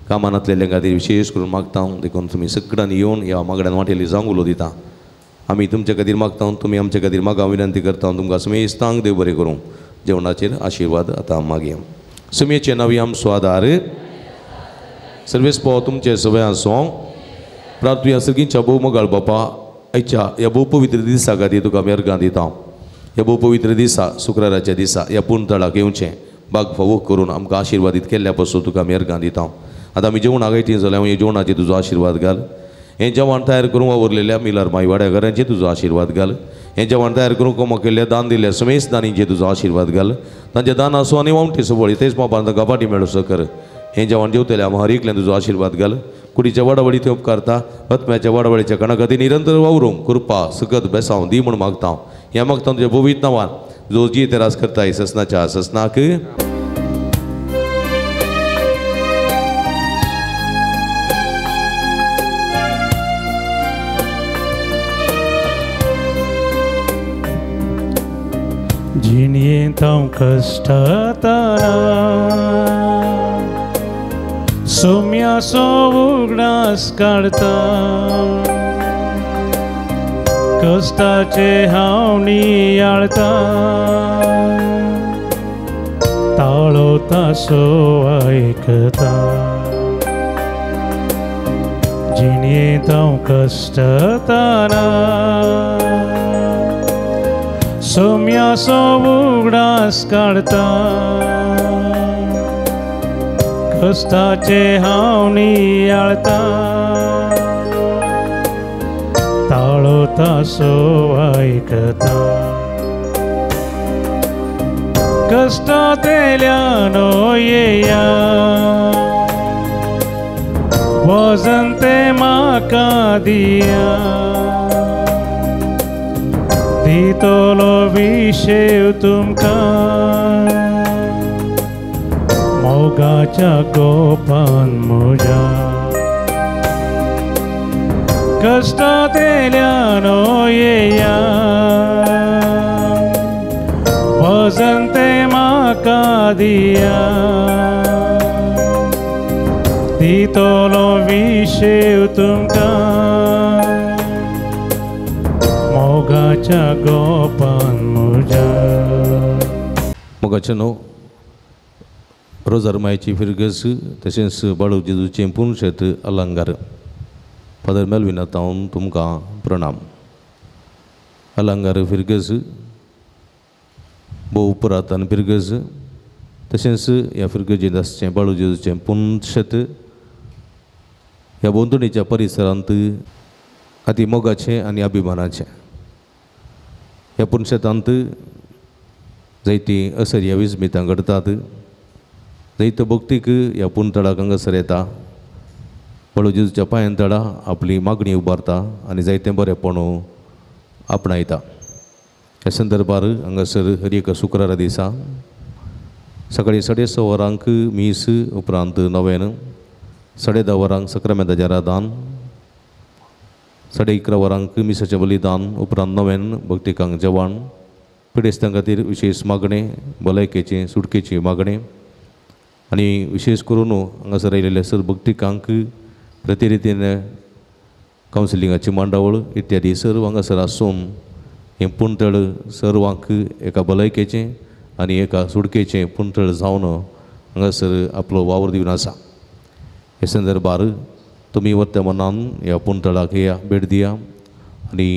कामां नासलेल्या खातीर विशेष करून मागता देखून तुमी सगळ्यांनी येवन ह्या मागण्यान वांटेली जावंक उलो दिता आमी तुमचे खातीर मागता तुमी आमचे खातीर मागा विनंती करता तुमकां समेस्तांक देव बरें करूं जेवणाचेर आशिर्वाद आतां मागया. सुमयेचें नांव आम स्वादार सर्वेस्पो तुमचे सवय आसूं प्रार्थुया सगळींच्या भोव मोगाळ बापा आयच्या ह्या भोव पवित्र दिसा खातीर तुका आमी अर्घां दिता ह्या भोव पवित्र दिसा शुक्राराच्या दिसा ह्या पुणतळाक येवचें बाग फावो करून आमकां आशिर्वादीत केल्ल्या पासून तुका आमी अर्घां दिता. आतां आमी जेवणाक येतलीं जाल्यार जेवणाचेर तुजो आशिर्वाद घाल हे जेवण तयार करून वावरलेल्या मिलार माई वाड्याकारांचे तुजो आशीर्वाद घाल. हे जेवण तयार करून कोमो केल्ल्या दान दिल्ल्या समेस दानींचे तुजो आशीर्वाद घाल. तांचे दान आसूं आनी वावटी सबळी तेच मोपान गपाटी मेळूसो कर. हे जेवण जेवतल्या हर एकल्यान तुजो आशीर्वाद घाल. कुडीच्या वडावडी ते उपकारता आत्म्याच्या वडावडीच्या कणा खातीर निरंतर वावरूंक कृपा सुखद बेसांव दी म्हूण मागता. ह्या मागता तुज्या पवित्र नांवान जो जी तेरास करताय ससनाच्या ससनाक जिनियेंतां कष्टाताना सोम्याचो उगडास काडता कश्टाचे हांव नियाळता ताळो तासो आयकता जिनियेंतां कष्टाताना सोम्याचो उगडास काडता कश्टाचे हांव नियाळता ताळो तासो आयकता कष्टांतल्यानो येया वजन ते म्हाका दिया दितलो विशेव तुमकां मोगाच्या गोपान म्हज्या कष्टांतल्यानो येया वजन ते म्हाका दिया दितलो विशेव तुमकां मोगाच्या गोपान म्हज्या. मोगाचे न्हू रोजार मायेची फिरगस तशेंच बाळू जेजूचें पुणशेत अलंकार. फादर मेल्विना तावन तुमकां प्रणाम. अलंकार फिरगस भोव पुरातन फिरगस तशेंच ह्या फिरगजीदासचें बाळू जेजूचें पुणशेत ह्या बोंदणीच्या परिसरांत अति मोगाचें आनी अभिमानाचें. ह्या पुणशेतांत जायतीं असर्या विस्मितां घडटात. जायत्यो भक्तीक ह्या पुणतळाक हांगासर येता. बाळू जेजूच्या पांयांतळा आपली मागणी उबारता आनी जायतें बरेंपण आपणायता. ह्या संदर्भार हांगासर हर एक शुक्रारा दिसा सकाळीं 6:30 वरांक मीस उपरांत नवेन 10:30 वरांक सक्रामेंताचें आराधन 11:30 वरांक मिसाचें बलिदान उपरांत नवेन भक्तिकांक जेवण पिडेस्तां खातीर विशेश मागणें भलायकेचें सुटकेची मागणें आनी विशेश करून हांगासर आयिल्ल्या सर भक्तिकांक प्रतिरितीन कावन्सिलिंगाची मांडावळ इत्यादी सर्व हांगासर आसून हें पुणतळ सर्वांक एका भलायकेचें आनी एका सुटकेचें पुणतळ जावन हांगासर आपलो वावर दिवन आसा. हे संदर्भार तुमी वर्तमानान ह्या पुणतळाक येया, भेट दिया आनी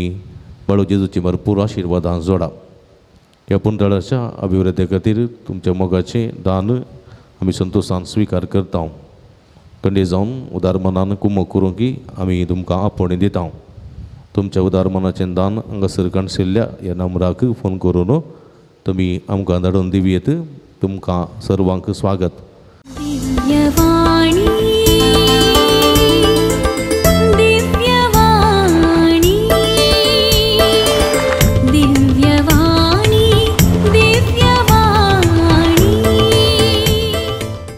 बाळू जेजूची भरपूर आशिर्वादां जोडा. ह्या पुणतळाच्या अभिवृद्धी खातीर तुमच्या मोगाचें दान आमी संतोशान स्विकार करता. कंडे जावन उदार मनान कुमो करूं की आमी तुमकां आपोवणें दिता. तुमच्या उदार मनाचें दान हांगासर काणशिल्ल्या ह्या नंबराक फोन करून तुमी आमकां धाडून दिवयेत. तुमकां सर्वांक स्वागत.